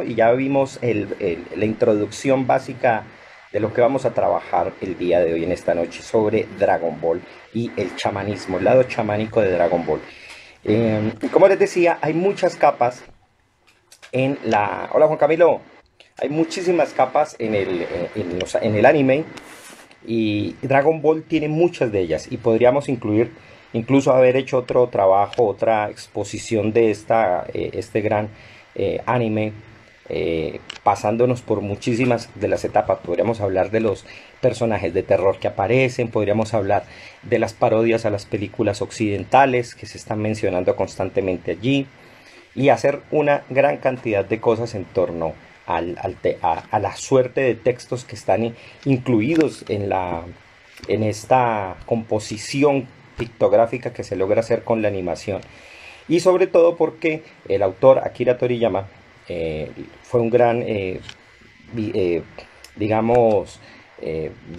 y ya vimos la introducción básica de lo que vamos a trabajar el día de hoy en esta noche sobre Dragon Ball y el chamanismo, el lado chamánico de Dragon Ball. Como les decía, hay muchas capas en la... Hola Juan Camilo, hay muchísimas capas en el anime y Dragon Ball tiene muchas de ellas y podríamos incluir, incluso haber hecho otro trabajo, otra exposición de este gran anime, pasándonos por muchísimas de las etapas. Podríamos hablar de los personajes de terror que aparecen, podríamos hablar de las parodias a las películas occidentales que se están mencionando constantemente allí y hacer una gran cantidad de cosas en torno a la suerte de textos que están incluidos en esta composición pictográfica que se logra hacer con la animación. Y sobre todo porque el autor Akira Toriyama fue un gran, digamos,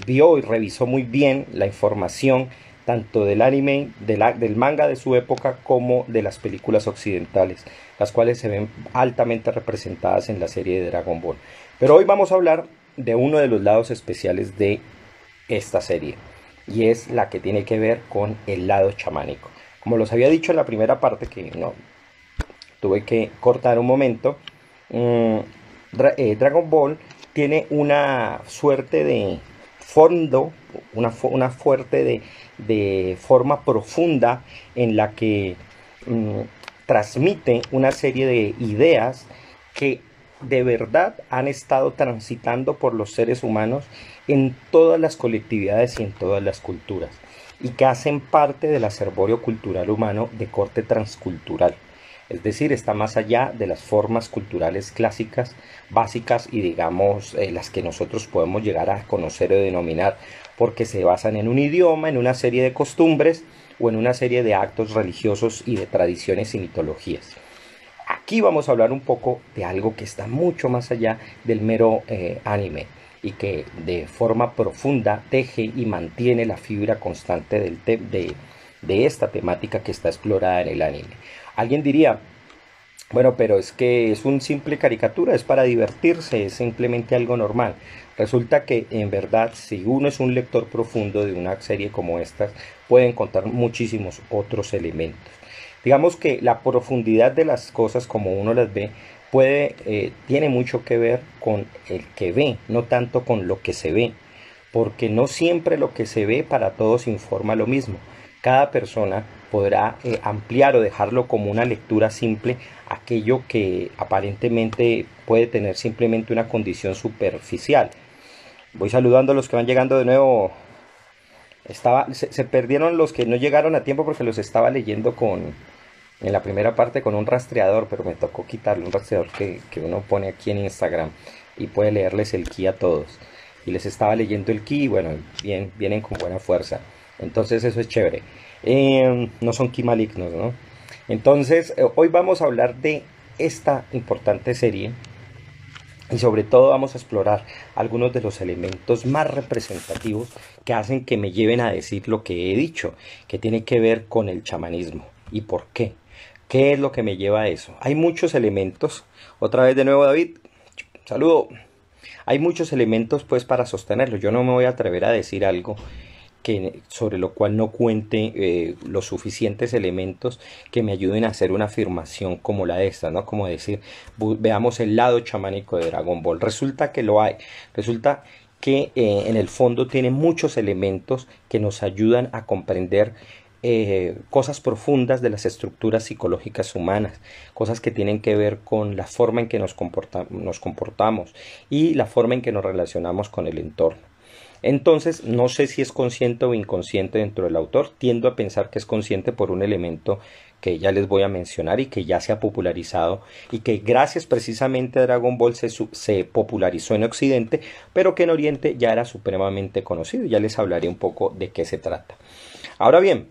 vio y revisó muy bien la información tanto del anime, del manga de su época, como de las películas occidentales, las cuales se ven altamente representadas en la serie de Dragon Ball. Pero hoy vamos a hablar de uno de los lados especiales de esta serie, y es la que tiene que ver con el lado chamánico. Como los había dicho en la primera parte, que no tuve que cortar un momento, Dragon Ball tiene una suerte de fondo, una fuerte de forma profunda en la que transmite una serie de ideas que de verdad han estado transitando por los seres humanos en todas las colectividades y en todas las culturas, y que hacen parte del acervorio cultural humano de corte transcultural. Es decir, está más allá de las formas culturales clásicas, básicas y digamos las que nosotros podemos llegar a conocer o denominar, porque se basan en un idioma, en una serie de costumbres o en una serie de actos religiosos y de tradiciones y mitologías. Aquí vamos a hablar un poco de algo que está mucho más allá del mero anime y que de forma profunda teje y mantiene la fibra constante de esta temática que está explorada en el anime. Alguien diría, bueno, pero es que es un simple caricatura, es para divertirse, es simplemente algo normal. Resulta que en verdad, si uno es un lector profundo de una serie como esta, puede encontrar muchísimos otros elementos. Digamos que la profundidad de las cosas como uno las ve tiene mucho que ver con el que ve, no tanto con lo que se ve, porque no siempre lo que se ve para todos informa lo mismo. Cada persona podrá ampliar o dejarlo como una lectura simple aquello que aparentemente puede tener simplemente una condición superficial. Voy saludando a los que van llegando de nuevo. Se perdieron los que no llegaron a tiempo porque los estaba leyendo en la primera parte con un rastreador, pero me tocó quitarle un rastreador que uno pone aquí en Instagram y puede leerles el ki a todos. Y les estaba leyendo el ki y bueno, vienen con buena fuerza. Entonces eso es chévere. No son ki malignos, ¿no? Entonces hoy vamos a hablar de esta importante serie y sobre todo vamos a explorar algunos de los elementos más representativos que hacen que me lleven a decir lo que he dicho, que tiene que ver con el chamanismo. ¿Y por qué? ¿Qué es lo que me lleva a eso? Hay muchos elementos. Otra vez de nuevo David, saludo. Hay muchos elementos pues para sostenerlo. Yo no me voy a atrever a decir algo sobre lo cual no cuente los suficientes elementos que me ayuden a hacer una afirmación como la de esta, ¿no? Como decir, veamos el lado chamánico de Dragon Ball. Resulta que lo hay. Resulta que en el fondo tiene muchos elementos que nos ayudan a comprender cosas profundas de las estructuras psicológicas humanas, cosas que tienen que ver con la forma en que nos comportamos y la forma en que nos relacionamos con el entorno. Entonces, no sé si es consciente o inconsciente dentro del autor, tiendo a pensar que es consciente por un elemento que ya les voy a mencionar y que ya se ha popularizado y que gracias precisamente a Dragon Ball se popularizó en Occidente, pero que en Oriente ya era supremamente conocido. Ya les hablaré un poco de qué se trata. Ahora bien,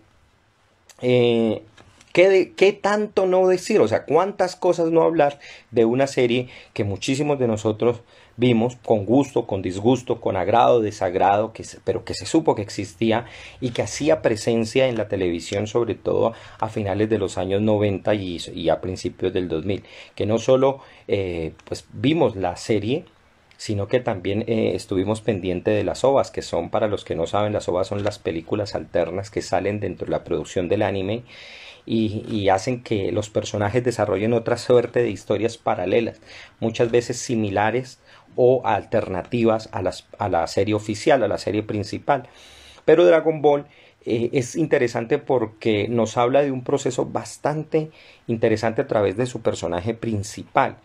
¿qué tanto no decir? O sea, ¿cuántas cosas no hablar de una serie que muchísimos de nosotros vimos con gusto, con disgusto, con agrado, desagrado, pero que se supo que existía y que hacía presencia en la televisión, sobre todo a finales de los años 90 y a principios del 2000, que no solo pues vimos la serie, sino que también estuvimos pendiente de las OVAs, que son, para los que no saben, las OVAs son las películas alternas que salen dentro de la producción del anime y hacen que los personajes desarrollen otra suerte de historias paralelas, muchas veces similares o alternativas a la serie oficial, a la serie principal. Pero Dragon Ball es interesante porque nos habla de un proceso bastante interesante a través de su personaje principal,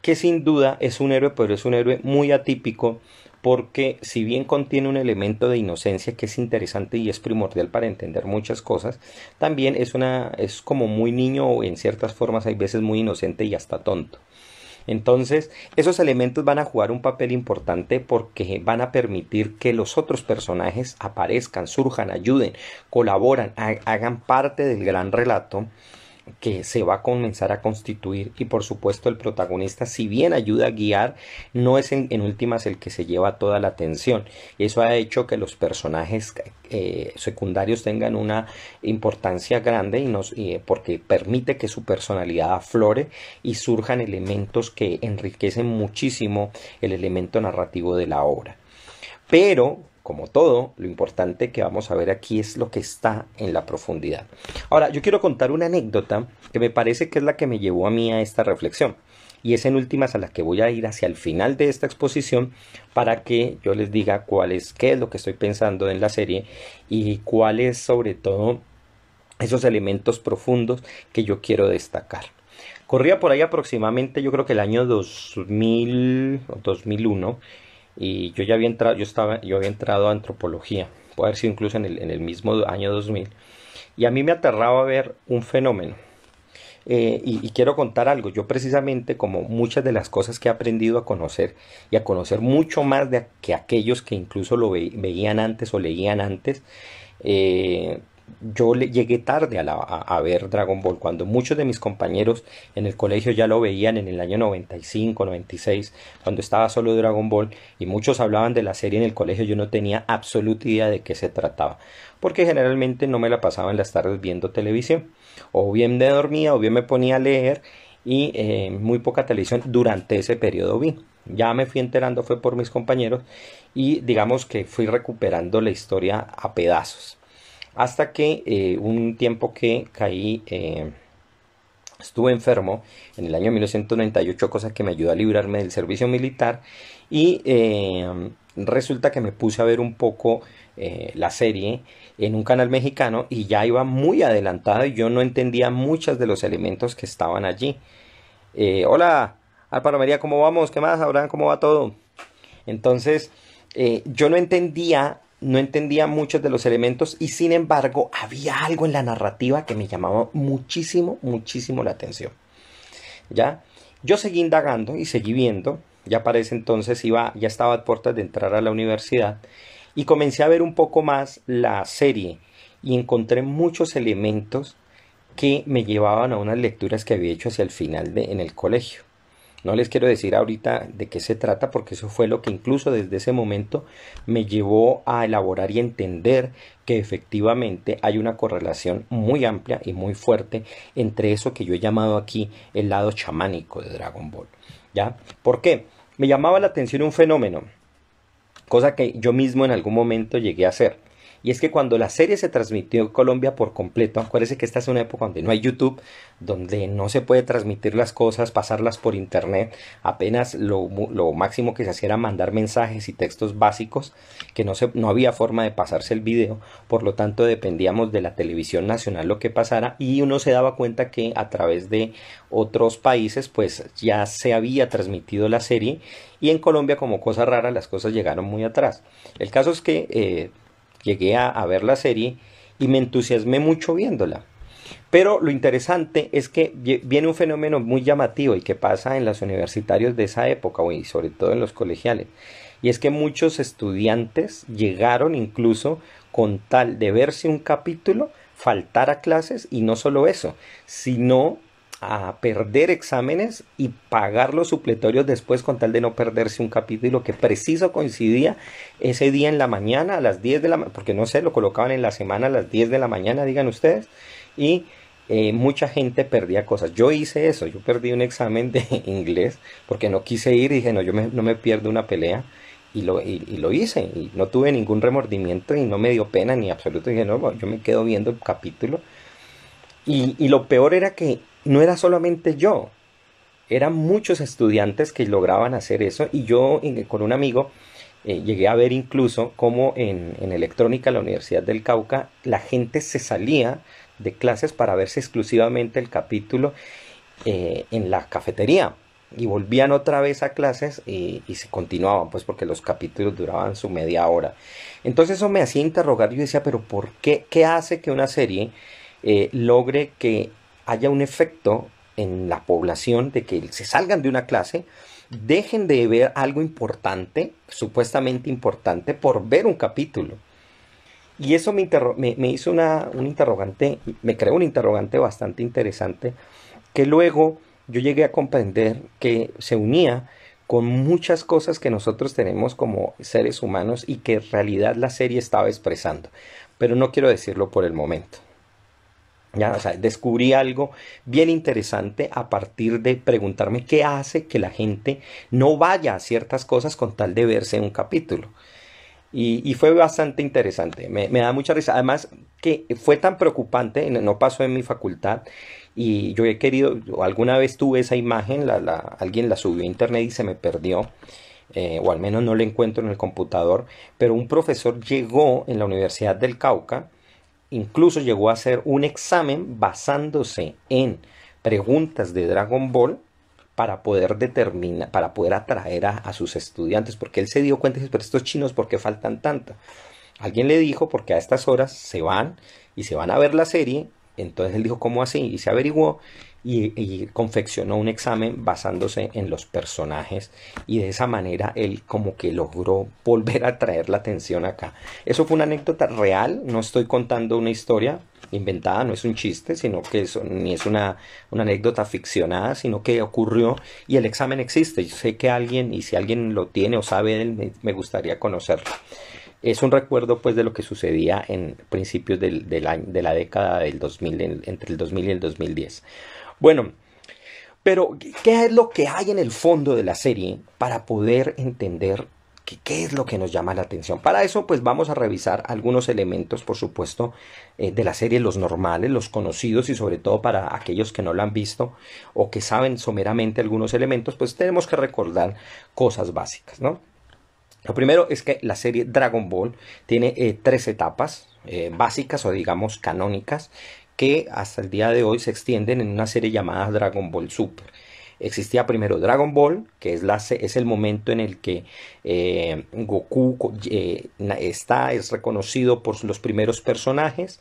que sin duda es un héroe, pero es un héroe muy atípico, porque si bien contiene un elemento de inocencia que es interesante y es primordial para entender muchas cosas, también es como muy niño, o en ciertas formas hay veces muy inocente y hasta tonto. Entonces, esos elementos van a jugar un papel importante porque van a permitir que los otros personajes aparezcan, surjan, ayuden, colaboran, hagan parte del gran relato que se va a comenzar a constituir. Y por supuesto el protagonista, si bien ayuda a guiar, no es en últimas el que se lleva toda la atención. Eso ha hecho que los personajes secundarios tengan una importancia grande porque permite que su personalidad aflore y surjan elementos que enriquecen muchísimo el elemento narrativo de la obra. Pero, como todo, lo importante que vamos a ver aquí es lo que está en la profundidad. Ahora, yo quiero contar una anécdota que me parece que es la que me llevó a mí a esta reflexión. Y es en últimas a la que voy a ir hacia el final de esta exposición para que yo les diga qué es lo que estoy pensando en la serie y cuáles sobre todo esos elementos profundos que yo quiero destacar. Corría por ahí aproximadamente, yo creo que el año 2000 o 2001, y yo había entrado a antropología, puede haber sido incluso en el mismo año 2000, y a mí me aterraba ver un fenómeno. Y quiero contar algo. Yo precisamente, como muchas de las cosas que he aprendido a conocer y a conocer mucho más que aquellos que incluso lo veían antes o leían antes, yo llegué tarde a ver Dragon Ball, cuando muchos de mis compañeros en el colegio ya lo veían en el año 95, 96, cuando estaba solo Dragon Ball, y muchos hablaban de la serie en el colegio. Yo no tenía absoluta idea de qué se trataba, porque generalmente no me la pasaba en las tardes viendo televisión, o bien me dormía o bien me ponía a leer, y muy poca televisión durante ese periodo vi. Ya me fui enterando, fue por mis compañeros, y digamos que fui recuperando la historia a pedazos. Hasta que un tiempo que caí, estuve enfermo en el año 1998, cosa que me ayudó a librarme del servicio militar, y resulta que me puse a ver un poco la serie en un canal mexicano y ya iba muy adelantado y yo no entendía muchos de los elementos que estaban allí. Hola, Álvaro María, ¿cómo vamos? ¿Qué más, Abraham? ¿Cómo va todo? Entonces, yo no entendía muchos de los elementos, y sin embargo había algo en la narrativa que me llamaba muchísimo, muchísimo la atención. ¿Ya? Yo seguí indagando y seguí viendo. Ya para ese entonces ya estaba a puertas de entrar a la universidad, y comencé a ver un poco más la serie y encontré muchos elementos que me llevaban a unas lecturas que había hecho hacia el final en el colegio. No les quiero decir ahorita de qué se trata, porque eso fue lo que incluso desde ese momento me llevó a elaborar y entender que efectivamente hay una correlación muy amplia y muy fuerte entre eso que yo he llamado aquí el lado chamánico de Dragon Ball. ¿Ya? ¿Por qué? Me llamaba la atención un fenómeno, cosa que yo mismo en algún momento llegué a hacer. Y es que cuando la serie se transmitió en Colombia por completo, acuérdense que esta es una época donde no hay YouTube, donde no se puede transmitir las cosas, pasarlas por internet, apenas lo máximo que se hacía era mandar mensajes y textos básicos, que no había forma de pasarse el video, por lo tanto dependíamos de la televisión nacional lo que pasara, y uno se daba cuenta que a través de otros países pues ya se había transmitido la serie, y en Colombia, como cosa rara, las cosas llegaron muy atrás. El caso es que llegué a ver la serie y me entusiasmé mucho viéndola. Pero lo interesante es que viene un fenómeno muy llamativo y que pasa en los universitarios de esa época, y sobre todo en los colegiales. Y es que muchos estudiantes llegaron incluso, con tal de verse un capítulo, faltar a clases, y no solo eso, sino a perder exámenes y pagar los supletorios después con tal de no perderse un capítulo que preciso coincidía ese día en la mañana a las 10 de la mañana, porque no sé, lo colocaban en la semana a las 10 de la mañana, digan ustedes, y mucha gente perdía cosas. Yo hice eso, yo perdí un examen de inglés porque no quise ir y dije, no, no me pierdo una pelea. Y lo hice y no tuve ningún remordimiento y no me dio pena ni absoluto. Dije, no, yo me quedo viendo el capítulo. Y lo peor era que no era solamente yo, eran muchos estudiantes que lograban hacer eso y yo con un amigo llegué a ver incluso cómo en electrónica en la Universidad del Cauca la gente se salía de clases para verse exclusivamente el capítulo en la cafetería y volvían otra vez a clases y se continuaban pues porque los capítulos duraban su media hora. Entonces eso me hacía interrogar, yo decía, pero ¿por qué? ¿Qué hace que una serie logre que haya un efecto en la población de que se salgan de una clase, dejen de ver algo importante, supuestamente importante, por ver un capítulo? Y eso me hizo un interrogante, me creó un interrogante bastante interesante, que luego yo llegué a comprender que se unía con muchas cosas que nosotros tenemos como seres humanos y que en realidad la serie estaba expresando. Pero no quiero decirlo por el momento. Ya, o sea, descubrí algo bien interesante a partir de preguntarme qué hace que la gente no vaya a ciertas cosas con tal de verse un capítulo. Y fue bastante interesante, me da mucha risa. Además que fue tan preocupante, no pasó en mi facultad y yo he querido, alguna vez tuve esa imagen, alguien la subió a internet y se me perdió. O al menos no la encuentro en el computador, pero un profesor llegó en la Universidad del Cauca. Incluso llegó a hacer un examen basándose en preguntas de Dragon Ball para poder determinar, para poder atraer a sus estudiantes, porque él se dio cuenta y dice, pero estos chinos, ¿por qué faltan tanto? Alguien le dijo, porque a estas horas se van y se van a ver la serie. Entonces él dijo, ¿cómo así? Y se averiguó y confeccionó un examen basándose en los personajes y de esa manera él como que logró volver a traer la atención acá. Eso fue una anécdota real, no estoy contando una historia inventada, no es un chiste, sino que eso, ni es una anécdota ficcionada, sino que ocurrió y el examen existe. Yo sé que alguien, y si alguien lo tiene o sabe de él, me gustaría conocerlo. Es un recuerdo pues de lo que sucedía en principios de la década del 2000, entre el 2000 y el 2010. Bueno, pero ¿qué es lo que hay en el fondo de la serie para poder entender qué es lo que nos llama la atención? Para eso pues vamos a revisar algunos elementos, por supuesto, de la serie, los normales, los conocidos y sobre todo para aquellos que no la han visto o que saben someramente algunos elementos, pues tenemos que recordar cosas básicas, ¿no? Lo primero es que la serie Dragon Ball tiene tres etapas básicas o digamos canónicas que hasta el día de hoy se extienden en una serie llamada Dragon Ball Super. Existía primero Dragon Ball, que es el momento en el que Goku es reconocido por los primeros personajes.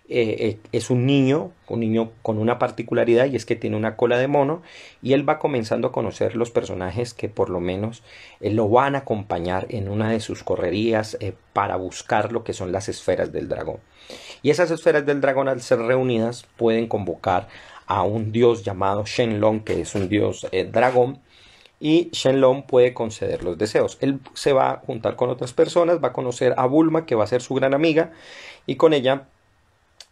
Es un niño con una particularidad y es que tiene una cola de mono y él va comenzando a conocer los personajes que por lo menos lo van a acompañar en una de sus correrías para buscar lo que son las esferas del dragón. Y esas esferas del dragón al ser reunidas pueden convocar a un dios llamado Shenlong, que es un dios dragón, y Shenlong puede conceder los deseos. Él se va a juntar con otras personas, va a conocer a Bulma, que va a ser su gran amiga, y con ella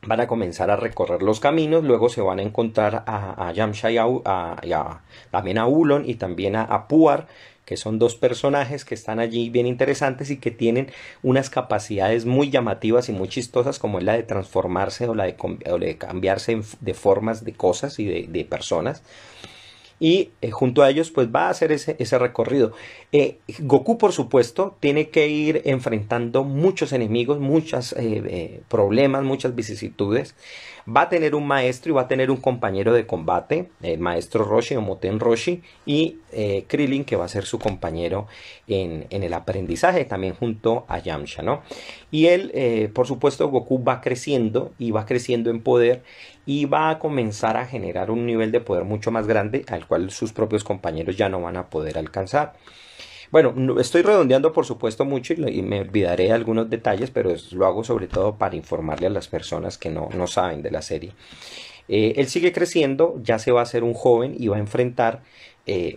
van a comenzar a recorrer los caminos, luego se van a encontrar a Yamcha también a Ulon y también a Puar, que son dos personajes que están allí bien interesantes y que tienen unas capacidades muy llamativas y muy chistosas, como es la de transformarse o la de cambiarse de formas de cosas y de personas. Y junto a ellos pues va a hacer ese recorrido. Goku por supuesto tiene que ir enfrentando muchos enemigos, muchos problemas, muchas vicisitudes. Va a tener un maestro y va a tener un compañero de combate, el maestro Roshi o Moten Roshi, y Krillin, que va a ser su compañero en el aprendizaje también junto a Yamcha, ¿no? Y él, por supuesto, Goku va creciendo y va creciendo en poder y va a comenzar a generar un nivel de poder mucho más grande al cual sus propios compañeros ya no van a poder alcanzar. Bueno, estoy redondeando por supuesto mucho y me olvidaré de algunos detalles, pero lo hago sobre todo para informarle a las personas que no saben de la serie. Él sigue creciendo, ya se va a hacer un joven y va a enfrentar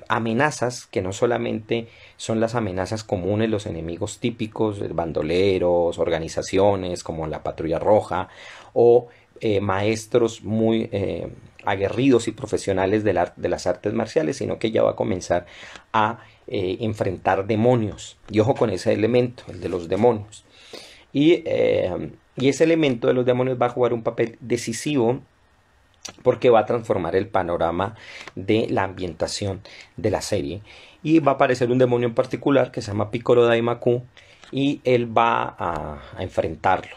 amenazas que no solamente son las amenazas comunes, los enemigos típicos, bandoleros, organizaciones como la Patrulla Roja o maestros muy aguerridos y profesionales de las artes marciales, sino que ya va a comenzar a enfrentar demonios. Y ojo con ese elemento, el de los demonios. Y ese elemento de los demonios va a jugar un papel decisivo porque va a transformar el panorama de la ambientación de la serie. Y va a aparecer un demonio en particular que se llama Piccolo Daimaku y él va a enfrentarlo.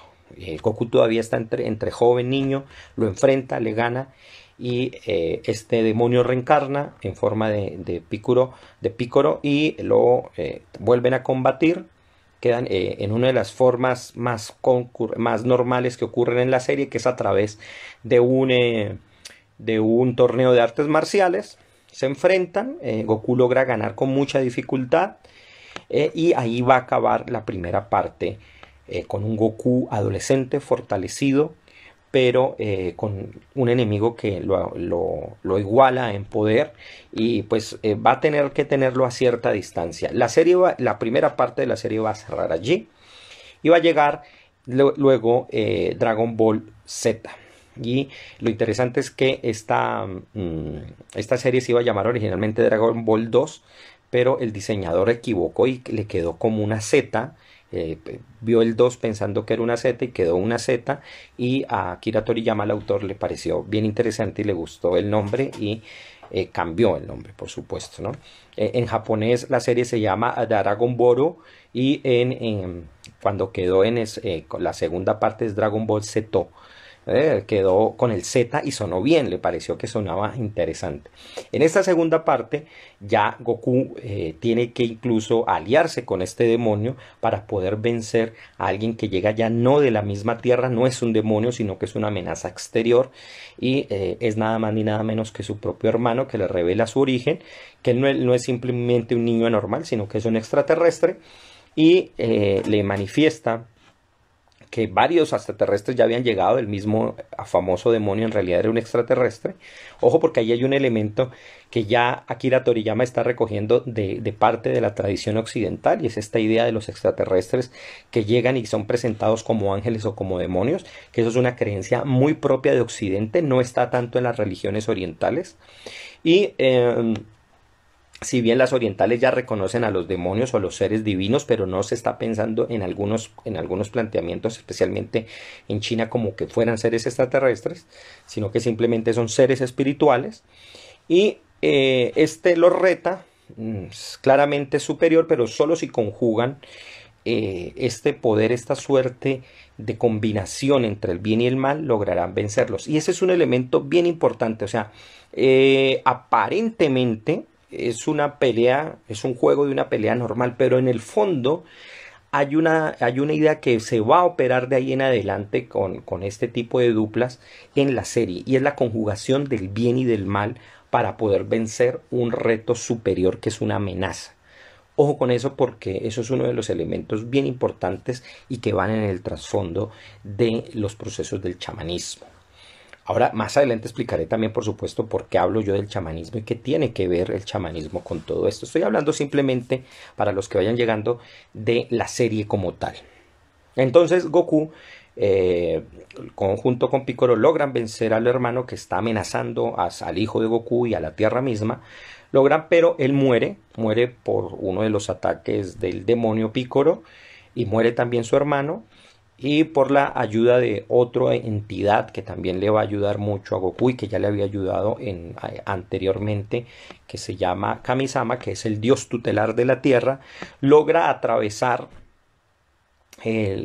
Goku todavía está entre joven, niño, lo enfrenta, le gana y este demonio reencarna en forma de Piccolo y lo vuelven a combatir. Quedan en una de las formas más normales que ocurren en la serie, que es a través de un torneo de artes marciales. Se enfrentan, Goku logra ganar con mucha dificultad y ahí va a acabar la primera parte con un Goku adolescente fortalecido, pero con un enemigo que lo iguala en poder y pues va a tener que tenerlo a cierta distancia. La primera parte de la serie va a cerrar allí y va a llegar luego Dragon Ball Z. Y lo interesante es que esta serie se iba a llamar originalmente Dragon Ball 2, pero el diseñador equivocó y le quedó como una Z. Vio el 2 pensando que era una Z y quedó una Z, y a Akira Toriyama, el autor, le pareció bien interesante y le gustó el nombre y cambió el nombre, por supuesto, ¿no? En japonés la serie se llama Dragon Ball y cuando quedó la segunda parte es Dragon Ball Z. Quedó con el Z y sonó bien, le pareció que sonaba interesante. En esta segunda parte ya Goku tiene que incluso aliarse con este demonio para poder vencer a alguien que llega ya no de la misma tierra, no es un demonio sino que es una amenaza exterior y es nada más ni nada menos que su propio hermano, que le revela su origen, que él no es simplemente un niño anormal sino que es un extraterrestre, y le manifiesta que varios extraterrestres ya habían llegado. El mismo famoso demonio en realidad era un extraterrestre. Ojo, porque ahí hay un elemento que ya Akira Toriyama está recogiendo de parte de la tradición occidental, y es esta idea de los extraterrestres que llegan y son presentados como ángeles o como demonios, que eso es una creencia muy propia de Occidente, no está tanto en las religiones orientales. Y si bien las orientales ya reconocen a los demonios o a los seres divinos, pero no se está pensando en algunos planteamientos, especialmente en China, como que fueran seres extraterrestres, sino que simplemente son seres espirituales. Y los reta, claramente superior, pero solo si conjugan este poder, esta suerte de combinación entre el bien y el mal, lograrán vencerlos. Y ese es un elemento bien importante. O sea, aparentemente es una pelea, es un juego de una pelea normal, pero en el fondo hay una idea que se va a operar de ahí en adelante con este tipo de duplas en la serie, y es la conjugación del bien y del mal para poder vencer un reto superior que es una amenaza. Ojo con eso, porque eso es uno de los elementos bien importantes y que van en el trasfondo de los procesos del chamanismo. Ahora, más adelante explicaré también, por supuesto, por qué hablo yo del chamanismo y qué tiene que ver el chamanismo con todo esto. Estoy hablando simplemente, para los que vayan llegando, de la serie como tal. Entonces Goku, junto con Piccolo, logran vencer al hermano que está amenazando al hijo de Goku y a la Tierra misma. Pero él muere por uno de los ataques del demonio Piccolo, y muere también su hermano. Y por la ayuda de otra entidad que también le va a ayudar mucho a Goku y que ya le había ayudado anteriormente, que se llama Kamisama, que es el dios tutelar de la tierra, logra atravesar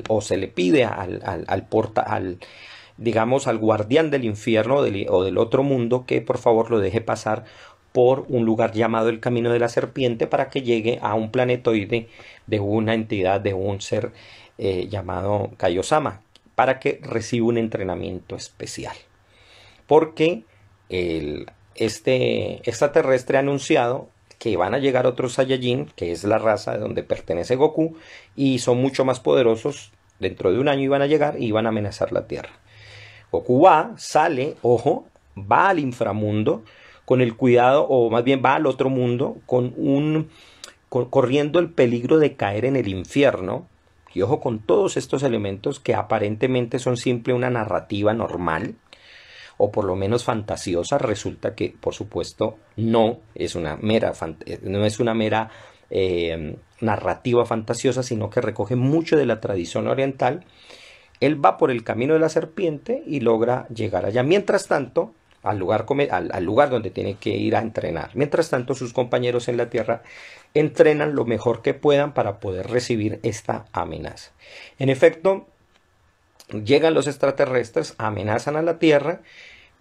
o se le pide digamos al guardián del infierno o del otro mundo que por favor lo deje pasar por un lugar llamado el Camino de la Serpiente para que llegue a un planetoide de una entidad, de un ser llamado Kaiosama, para que reciba un entrenamiento especial, porque este extraterrestre ha anunciado que van a llegar otros Saiyajin, que es la raza de donde pertenece Goku, y son mucho más poderosos. Dentro de un año iban a llegar y iban a amenazar la Tierra. Goku sale, ojo, va al inframundo con el cuidado, o más bien va al otro mundo corriendo el peligro de caer en el infierno. Y ojo con todos estos elementos que aparentemente son simple una narrativa normal, o por lo menos fantasiosa. Resulta que, por supuesto, no es una mera narrativa fantasiosa, sino que recoge mucho de la tradición oriental. Él va por el camino de la serpiente y logra llegar allá. Mientras tanto, al lugar donde tiene que ir a entrenar. Mientras tanto, sus compañeros en la Tierra entrenan lo mejor que puedan para poder recibir esta amenaza. En efecto, llegan los extraterrestres, amenazan a la Tierra.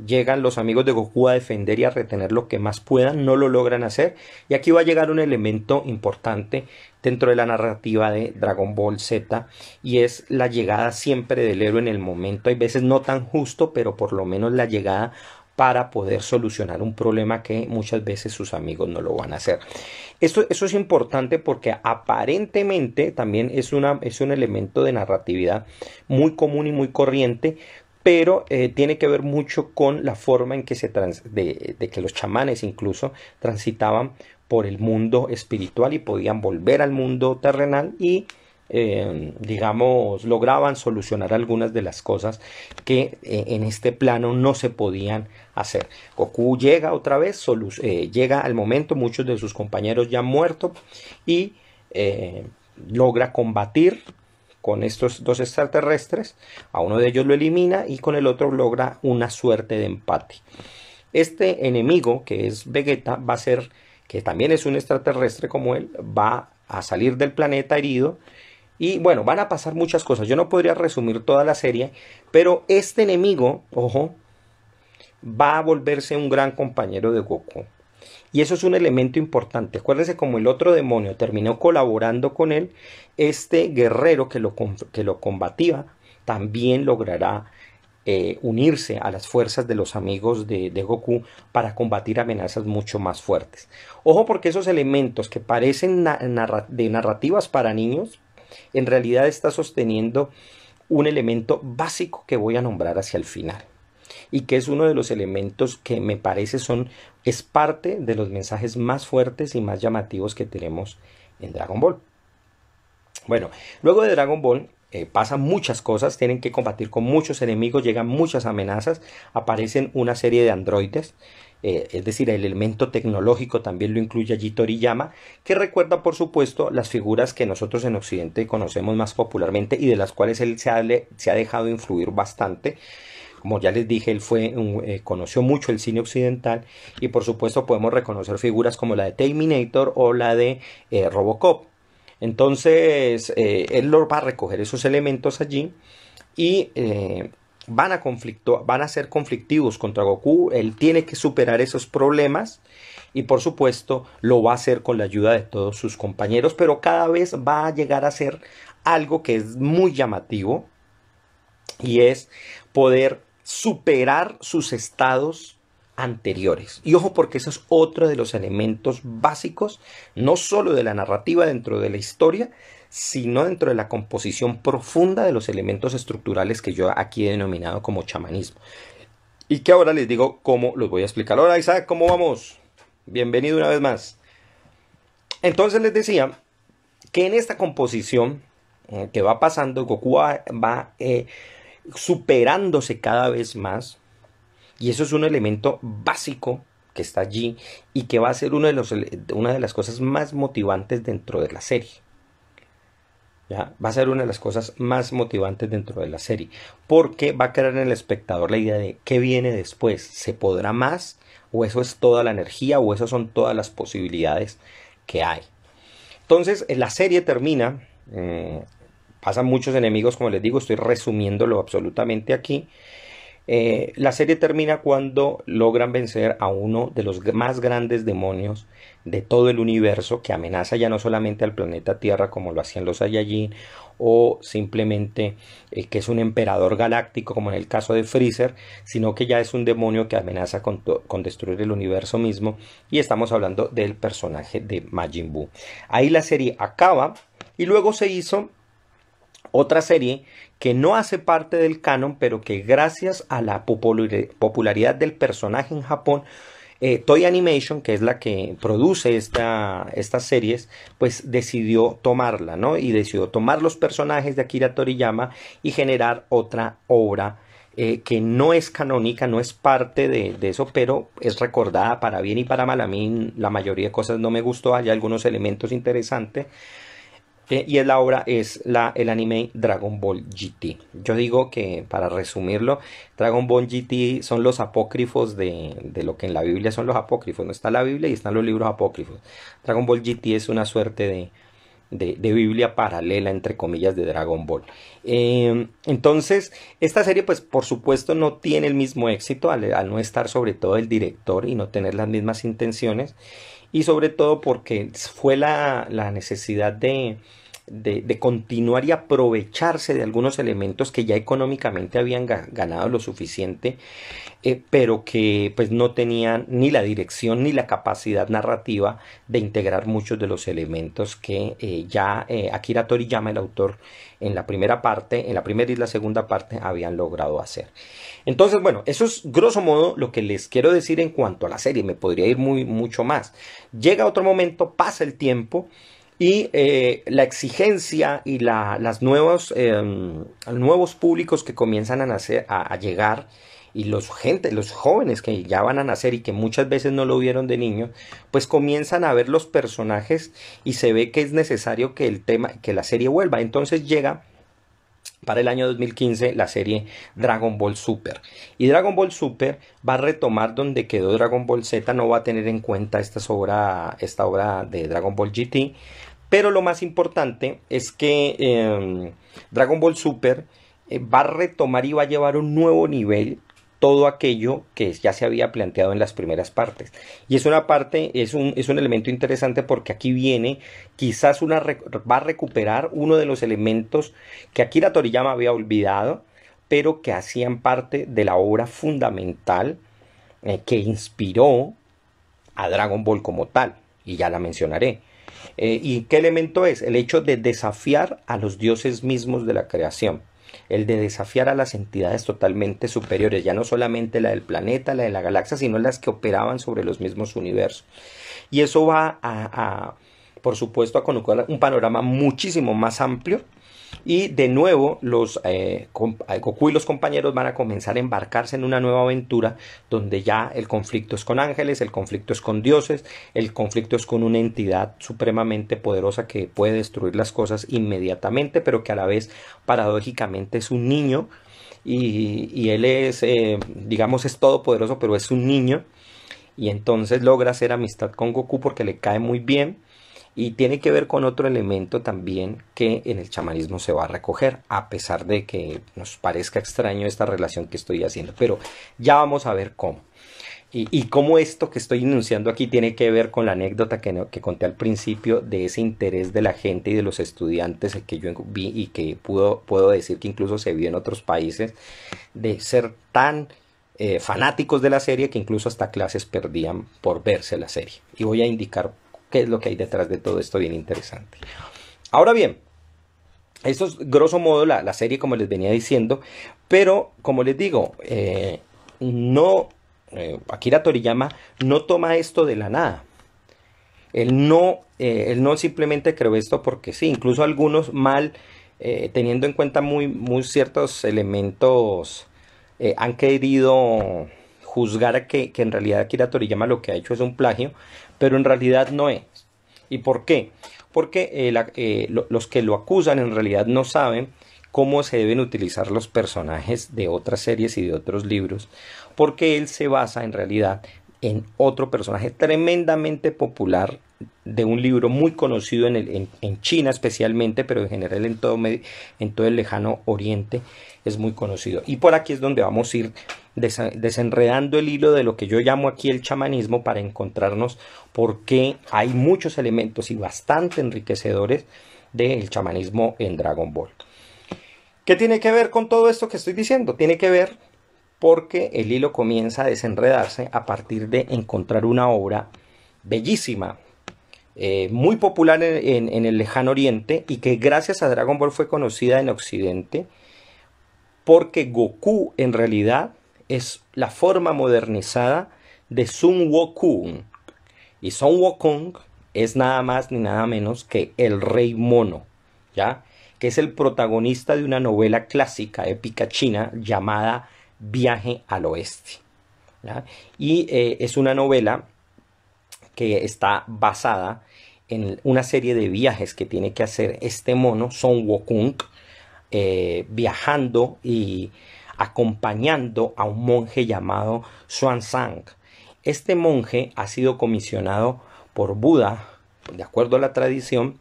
Llegan los amigos de Goku a defender y a retener lo que más puedan, no lo logran hacer. Y aquí va a llegar un elemento importante dentro de la narrativa de Dragon Ball Z, y es la llegada siempre del héroe en el momento. Hay veces no tan justo, pero por lo menos la llegada para poder solucionar un problema que muchas veces sus amigos no lo van a hacer. Eso es importante porque aparentemente también es un elemento de narratividad muy común y muy corriente, pero tiene que ver mucho con la forma en que de que los chamanes incluso transitaban por el mundo espiritual y podían volver al mundo terrenal y digamos, lograban solucionar algunas de las cosas que en este plano no se podían hacer. Goku llega otra vez, llega al momento, muchos de sus compañeros ya han muerto, y logra combatir con estos dos extraterrestres. A uno de ellos lo elimina y con el otro logra una suerte de empate. Este enemigo, que es Vegeta, va a ser, que también es un extraterrestre como él, va a salir del planeta herido. Y bueno, van a pasar muchas cosas. Yo no podría resumir toda la serie, pero este enemigo, ojo, va a volverse un gran compañero de Goku. Y eso es un elemento importante. Acuérdense, como el otro demonio terminó colaborando con él, este guerrero que lo combatía también logrará unirse a las fuerzas de los amigos de Goku para combatir amenazas mucho más fuertes. Ojo, porque esos elementos que parecen de narrativas para niños, en realidad está sosteniendo un elemento básico que voy a nombrar hacia el final, y que es uno de los elementos que me parece es parte de los mensajes más fuertes y más llamativos que tenemos en Dragon Ball. Bueno, luego de Dragon Ball pasan muchas cosas, tienen que combatir con muchos enemigos, llegan muchas amenazas, aparecen una serie de androides, es decir, el elemento tecnológico también lo incluye allí Toriyama, que recuerda por supuesto las figuras que nosotros en Occidente conocemos más popularmente y de las cuales él se ha dejado influir bastante. Como ya les dije, él conoció mucho el cine occidental, y por supuesto podemos reconocer figuras como la de Terminator o la de Robocop. Entonces él va a recoger esos elementos allí y van a ser conflictivos contra Goku. Él tiene que superar esos problemas y por supuesto lo va a hacer con la ayuda de todos sus compañeros, pero cada vez va a llegar a ser algo que es muy llamativo, y es poder superar sus estados anteriores. Y ojo, porque eso es otro de los elementos básicos, no solo de la narrativa dentro de la historia, sino dentro de la composición profunda de los elementos estructurales que yo aquí he denominado como chamanismo. Y que ahora les digo cómo los voy a explicar. Hola Isaac, ¿cómo vamos? Bienvenido una vez más. Entonces les decía que en esta composición que va pasando, Goku va superándose cada vez más. Y eso es un elemento básico que está allí y que va a ser una de las cosas más motivantes dentro de la serie. ¿Ya? Va a ser una de las cosas más motivantes dentro de la serie, porque va a crear en el espectador la idea de qué viene después. ¿Se podrá más? ¿O eso es toda la energía? ¿O eso son todas las posibilidades que hay? Entonces la serie termina, pasan muchos enemigos, como les digo, estoy resumiéndolo absolutamente aquí. La serie termina cuando logran vencer a uno de los más grandes demonios de todo el universo, que amenaza ya no solamente al planeta Tierra como lo hacían los Saiyajin, o simplemente que es un emperador galáctico como en el caso de Freezer, sino que ya es un demonio que amenaza con destruir el universo mismo, y estamos hablando del personaje de Majin Buu. Ahí la serie acaba y luego se hizo Otra serie que no hace parte del canon, pero que gracias a la popularidad del personaje en Japón, Toei Animation, que es la que produce estas series, pues decidió tomarla, ¿no? Y decidió tomar los personajes de Akira Toriyama y generar otra obra que no es canónica, no es parte de eso, pero es recordada para bien y para mal. A mí la mayoría de cosas no me gustó, hay algunos elementos interesantes. Y es la obra, el anime Dragon Ball GT. Yo digo que, para resumirlo, Dragon Ball GT son los apócrifos de lo que en la Biblia son los apócrifos. No está la Biblia y están los libros apócrifos. Dragon Ball GT es una suerte de Biblia paralela, entre comillas, de Dragon Ball. Entonces, esta serie, pues, por supuesto, no tiene el mismo éxito al no estar sobre todo el director y no tener las mismas intenciones. Y sobre todo porque fue la necesidad de continuar y aprovecharse de algunos elementos que ya económicamente habían ganado lo suficiente, pero que pues no tenían ni la dirección ni la capacidad narrativa de integrar muchos de los elementos que ya Akira Toriyama, el autor, en la primera parte, en la primera y la segunda parte, habían logrado hacer. Entonces, bueno, eso es grosso modo lo que les quiero decir en cuanto a la serie. Me podría ir mucho más. Llega otro momento, pasa el tiempo y la exigencia y los nuevos públicos que comienzan a llegar, y los jóvenes que ya van a nacer y que muchas veces no lo vieron de niño, pues comienzan a ver los personajes y se ve que es necesario que la serie vuelva. Entonces llega para el año 2015 la serie Dragon Ball Super. Y Dragon Ball Super va a retomar donde quedó Dragon Ball Z, no va a tener en cuenta esta obra de Dragon Ball GT. Pero lo más importante es que Dragon Ball Super va a retomar y va a llevar a un nuevo nivel todo aquello que ya se había planteado en las primeras partes. Y es un elemento interesante porque aquí viene, quizás va a recuperar uno de los elementos que Akira Toriyama había olvidado, pero que hacían parte de la obra fundamental que inspiró a Dragon Ball como tal, y ya la mencionaré. ¿Y qué elemento es? El hecho de desafiar a los dioses mismos de la creación. El de desafiar a las entidades totalmente superiores, ya no solamente la del planeta, la de la galaxia, sino las que operaban sobre los mismos universos. Y eso va por supuesto, a colocar un panorama muchísimo más amplio. Y de nuevo Goku y los compañeros van a comenzar a embarcarse en una nueva aventura donde ya el conflicto es con ángeles, el conflicto es con dioses, el conflicto es con una entidad supremamente poderosa que puede destruir las cosas inmediatamente, pero que a la vez paradójicamente es un niño y él es, digamos, es todopoderoso, pero es un niño, y entonces logra hacer amistad con Goku porque le cae muy bien. Y tiene que ver con otro elemento también que en el chamanismo se va a recoger, a pesar de que nos parezca extraño esta relación que estoy haciendo. Pero ya vamos a ver cómo. Y cómo esto que estoy enunciando aquí tiene que ver con la anécdota que conté al principio de ese interés de la gente y de los estudiantes que yo vi y que puedo decir que incluso se vio en otros países, de ser tan fanáticos de la serie que incluso hasta clases perdían por verse la serie. Y voy a indicar qué es lo que hay detrás de todo esto bien interesante. Ahora bien, esto es grosso modo la serie, como les venía diciendo, pero como les digo, Akira Toriyama no toma esto de la nada. Él no simplemente creó esto porque sí, incluso algunos teniendo en cuenta muy ciertos elementos, han querido juzgar que en realidad Akira Toriyama lo que ha hecho es un plagio, pero en realidad no es. ¿Y por qué? Porque los que lo acusan en realidad no saben cómo se deben utilizar los personajes de otras series y de otros libros, porque él se basa en realidad en otro personaje tremendamente popular de un libro muy conocido en China especialmente, pero en general en todo el lejano oriente es muy conocido. Y por aquí es donde vamos a ir desenredando el hilo de lo que yo llamo aquí el chamanismo, para encontrarnos por qué hay muchos elementos y bastante enriquecedores del chamanismo en Dragon Ball. ¿Qué tiene que ver con todo esto que estoy diciendo? Tiene que ver porque el hilo comienza a desenredarse a partir de encontrar una obra bellísima muy popular en el lejano oriente y que gracias a Dragon Ball fue conocida en occidente porque Goku en realidad es la forma modernizada de Sun Wukong. Y Sun Wukong es nada más ni nada menos que el Rey Mono, ¿ya? Que es el protagonista de una novela clásica, épica china, llamada Viaje al Oeste, ¿ya? Y es una novela que está basada en una serie de viajes que tiene que hacer este mono, Son Wukong, viajando y acompañando a un monje llamado Xuanzang. Este monje ha sido comisionado por Buda, de acuerdo a la tradición,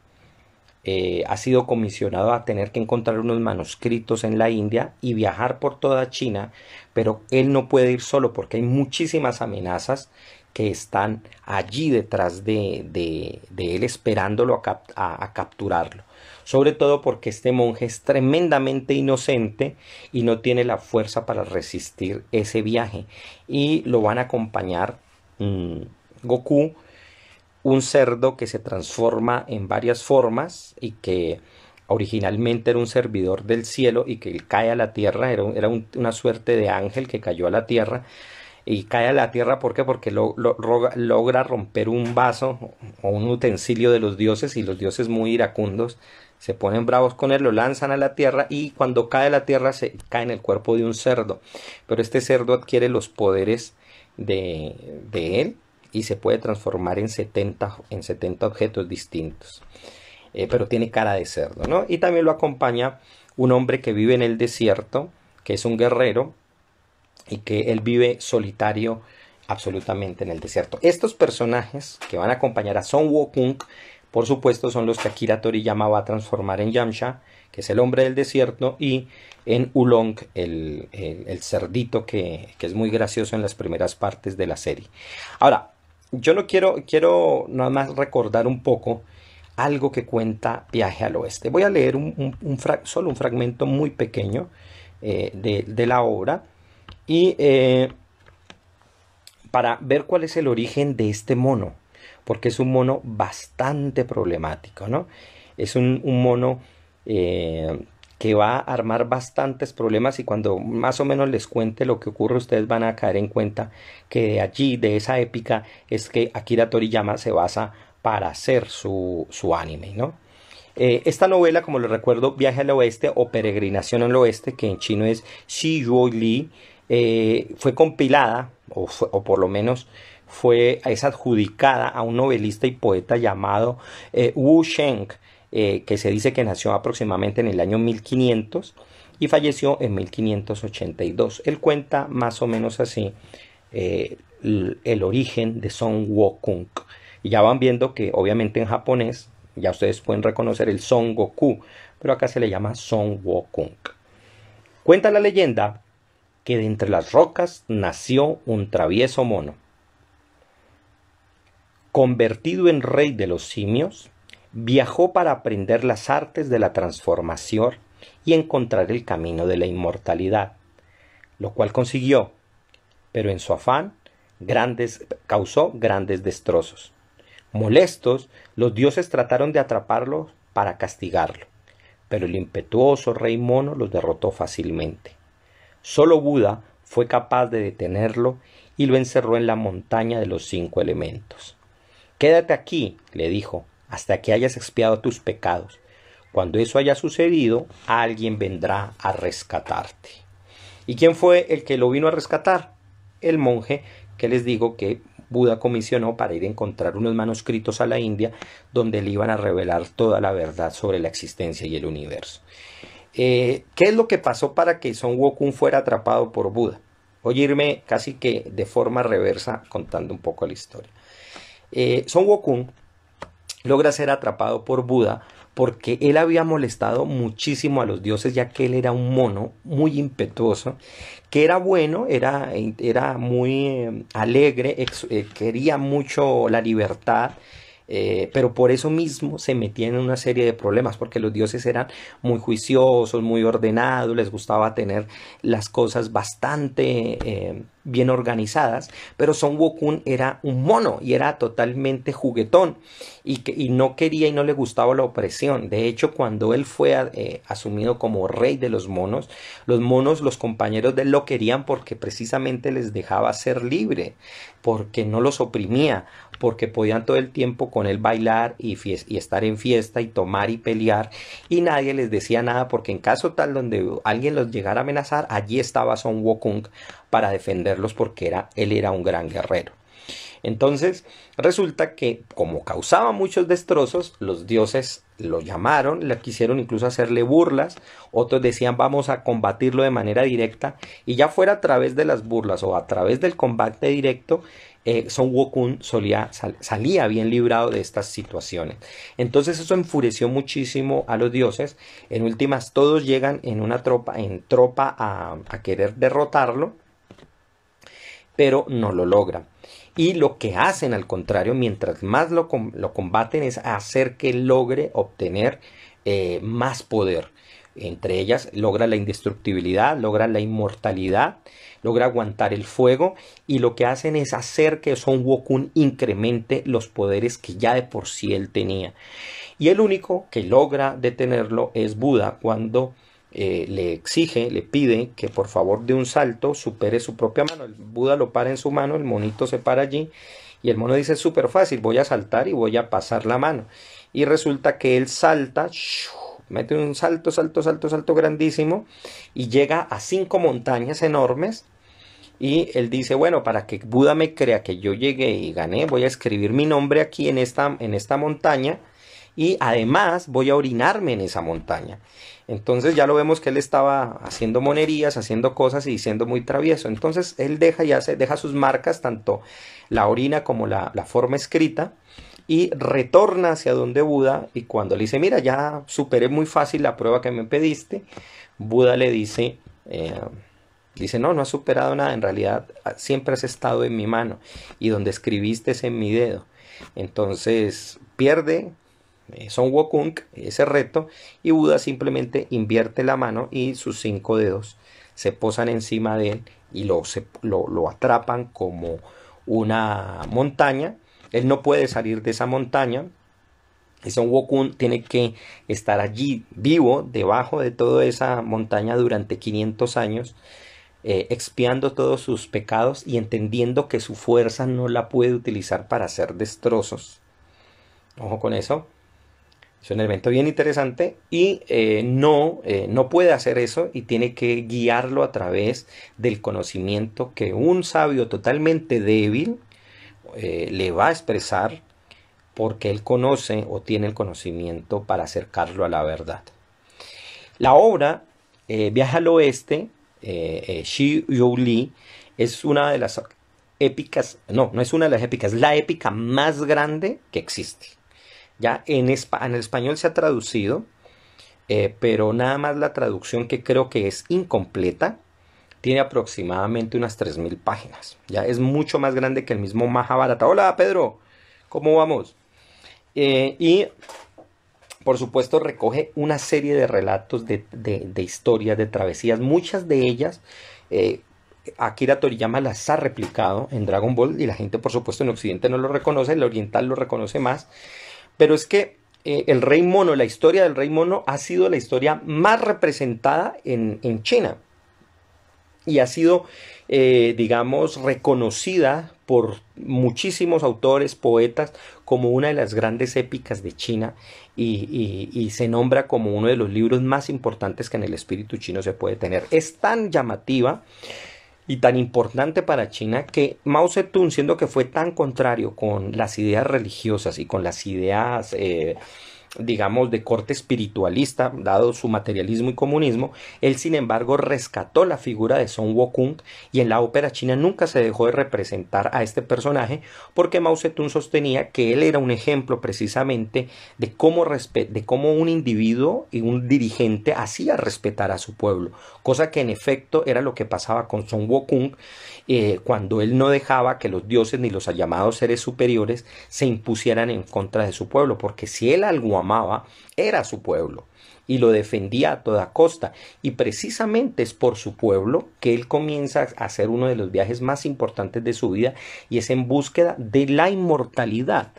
ha sido comisionado a tener que encontrar unos manuscritos en la India y viajar por toda China, pero él no puede ir solo porque hay muchísimas amenazas que están allí detrás de él esperándolo a capturarlo. Sobre todo porque este monje es tremendamente inocente y no tiene la fuerza para resistir ese viaje. Y lo van a acompañar Goku, un cerdo que se transforma en varias formas y que originalmente era un servidor del cielo y que cae a la tierra, era una suerte de ángel que cayó a la tierra. Y cae a la tierra, ¿por qué? Porque logra romper un vaso o un utensilio de los dioses, y los dioses muy iracundos se ponen bravos con él, lo lanzan a la tierra y cuando cae a la tierra se cae en el cuerpo de un cerdo. Pero este cerdo adquiere los poderes de él y se puede transformar en 70 objetos distintos. Pero tiene cara de cerdo, ¿no? Y también lo acompaña un hombre que vive en el desierto, que es un guerrero, y que él vive solitario absolutamente en el desierto. Estos personajes que van a acompañar a Son Wukong, por supuesto, son los que Akira Toriyama va a transformar en Yamcha, que es el hombre del desierto, y en Oolong, el cerdito que es muy gracioso en las primeras partes de la serie. Ahora, yo no quiero nada más recordar un poco algo que cuenta Viaje al Oeste. Voy a leer solo un fragmento muy pequeño de la obra, y para ver cuál es el origen de este mono, porque es un mono bastante problemático, ¿no? Es un mono que va a armar bastantes problemas, y cuando más o menos les cuente lo que ocurre, ustedes van a caer en cuenta que de allí, de esa épica, es que Akira Toriyama se basa para hacer su anime, ¿no? Esta novela, como les recuerdo, Viaje al Oeste o Peregrinación al Oeste, que en chino es Xi Yuo Li, fue compilada, o por lo menos es adjudicada a un novelista y poeta llamado Wu Sheng, que se dice que nació aproximadamente en el año 1500 y falleció en 1582. Él cuenta más o menos así el origen de Son Wukong. Y ya van viendo que obviamente en japonés ya ustedes pueden reconocer el Son Goku, pero acá se le llama Son Wukong. Cuenta la leyenda que de entre las rocas nació un travieso mono. Convertido en rey de los simios, viajó para aprender las artes de la transformación y encontrar el camino de la inmortalidad, lo cual consiguió, pero en su afán causó grandes destrozos. Molestos, los dioses trataron de atraparlo para castigarlo, pero el impetuoso rey mono los derrotó fácilmente. Solo Buda fue capaz de detenerlo y lo encerró en la montaña de los 5 elementos. Quédate aquí, le dijo, hasta que hayas expiado tus pecados. Cuando eso haya sucedido, alguien vendrá a rescatarte. ¿Y quién fue el que lo vino a rescatar? El monje que les digo que Buda comisionó para ir a encontrar unos manuscritos a la India donde le iban a revelar toda la verdad sobre la existencia y el universo. ¿Qué es lo que pasó para que Son Wukong fuera atrapado por Buda? Voy a irme casi que de forma reversa contando un poco la historia. Son Wukong logra ser atrapado por Buda porque él había molestado muchísimo a los dioses, ya que él era un mono muy impetuoso, que era bueno, era muy alegre, quería mucho la libertad, pero por eso mismo se metía en una serie de problemas, porque los dioses eran muy juiciosos, muy ordenados, les gustaba tener las cosas bastante bien organizadas, pero Son Wokun era un mono y era totalmente juguetón y no quería y no le gustaba la opresión. De hecho, cuando él fue asumido como rey de los monos, los compañeros de él lo querían porque precisamente les dejaba ser libre, porque no los oprimía, porque podían todo el tiempo con él bailar y estar en fiesta y tomar y pelear y nadie les decía nada porque en caso tal donde alguien los llegara a amenazar, allí estaba Son Wokung para defenderlos porque él era un gran guerrero. Entonces resulta que como causaba muchos destrozos, los dioses lo llamaron, le quisieron incluso hacerle burlas, otros decían vamos a combatirlo de manera directa y ya fuera a través de las burlas o a través del combate directo, Son Wokun salía bien librado de estas situaciones. Entonces eso enfureció muchísimo a los dioses. En últimas todos llegan en tropa a querer derrotarlo, pero no lo logran. Y lo que hacen al contrario, mientras más lo combaten, es hacer que logre obtener más poder. Entre ellas logra la indestructibilidad, logra la inmortalidad, logra aguantar el fuego y lo que hacen es hacer que Son Wokun incremente los poderes que ya de por sí él tenía. Y el único que logra detenerlo es Buda cuando le pide que por favor de un salto supere su propia mano. El Buda lo para en su mano, el monito se para allí y el mono dice es súper fácil, voy a saltar y voy a pasar la mano. Y resulta que él salta, mete un salto grandísimo y llega a 5 montañas enormes. Y él dice, bueno, para que Buda me crea que yo llegué y gané, voy a escribir mi nombre aquí en esta montaña y además voy a orinarme en esa montaña. Entonces ya lo vemos que él estaba haciendo monerías, haciendo cosas y siendo muy travieso. Entonces él deja sus marcas, tanto la orina como la forma escrita, y retorna hacia donde Buda y cuando le dice, mira, ya superé muy fácil la prueba que me pediste, Buda le dice, no has superado nada, en realidad siempre has estado en mi mano y donde escribiste es en mi dedo. Entonces pierde Son Wokung ese reto y Buda simplemente invierte la mano y sus 5 dedos se posan encima de él y lo atrapan como una montaña. Él no puede salir de esa montaña y Son Wokung tiene que estar allí vivo debajo de toda esa montaña durante 500 años expiando todos sus pecados y entendiendo que su fuerza no la puede utilizar para hacer destrozos. Ojo con eso. Es un elemento bien interesante y no puede hacer eso y tiene que guiarlo a través del conocimiento que un sabio totalmente débil le va a expresar porque él conoce o tiene el conocimiento para acercarlo a la verdad. La obra Viaje al Oeste, Shi Yu Li, es una de las épicas, no es una de las épicas, es la épica más grande que existe. Ya en el español se ha traducido, pero nada más la traducción, que creo que es incompleta, tiene aproximadamente unas 3000 páginas. Ya es mucho más grande que el mismo Mahabharata. Hola Pedro, ¿cómo vamos? Y por supuesto recoge una serie de relatos de historias, de travesías, muchas de ellas Akira Toriyama las ha replicado en Dragon Ball y la gente por supuesto en Occidente no lo reconoce, el oriental lo reconoce más. Pero es que el Rey Mono, la historia del Rey Mono ha sido la historia más representada en China. Y ha sido, digamos, reconocida por muchísimos autores, poetas, como una de las grandes épicas de China. Y se nombra como uno de los libros más importantes que en el espíritu chino se puede tener. Es tan llamativa y tan importante para China que Mao Zedong, siendo que fue tan contrario con las ideas religiosas y con las ideas digamos de corte espiritualista, dado su materialismo y comunismo, él sin embargo rescató la figura de Son Wokung y en la ópera china nunca se dejó de representar a este personaje porque Mao Zedong sostenía que él era un ejemplo precisamente de cómo un individuo y un dirigente hacía respetar a su pueblo, cosa que en efecto era lo que pasaba con Son Wokung cuando él no dejaba que los dioses ni los llamados seres superiores se impusieran en contra de su pueblo, porque si él algo amaba, era su pueblo. y lo defendía a toda costa. Y precisamente es por su pueblo que él comienza a hacer uno de los viajes más importantes de su vida, y es en búsqueda de la inmortalidad.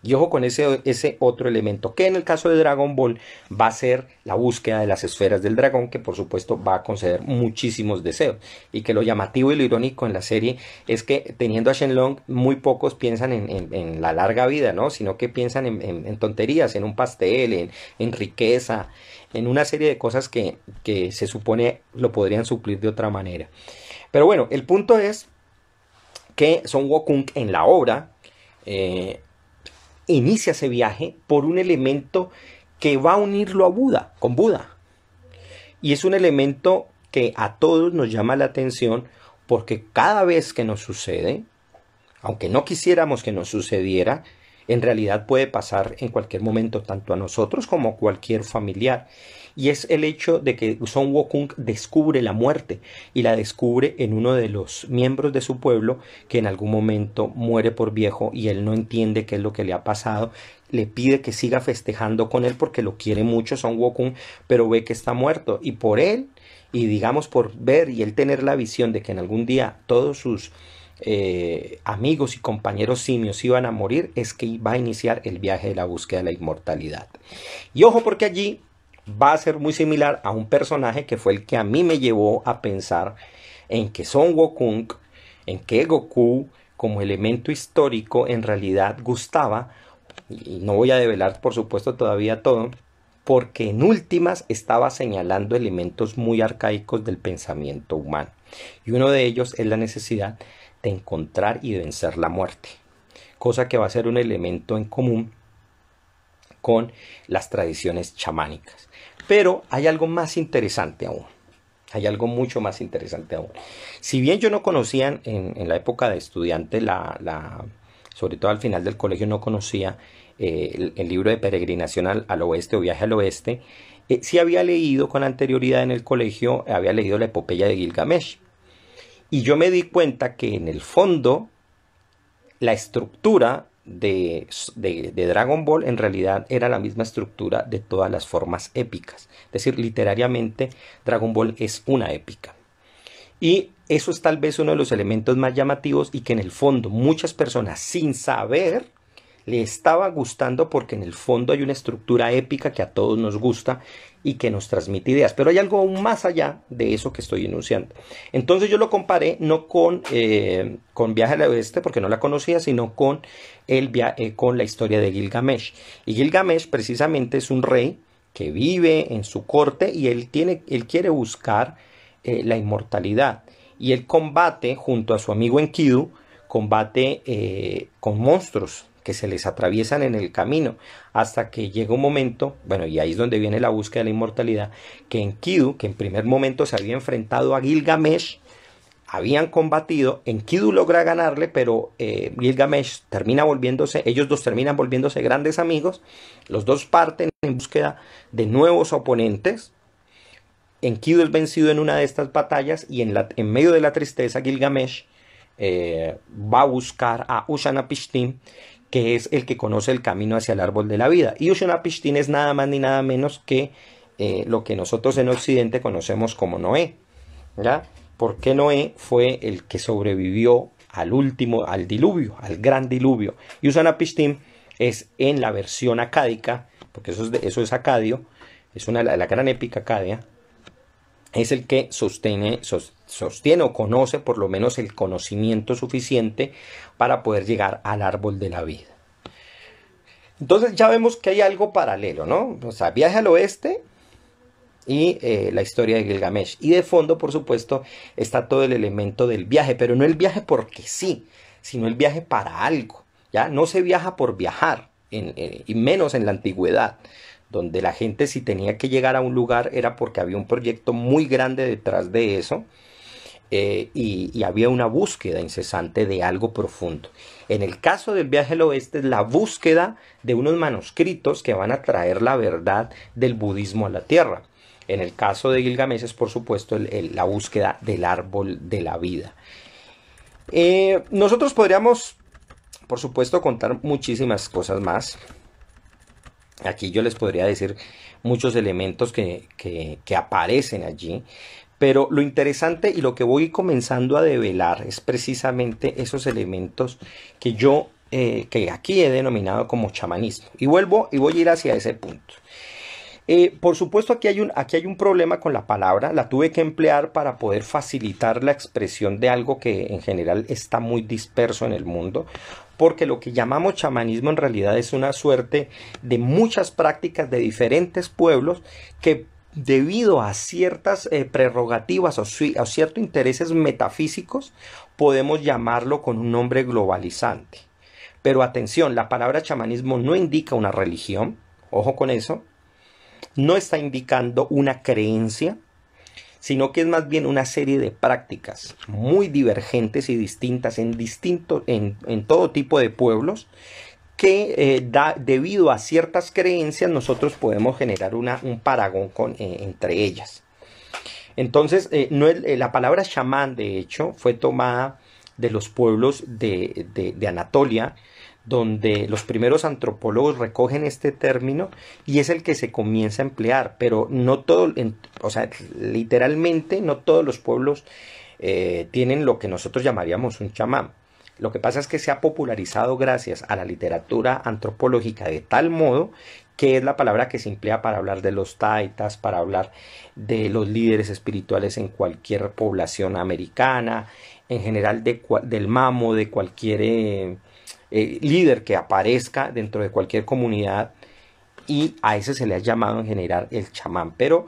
Y ojo con ese otro elemento, que en el caso de Dragon Ball va a ser la búsqueda de las esferas del dragón, que por supuesto va a conceder muchísimos deseos. Y que lo llamativo y lo irónico en la serie es que, teniendo a Shenlong, muy pocos piensan en la larga vida, ¿no? Sino que piensan en tonterías, en un pastel, en riqueza, en una serie de cosas que se supone lo podrían suplir de otra manera. Pero bueno, el punto es que Son Wukong en la obra inicia ese viaje por un elemento que va a unirlo a Buda, con Buda. Y es un elemento que a todos nos llama la atención, porque cada vez que nos sucede, aunque no quisiéramos que nos sucediera, en realidad puede pasar en cualquier momento, tanto a nosotros como a cualquier familiar. Y es el hecho de que Son Wukong descubre la muerte, y la descubre en uno de los miembros de su pueblo, que en algún momento muere por viejo y él no entiende qué es lo que le ha pasado. Le pide que siga festejando con él porque lo quiere mucho Son Wukong, pero ve que está muerto, y por él, y digamos por ver y él tener la visión de que en algún día todos sus amigos y compañeros simios iban a morir, es que va a iniciar el viaje de la búsqueda de la inmortalidad. Y ojo, porque allí va a ser muy similar a un personaje que fue el que a mí me llevó a pensar en que Son Wukong, en que Goku como elemento histórico en realidad gustaba, y no voy a develar por supuesto todavía todo, porque en últimas estaba señalando elementos muy arcaicos del pensamiento humano, y uno de ellos es la necesidad de encontrar y vencer la muerte, cosa que va a ser un elemento en común con las tradiciones chamánicas. Pero hay algo más interesante aún, hay algo mucho más interesante aún. Si bien yo no conocía en la época de estudiante, sobre todo al final del colegio, no conocía el libro de Peregrinación al Oeste o Viaje al Oeste, sí había leído con anterioridad en el colegio, había leído la epopeya de Gilgamesh. Y yo me di cuenta que en el fondo la estructura de Dragon Ball en realidad era la misma estructura de todas las formas épicas. Es decir, literariamente Dragon Ball es una épica. Y eso es tal vez uno de los elementos más llamativos, y que en el fondo muchas personas sin saber le estaba gustando, porque en el fondo hay una estructura épica que a todos nos gusta y que nos transmite ideas. Pero hay algo aún más allá de eso que estoy enunciando. Entonces yo lo comparé no con Viaje al Oeste, porque no la conocía, sino con la historia de Gilgamesh. Y Gilgamesh precisamente es un rey que vive en su corte, y él quiere buscar la inmortalidad. Y él combate junto a su amigo Enkidu, combate con monstruos que se les atraviesan en el camino, hasta que llega un momento, bueno, y ahí es donde viene la búsqueda de la inmortalidad, que Enkidu, que en primer momento se había enfrentado a Gilgamesh, habían combatido, Enkidu logra ganarle, pero Gilgamesh ellos dos terminan volviéndose grandes amigos, los dos parten en búsqueda de nuevos oponentes. Enkidu es vencido en una de estas batallas, y en medio de la tristeza Gilgamesh va a buscar a Ushana-Pishtim, que es el que conoce el camino hacia el árbol de la vida. Y Ushana-Pishtim es nada más ni nada menos que lo que nosotros en Occidente conocemos como Noé, ¿ya? Porque Noé fue el que sobrevivió al diluvio, al gran diluvio. Y Ushana-Pishtim es en la versión acádica, porque eso es acadio, es la gran épica acadia, es el que sostiene o conoce por lo menos el conocimiento suficiente para poder llegar al árbol de la vida. Entonces ya vemos que hay algo paralelo, ¿no? O sea, Viaje al Oeste y la historia de Gilgamesh. Y de fondo, por supuesto, está todo el elemento del viaje, pero no el viaje porque sí, sino el viaje para algo, ¿ya? No se viaja por viajar, y menos en la antigüedad, donde la gente, si tenía que llegar a un lugar, era porque había un proyecto muy grande detrás de eso, y había una búsqueda incesante de algo profundo. En el caso del Viaje al Oeste es la búsqueda de unos manuscritos que van a traer la verdad del budismo a la tierra. En el caso de Gilgamesh es, por supuesto, la búsqueda del árbol de la vida. Nosotros podríamos, por supuesto, contar muchísimas cosas más. Aquí yo les podría decir muchos elementos que aparecen allí, pero lo interesante y lo que voy comenzando a develar es precisamente esos elementos que aquí he denominado como chamanismo. Y voy a ir hacia ese punto. Por supuesto, aquí hay un problema con la palabra. La tuve que emplear para poder facilitar la expresión de algo que en general está muy disperso en el mundo, porque lo que llamamos chamanismo en realidad es una suerte de muchas prácticas de diferentes pueblos que debido a ciertas prerrogativas o ciertos intereses metafísicos podemos llamarlo con un nombre globalizante. Pero atención, la palabra chamanismo no indica una religión, ojo con eso, no está indicando una creencia, sino que es más bien una serie de prácticas muy divergentes y distintas en todo tipo de pueblos que debido a ciertas creencias nosotros podemos generar un paragón entre ellas. Entonces, la palabra chamán, de hecho, fue tomada de los pueblos de Anatolia, donde los primeros antropólogos recogen este término y es el que se comienza a emplear, pero no todo, o sea, literalmente no todos los pueblos tienen lo que nosotros llamaríamos un chamán. Lo que pasa es que se ha popularizado gracias a la literatura antropológica de tal modo que es la palabra que se emplea para hablar de los taitas, para hablar de los líderes espirituales en cualquier población americana, en general del mamo, de cualquier líder que aparezca dentro de cualquier comunidad, y a ese se le ha llamado en general el chamán. Pero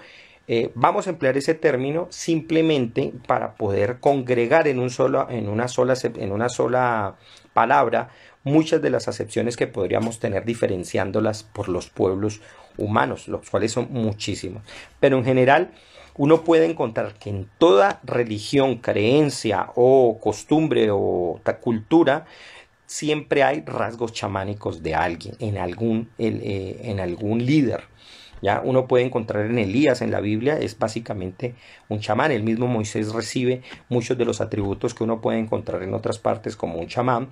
vamos a emplear ese término simplemente para poder congregar en una sola palabra muchas de las acepciones que podríamos tener diferenciándolas por los pueblos humanos, los cuales son muchísimos. Pero en general uno puede encontrar que en toda religión, creencia o costumbre o cultura siempre hay rasgos chamánicos de alguien, en algún líder. Ya uno puede encontrar en Elías en la Biblia, es básicamente un chamán. El mismo Moisés recibe muchos de los atributos que uno puede encontrar en otras partes como un chamán.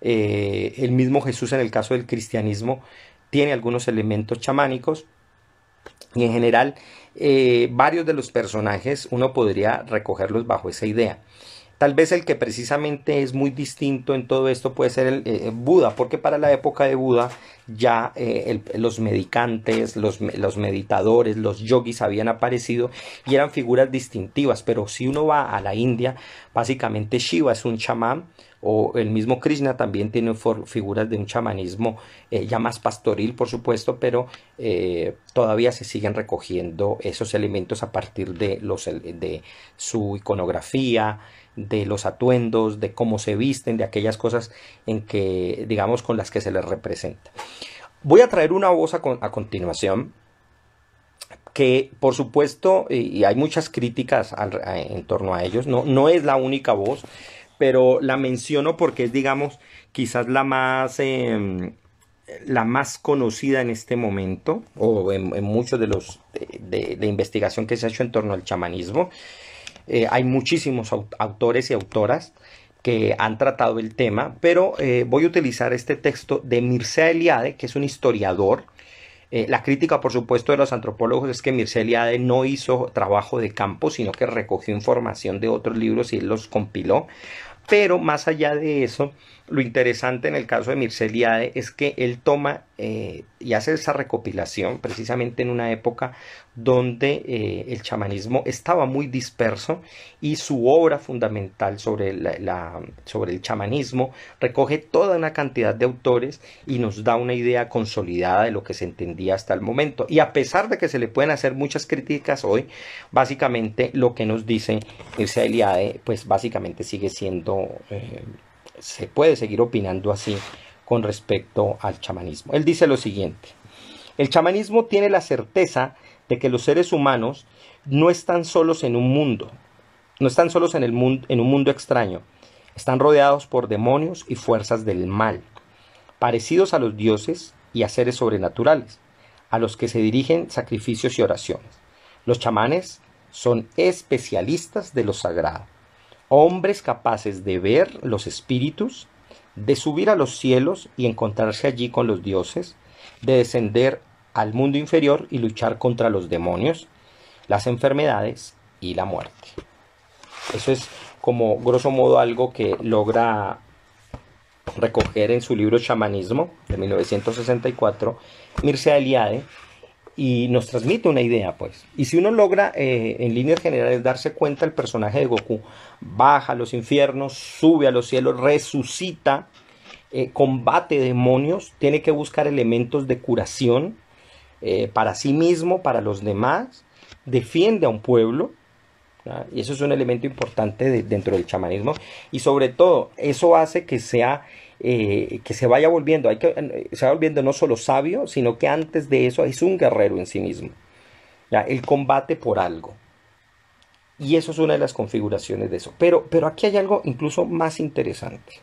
El mismo Jesús en el caso del cristianismo tiene algunos elementos chamánicos. Y en general varios de los personajes uno podría recogerlos bajo esa idea. Tal vez el que precisamente es muy distinto en todo esto puede ser el Buda, porque para la época de Buda ya los medicantes, los meditadores, los yogis habían aparecido y eran figuras distintivas. Pero si uno va a la India, básicamente Shiva es un chamán, o el mismo Krishna también tiene figuras de un chamanismo ya más pastoril, por supuesto, pero todavía se siguen recogiendo esos elementos a partir de su iconografía, de los atuendos, de cómo se visten, de aquellas cosas digamos, con las que se les representa. Voy a traer una voz a continuación que, por supuesto, y hay muchas críticas en torno a ellos, no es la única voz, pero la menciono porque es, digamos, quizás la más conocida en este momento, o en muchos de los de investigación que se ha hecho en torno al chamanismo. Hay muchísimos autores y autoras que han tratado el tema, pero voy a utilizar este texto de Mircea Eliade, que es un historiador. La crítica, por supuesto, de los antropólogos es que Mircea Eliade no hizo trabajo de campo, sino que recogió información de otros libros y él los compiló. Pero más allá de eso, lo interesante en el caso de Mircea Eliade es que él toma y hace esa recopilación precisamente en una época donde el chamanismo estaba muy disperso, y su obra fundamental sobre el chamanismo recoge toda una cantidad de autores y nos da una idea consolidada de lo que se entendía hasta el momento. Y a pesar de que se le pueden hacer muchas críticas hoy, básicamente lo que nos dice Mircea Eliade, pues básicamente sigue siendo, se puede seguir opinando así con respecto al chamanismo. Él dice lo siguiente: el chamanismo tiene la certeza de que los seres humanos no están solos en un mundo, no están solos en un mundo extraño, están rodeados por demonios y fuerzas del mal, parecidos a los dioses y a seres sobrenaturales, a los que se dirigen sacrificios y oraciones. Los chamanes son especialistas de lo sagrado, hombres capaces de ver los espíritus, de subir a los cielos y encontrarse allí con los dioses, de descender al mundo inferior y luchar contra los demonios, las enfermedades y la muerte. Eso es como grosso modo algo que logra recoger en su libro Chamanismo de 1964 Mircea Eliade, y nos transmite una idea, pues. Y si uno logra en líneas generales darse cuenta, el personaje de Goku baja a los infiernos, sube a los cielos, resucita, combate demonios, tiene que buscar elementos de curación para sí mismo, para los demás, defiende a un pueblo. Y eso es un elemento importante dentro del chamanismo, y sobre todo eso hace que sea que se vaya volviendo, se va volviendo no solo sabio, sino que antes de eso es un guerrero en sí mismo. ¿Ya? El combate por algo, y eso es una de las configuraciones de eso. Pero aquí hay algo incluso más interesante,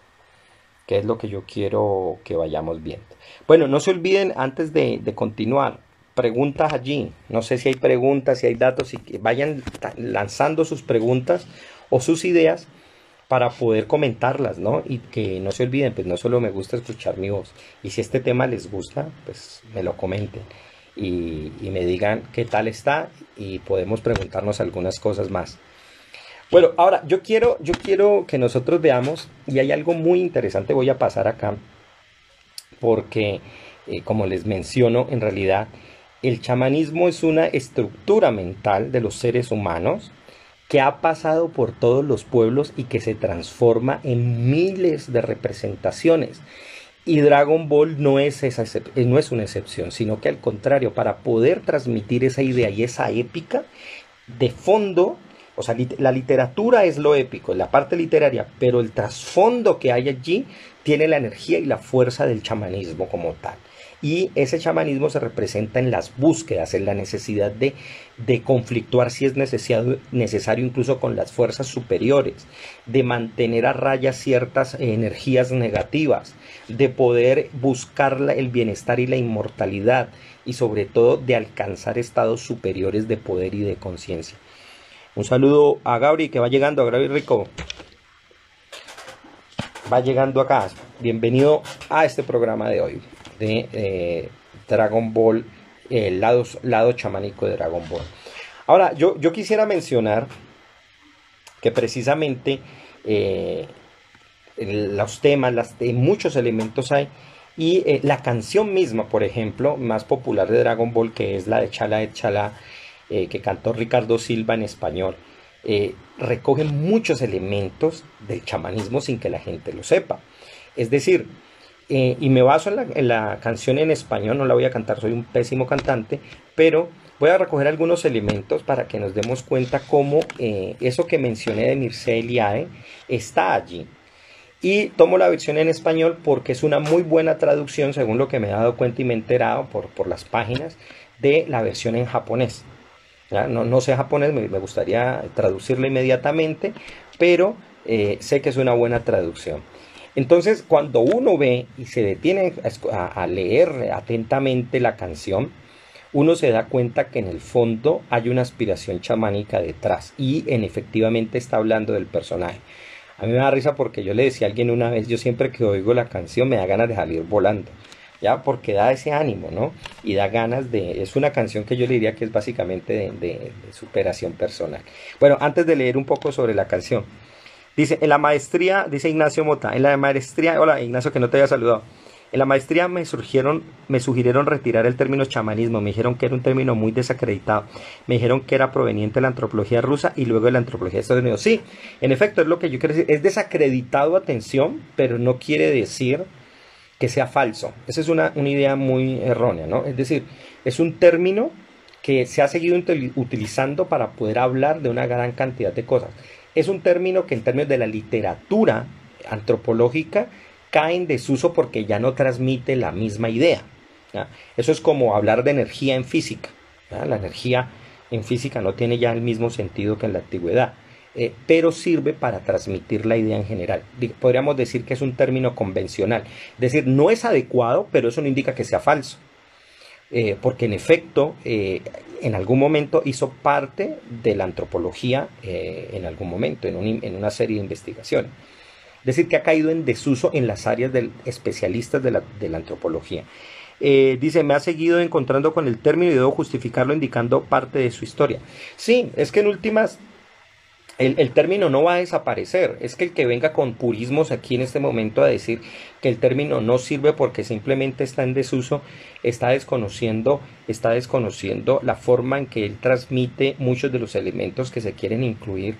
que es lo que yo quiero que vayamos viendo. Bueno, no se olviden, antes de continuar, preguntas allí. No sé si hay preguntas, si hay datos, y que vayan lanzando sus preguntas o sus ideas para poder comentarlas, ¿no? Y que no se olviden, pues no solo me gusta escuchar mi voz, y si este tema les gusta, pues me lo comenten y me digan qué tal está, y podemos preguntarnos algunas cosas más. Bueno, ahora yo quiero que nosotros veamos, y hay algo muy interesante, voy a pasar acá, porque como les menciono, en realidad el chamanismo es una estructura mental de los seres humanos que ha pasado por todos los pueblos y que se transforma en miles de representaciones. Y Dragon Ball no es una excepción, sino que al contrario, para poder transmitir esa idea y esa épica de fondo, o sea, la literatura es lo épico, la parte literaria, pero el trasfondo que hay allí tiene la energía y la fuerza del chamanismo como tal. Y ese chamanismo se representa en las búsquedas, en la necesidad de conflictuar si es necesario incluso con las fuerzas superiores, de mantener a raya ciertas energías negativas, de poder buscar el bienestar y la inmortalidad, y sobre todo de alcanzar estados superiores de poder y de conciencia. Un saludo a Gabri, que va llegando, a Gabri Rico. Va llegando acá. Bienvenido a este programa de hoy de Dragon Ball, el lado chamánico de Dragon Ball. Ahora, yo quisiera mencionar que precisamente los temas, muchos elementos hay, y la canción misma, por ejemplo, más popular de Dragon Ball, que es la de Chala et Chala, que cantó Ricardo Silva en español, recoge muchos elementos del chamanismo sin que la gente lo sepa. Es decir, y me baso en la canción en español, no la voy a cantar, soy un pésimo cantante, pero voy a recoger algunos elementos para que nos demos cuenta cómo eso que mencioné de Mircea Eliade está allí. Y tomo la versión en español porque es una muy buena traducción, según lo que me he dado cuenta y me he enterado por las páginas, de la versión en japonés. ¿Ya? No sé japonés, me gustaría traducirla inmediatamente, pero sé que es una buena traducción. Entonces, cuando uno ve y se detiene a leer atentamente la canción, uno se da cuenta que en el fondo hay una aspiración chamánica detrás, y efectivamente está hablando del personaje. A mí me da risa porque yo le decía a alguien una vez, yo siempre que oigo la canción me da ganas de salir volando, ya, porque da ese ánimo, ¿no? Y da ganas es una canción que yo le diría que es básicamente de superación personal. Bueno, antes de leer un poco sobre la canción, dice, en la maestría, dice Ignacio Mota, en la maestría, hola Ignacio, que no te había saludado. En la maestría me sugirieron retirar el término chamanismo, me dijeron que era un término muy desacreditado, me dijeron que era proveniente de la antropología rusa y luego de la antropología de Estados Unidos. Sí, en efecto, es lo que yo quiero decir, es desacreditado, atención, pero no quiere decir que sea falso. Esa es una idea muy errónea, ¿no? Es decir, es un término que se ha seguido utilizando para poder hablar de una gran cantidad de cosas. Es un término que en términos de la literatura antropológica cae en desuso porque ya no transmite la misma idea, ¿ya? Eso es como hablar de energía en física, ¿ya? La energía en física no tiene ya el mismo sentido que en la antigüedad, pero sirve para transmitir la idea en general. Podríamos decir que es un término convencional, es decir, no es adecuado, pero eso no indica que sea falso, porque en efecto en algún momento hizo parte de la antropología, en algún momento, en una serie de investigaciones. Es decir, que ha caído en desuso en las áreas especialistas de la antropología. Dice, me ha seguido encontrando con el término y debo justificarlo indicando parte de su historia. Sí, es que en últimas el término no va a desaparecer. Es que el que venga con purismos aquí en este momento a decir que el término no sirve porque simplemente está en desuso, está desconociendo la forma en que él transmite muchos de los elementos que se quieren incluir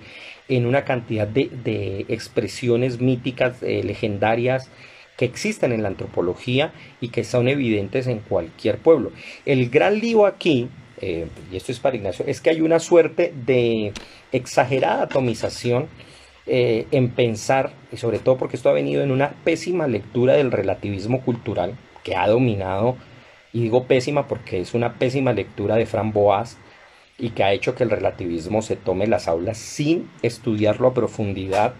en una cantidad de expresiones míticas, legendarias, que existen en la antropología y que son evidentes en cualquier pueblo. El gran lío aquí, y esto es para Ignacio, es que hay una suerte de exagerada atomización en pensar, y sobre todo porque esto ha venido en una pésima lectura del relativismo cultural que ha dominado, y digo pésima porque es una pésima lectura de Fran Boas, y que ha hecho que el relativismo se tome las aulas sin estudiarlo a profundidad.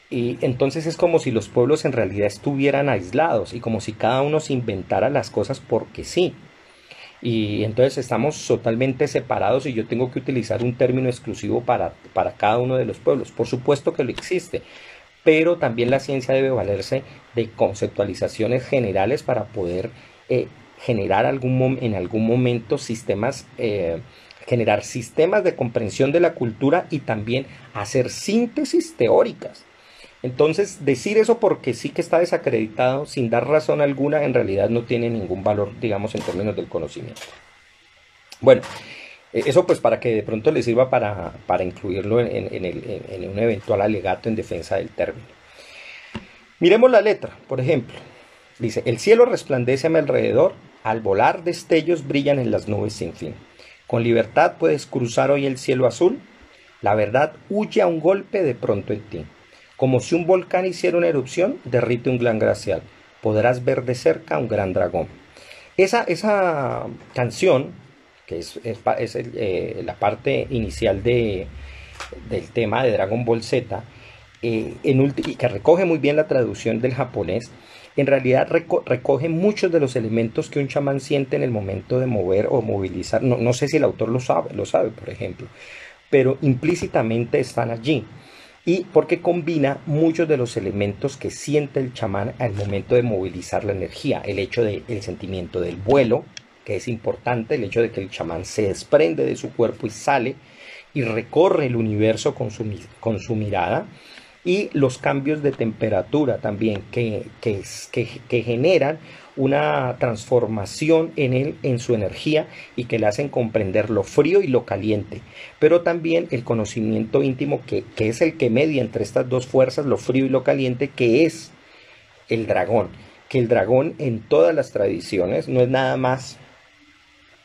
Y entonces es como si los pueblos en realidad estuvieran aislados y como si cada uno se inventara las cosas porque sí. Y entonces estamos totalmente separados y yo tengo que utilizar un término exclusivo para cada uno de los pueblos. Por supuesto que lo existe, pero también la ciencia debe valerse de conceptualizaciones generales para poder generar en algún momento generar sistemas de comprensión de la cultura y también hacer síntesis teóricas. Entonces, decir eso porque sí que está desacreditado sin dar razón alguna, en realidad no tiene ningún valor, digamos, en términos del conocimiento. Bueno, eso pues para que de pronto le sirva para incluirlo en un eventual alegato en defensa del término. Miremos la letra, por ejemplo. Dice, el cielo resplandece a mi alrededor, al volar destellos brillan en las nubes sin fin. Con libertad puedes cruzar hoy el cielo azul, la verdad huye a un golpe de pronto en ti. Como si un volcán hiciera una erupción, derrite un gran glacial. Podrás ver de cerca un gran dragón. Esa canción, que es la parte inicial del tema de Dragon Ball Z, y que recoge muy bien la traducción del japonés, en realidad recoge muchos de los elementos que un chamán siente en el momento de mover o movilizar. No sé si el autor lo sabe, por ejemplo, pero implícitamente están allí. Y porque combina muchos de los elementos que siente el chamán al momento de movilizar la energía. El hecho del sentimiento del vuelo, que es importante, el hecho de que el chamán se desprende de su cuerpo y sale y recorre el universo con su mirada, y los cambios de temperatura también que generan una transformación en él, en su energía, y que le hacen comprender lo frío y lo caliente, pero también el conocimiento íntimo que es el que media entre estas dos fuerzas, lo frío y lo caliente, que es el dragón, que el dragón en todas las tradiciones no es nada más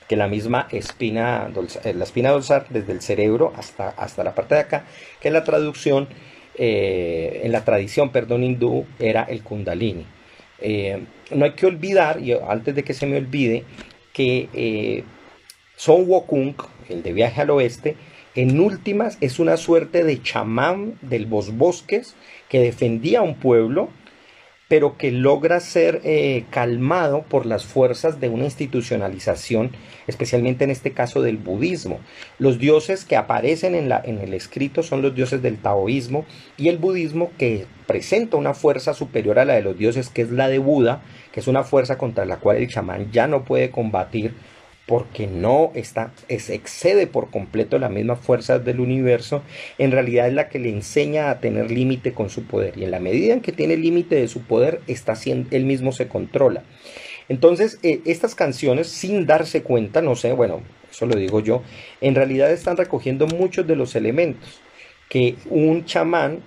que la misma espina dorsal, la espina dorsal desde el cerebro hasta la parte de acá, que en la traducción, en la tradición, hindú, era el kundalini. No hay que olvidar, y antes de que se me olvide, que Son Wukong, el de Viaje al Oeste, en últimas es una suerte de chamán de los bosques que defendía a un pueblo, pero que logra ser calmado por las fuerzas de una institucionalización, especialmente en este caso del budismo. Los dioses que aparecen en el escrito son los dioses del taoísmo, y el budismo, que presenta una fuerza superior a la de los dioses, que es la de Buda, que es una fuerza contra la cual el chamán ya no puede combatir, porque excede por completo las mismas fuerzas del universo. En realidad es la que le enseña a tener límite con su poder, y en la medida en que tiene límite de su poder, él mismo se controla. Entonces, estas canciones, sin darse cuenta, no sé, bueno, eso lo digo yo, en realidad están recogiendo muchos de los elementos que un chamán,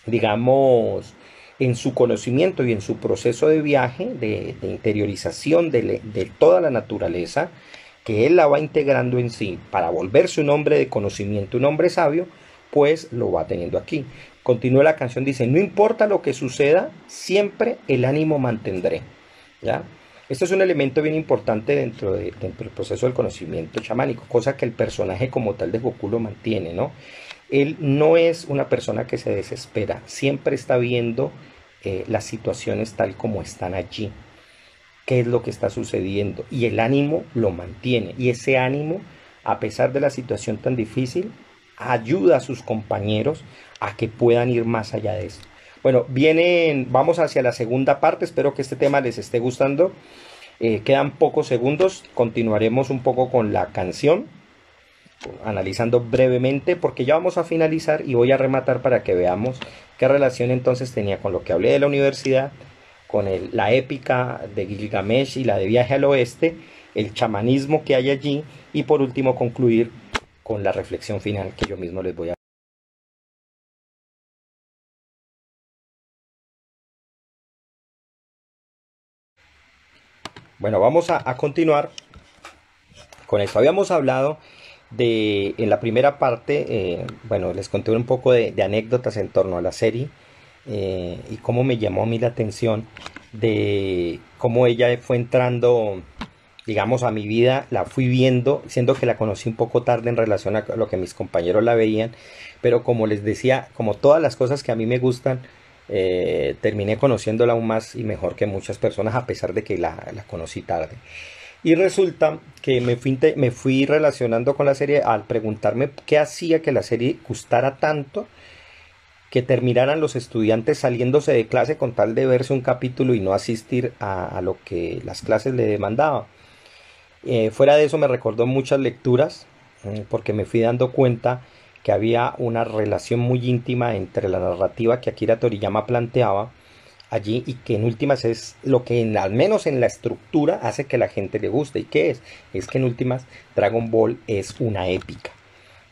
digamos, en su conocimiento y en su proceso de viaje, de interiorización de toda la naturaleza, que él la va integrando en sí para volverse un hombre de conocimiento, un hombre sabio, pues lo va teniendo aquí. Continúa la canción, dice, no importa lo que suceda, siempre el ánimo mantendré. ¿Ya? Esto es un elemento bien importante dentro del proceso del conocimiento chamánico, cosa que el personaje como tal de Goku lo mantiene, ¿no? Él no es una persona que se desespera, siempre está viendo las situaciones tal como están allí, qué es lo que está sucediendo, y el ánimo lo mantiene, y ese ánimo, a pesar de la situación tan difícil, ayuda a sus compañeros a que puedan ir más allá de esto. Bueno, vamos hacia la segunda parte, espero que este tema les esté gustando. Quedan pocos segundos, continuaremos un poco con la canción, analizando brevemente, porque ya vamos a finalizar y voy a rematar para que veamos qué relación entonces tenía con lo que hablé de la universidad, con la épica de Gilgamesh y la de Viaje al Oeste, el chamanismo que hay allí, y por último concluir con la reflexión final que yo mismo les voy a... Bueno, vamos a continuar con esto. Habíamos hablado en la primera parte, bueno, les conté un poco de anécdotas en torno a la serie, y cómo me llamó a mí la atención de cómo ella fue entrando, digamos, a mi vida. La fui viendo, siendo que la conocí un poco tarde en relación a lo que mis compañeros la veían, pero como les decía, como todas las cosas que a mí me gustan, terminé conociéndola aún más y mejor que muchas personas, a pesar de que la conocí tarde. Y resulta que me fui relacionando con la serie al preguntarme qué hacía que la serie gustara tanto, que terminaran los estudiantes saliéndose de clase con tal de verse un capítulo y no asistir a lo que las clases le demandaban. Fuera de eso me recordó muchas lecturas, porque me fui dando cuenta que había una relación muy íntima entre la narrativa que Akira Toriyama planteaba allí, y que en últimas es lo que al menos en la estructura hace que la gente le guste. ¿Y qué es? Es que en últimas Dragon Ball es una épica.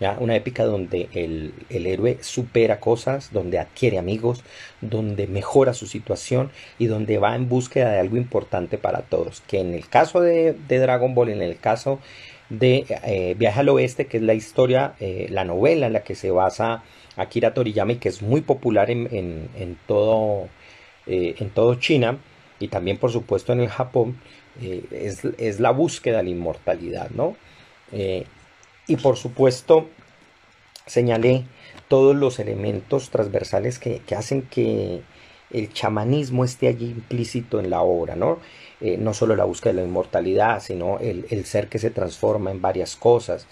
¿Ya? Una épica donde el héroe supera cosas, donde adquiere amigos, donde mejora su situación y donde va en búsqueda de algo importante para todos. Que en el caso de Dragon Ball, en el caso de Viaje al Oeste, que es la historia, la novela en la que se basa Akira Toriyama y que es muy popular en todo China y también por supuesto en el Japón, es la búsqueda de la inmortalidad, ¿no? Eh, y por supuesto señalé todos los elementos transversales que hacen que el chamanismo esté allí implícito en la obra, ¿no? No solo la búsqueda de la inmortalidad, sino el ser que se transforma en varias cosas,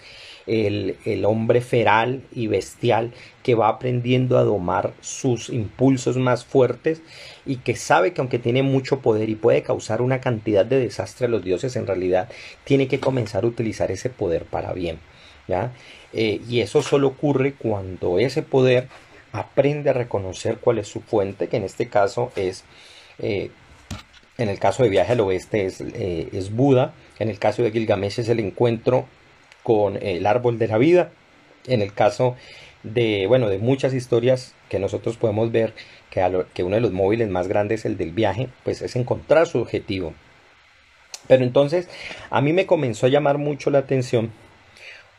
el hombre feral y bestial que va aprendiendo a domar sus impulsos más fuertes y que sabe que aunque tiene mucho poder y puede causar una cantidad de desastre a los dioses, en realidad tiene que comenzar a utilizar ese poder para bien, ¿ya? Y eso solo ocurre cuando ese poder aprende a reconocer cuál es su fuente, que en este caso eh, en el caso de Viaje al Oeste es Buda, en el caso de Gilgamesh es el encuentro con el árbol de la vida, en el caso de, bueno, de muchas historias que nosotros podemos ver que uno de los móviles más grandes, el del viaje, pues es encontrar su objetivo. Pero entonces a mí me comenzó a llamar mucho la atención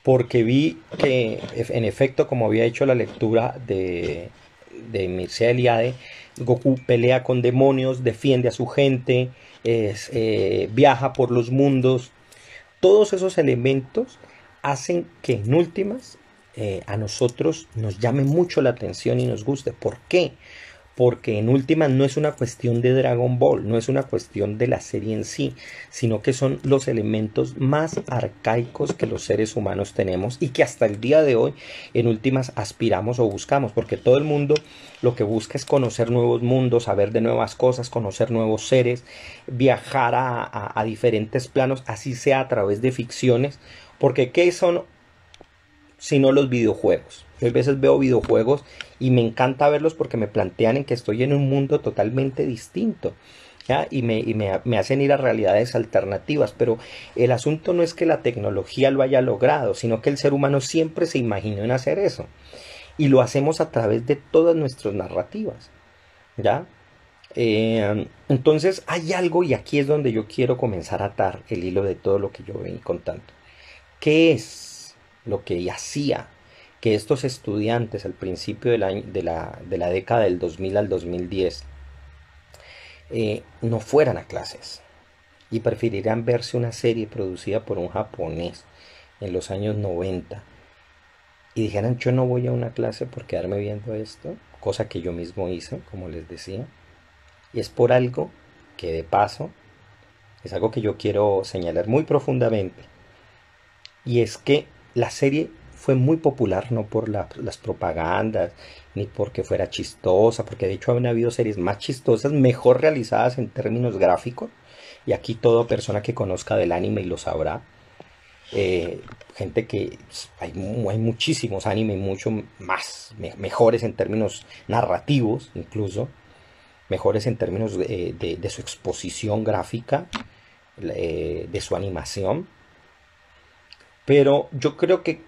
porque vi que en efecto, como había hecho la lectura de Mircea Eliade, Goku pelea con demonios, defiende a su gente, viaja por los mundos. Todos esos elementos hacen que en últimas a nosotros nos llame mucho la atención y nos guste. ¿Por qué? Porque en últimas no es una cuestión de Dragon Ball, no es una cuestión de la serie en sí, sino que son los elementos más arcaicos que los seres humanos tenemos y que hasta el día de hoy en últimas aspiramos o buscamos, porque todo el mundo lo que busca es conocer nuevos mundos, saber de nuevas cosas, conocer nuevos seres, viajar a diferentes planos, así sea a través de ficciones, porque ¿qué son sino los videojuegos? Yo a veces veo videojuegos y me encanta verlos porque me plantean en que estoy en un mundo totalmente distinto, ¿ya? Me hacen ir a realidades alternativas, pero el asunto no es que la tecnología lo haya logrado, sino que el ser humano siempre se imaginó en hacer eso y lo hacemos a través de todas nuestras narrativas, ¿ya? Entonces hay algo, y aquí es donde yo quiero comenzar a atar el hilo de todo lo que yo vengo contando. ¿Qué es lo que hacía que estos estudiantes al principio de la década del 2000 al 2010 no fueran a clases y preferirían verse una serie producida por un japonés en los años 90 y dijeran: yo no voy a una clase por quedarme viendo esto? Cosa que yo mismo hice, como les decía, y es por algo que, de paso, es algo que yo quiero señalar muy profundamente, y es que la serie fue muy popular no por las propagandas, ni porque fuera chistosa, porque de hecho han habido series más chistosas, mejor realizadas en términos gráficos, y aquí toda persona que conozca del anime y lo sabrá. Eh, Gente que hay muchísimos anime, mucho más, mejores en términos narrativos, incluso, mejores en términos de su exposición gráfica, de su animación. Pero yo creo que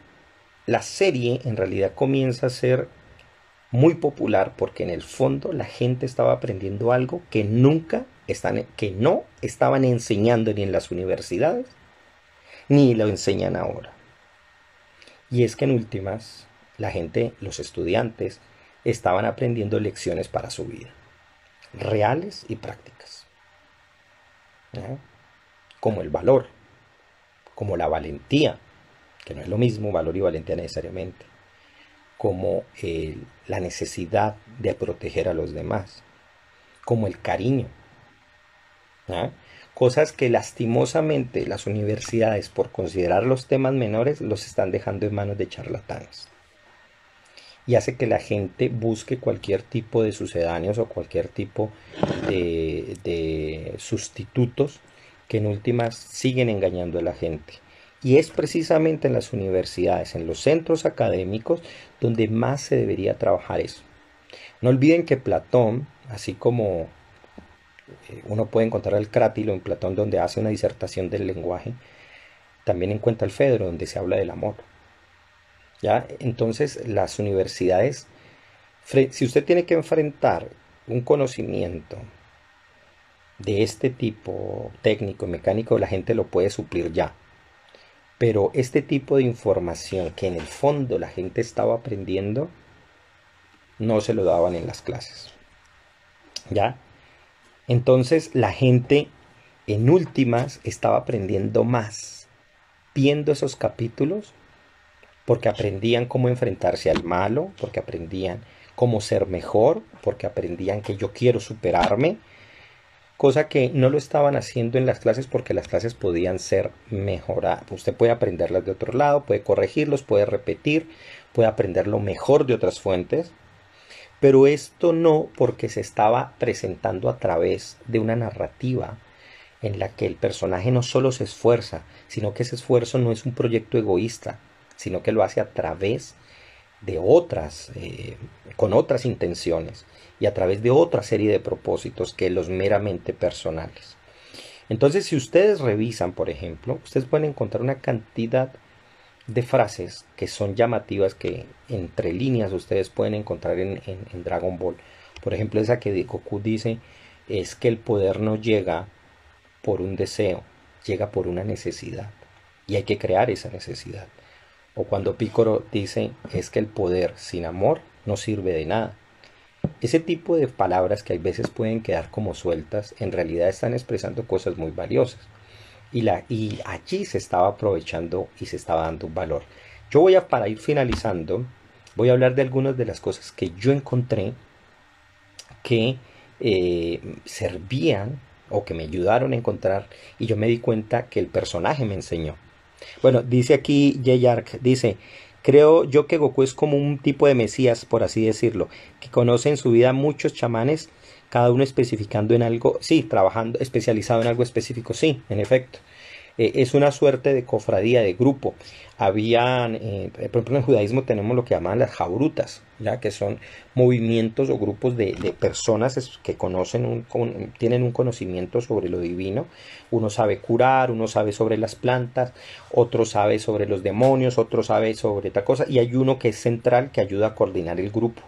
la serie en realidad comienza a ser muy popular porque en el fondo la gente estaba aprendiendo algo que que no estaban enseñando ni en las universidades, ni lo enseñan ahora. Y es que en últimas, la gente, los estudiantes, estaban aprendiendo lecciones para su vida, reales y prácticas, ¿no? Como el valor, como la valentía, que no es lo mismo valor y valentía necesariamente, como la necesidad de proteger a los demás, como el cariño, ¿no? Cosas que lastimosamente las universidades, por considerar los temas menores, los están dejando en manos de charlatanes. Y hace que la gente busque cualquier tipo de sucedáneos o cualquier tipo de sustitutos que en últimas siguen engañando a la gente. Y es precisamente en las universidades, en los centros académicos, donde más se debería trabajar eso. No olviden que Platón, así como uno puede encontrar el Crátilo en Platón, donde hace una disertación del lenguaje, también encuentra el Fedro, donde se habla del amor. ¿Ya? Entonces, las universidades, si usted tiene que enfrentar un conocimiento de este tipo, técnico, mecánico, la gente lo puede suplir ya. Pero este tipo de información que en el fondo la gente estaba aprendiendo, no se lo daban en las clases. ¿Ya? Entonces la gente en últimas estaba aprendiendo más viendo esos capítulos porque aprendían cómo enfrentarse al malo, porque aprendían cómo ser mejor, porque aprendían que yo quiero superarme, cosa que no lo estaban haciendo en las clases porque las clases podían ser mejoradas. Usted puede aprenderlas de otro lado, puede corregirlos, puede repetir, puede aprenderlo mejor de otras fuentes, pero esto no, porque se estaba presentando a través de una narrativa en la que el personaje no solo se esfuerza, sino que ese esfuerzo no es un proyecto egoísta, sino que lo hace a través de otras, con otras intenciones y a través de otra serie de propósitos que los meramente personales. Entonces, si ustedes revisan, por ejemplo, ustedes pueden encontrar una cantidad de frases que son llamativas, que entre líneas ustedes pueden encontrar en Dragon Ball. Por ejemplo, esa que Goku dice es que el poder no llega por un deseo, llega por una necesidad y hay que crear esa necesidad. O cuando Piccolo dice es que el poder sin amor no sirve de nada. Ese tipo de palabras que a veces pueden quedar como sueltas, en realidad están expresando cosas muy valiosas. Y allí se estaba aprovechando y se estaba dando un valor. Para ir finalizando, voy a hablar de algunas de las cosas que yo encontré que servían o que me ayudaron a encontrar, y yo me di cuenta que el personaje me enseñó. Bueno, dice aquí J-Ark, dice, creo yo que Goku es como un tipo de mesías, por así decirlo, que conoce en su vida muchos chamanes, cada uno especificando en algo, sí, trabajando, especializado en algo específico, sí, en efecto. Es una suerte de cofradía, de grupo. Habían, por ejemplo, en el judaísmo tenemos lo que llaman las jabrutas, ¿ya? Que son movimientos o grupos de personas que tienen un conocimiento sobre lo divino. Uno sabe curar, uno sabe sobre las plantas, otro sabe sobre los demonios, otro sabe sobre tal cosa, y hay uno que es central que ayuda a coordinar el grupo.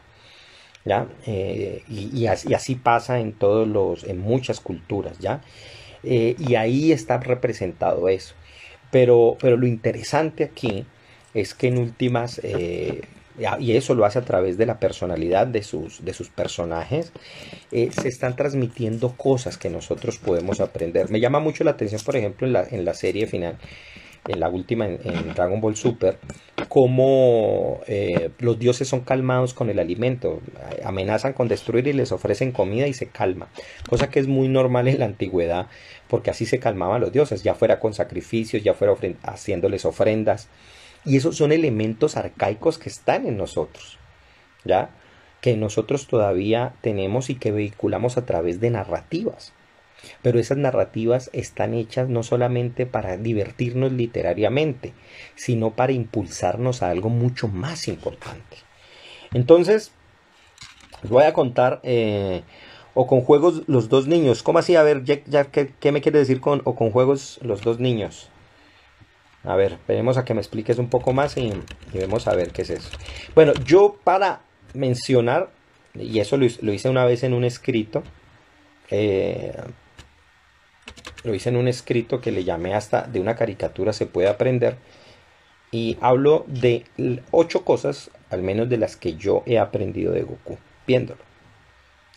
¿Ya? Y así pasa en muchas culturas, ¿ya? Y ahí está representado eso. Pero lo interesante aquí es que en últimas, y eso lo hace a través de la personalidad de sus personajes, se están transmitiendo cosas que nosotros podemos aprender. Me llama mucho la atención, por ejemplo, en la serie final, en la última, en Dragon Ball Super, cómo los dioses son calmados con el alimento, amenazan con destruir y les ofrecen comida y se calma, cosa que es muy normal en la antigüedad, porque así se calmaban los dioses, ya fuera con sacrificios, ya fuera haciéndoles ofrendas, Y esos son elementos arcaicos que están en nosotros, ¿ya? Que nosotros todavía tenemos y que vehiculamos a través de narrativas. Pero esas narrativas están hechas no solamente para divertirnos literariamente, sino para impulsarnos a algo mucho más importante. Entonces, les voy a contar, o con juegos los dos niños. ¿Cómo así? A ver, ¿qué me quiere decir con o con juegos los dos niños? A ver, esperemos a que me expliques un poco más y vemos a ver qué es eso. Bueno, yo para mencionar, y eso lo hice una vez en un escrito, eh, lo hice en un escrito que le llamé hasta de una caricatura se puede aprender, y hablo de 8 cosas, al menos de las que yo he aprendido de Goku, viéndolo,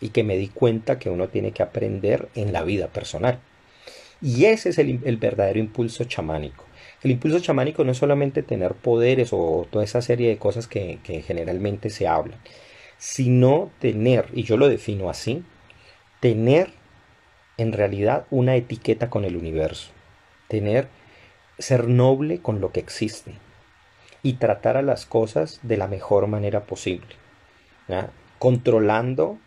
y que me di cuenta que uno tiene que aprender en la vida personal. Y ese es el verdadero impulso chamánico. El impulso chamánico no es solamente tener poderes o toda esa serie de cosas que generalmente se hablan, sino tener, y yo lo defino así, tener en realidad una etiqueta con el universo, ser noble con lo que existe y tratar a las cosas de la mejor manera posible, ¿ya? Controlando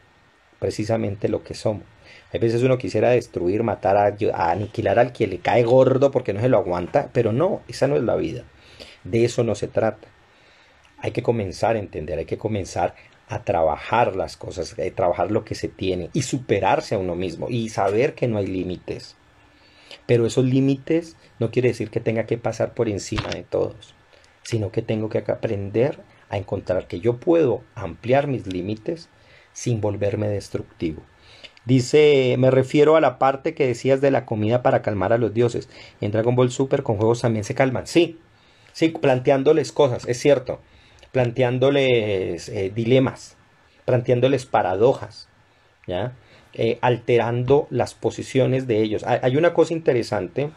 precisamente lo que somos. A veces uno quisiera destruir, matar, a aniquilar al que le cae gordo porque no se lo aguanta, pero no, esa no es la vida. De eso no se trata. Hay que comenzar a entender, hay que comenzar a trabajar las cosas, a trabajar lo que se tiene y superarse a uno mismo y saber que no hay límites. Pero esos límites no quiere decir que tenga que pasar por encima de todos, sino que tengo que aprender a encontrar que yo puedo ampliar mis límites sin volverme destructivo. Dice, me refiero a la parte que decías de la comida para calmar a los dioses. En Dragon Ball Super con juegos también se calman. Sí, sí, planteándoles cosas, es cierto. Planteándoles dilemas, planteándoles paradojas, ¿ya? Alterando las posiciones de ellos. Hay una cosa interesante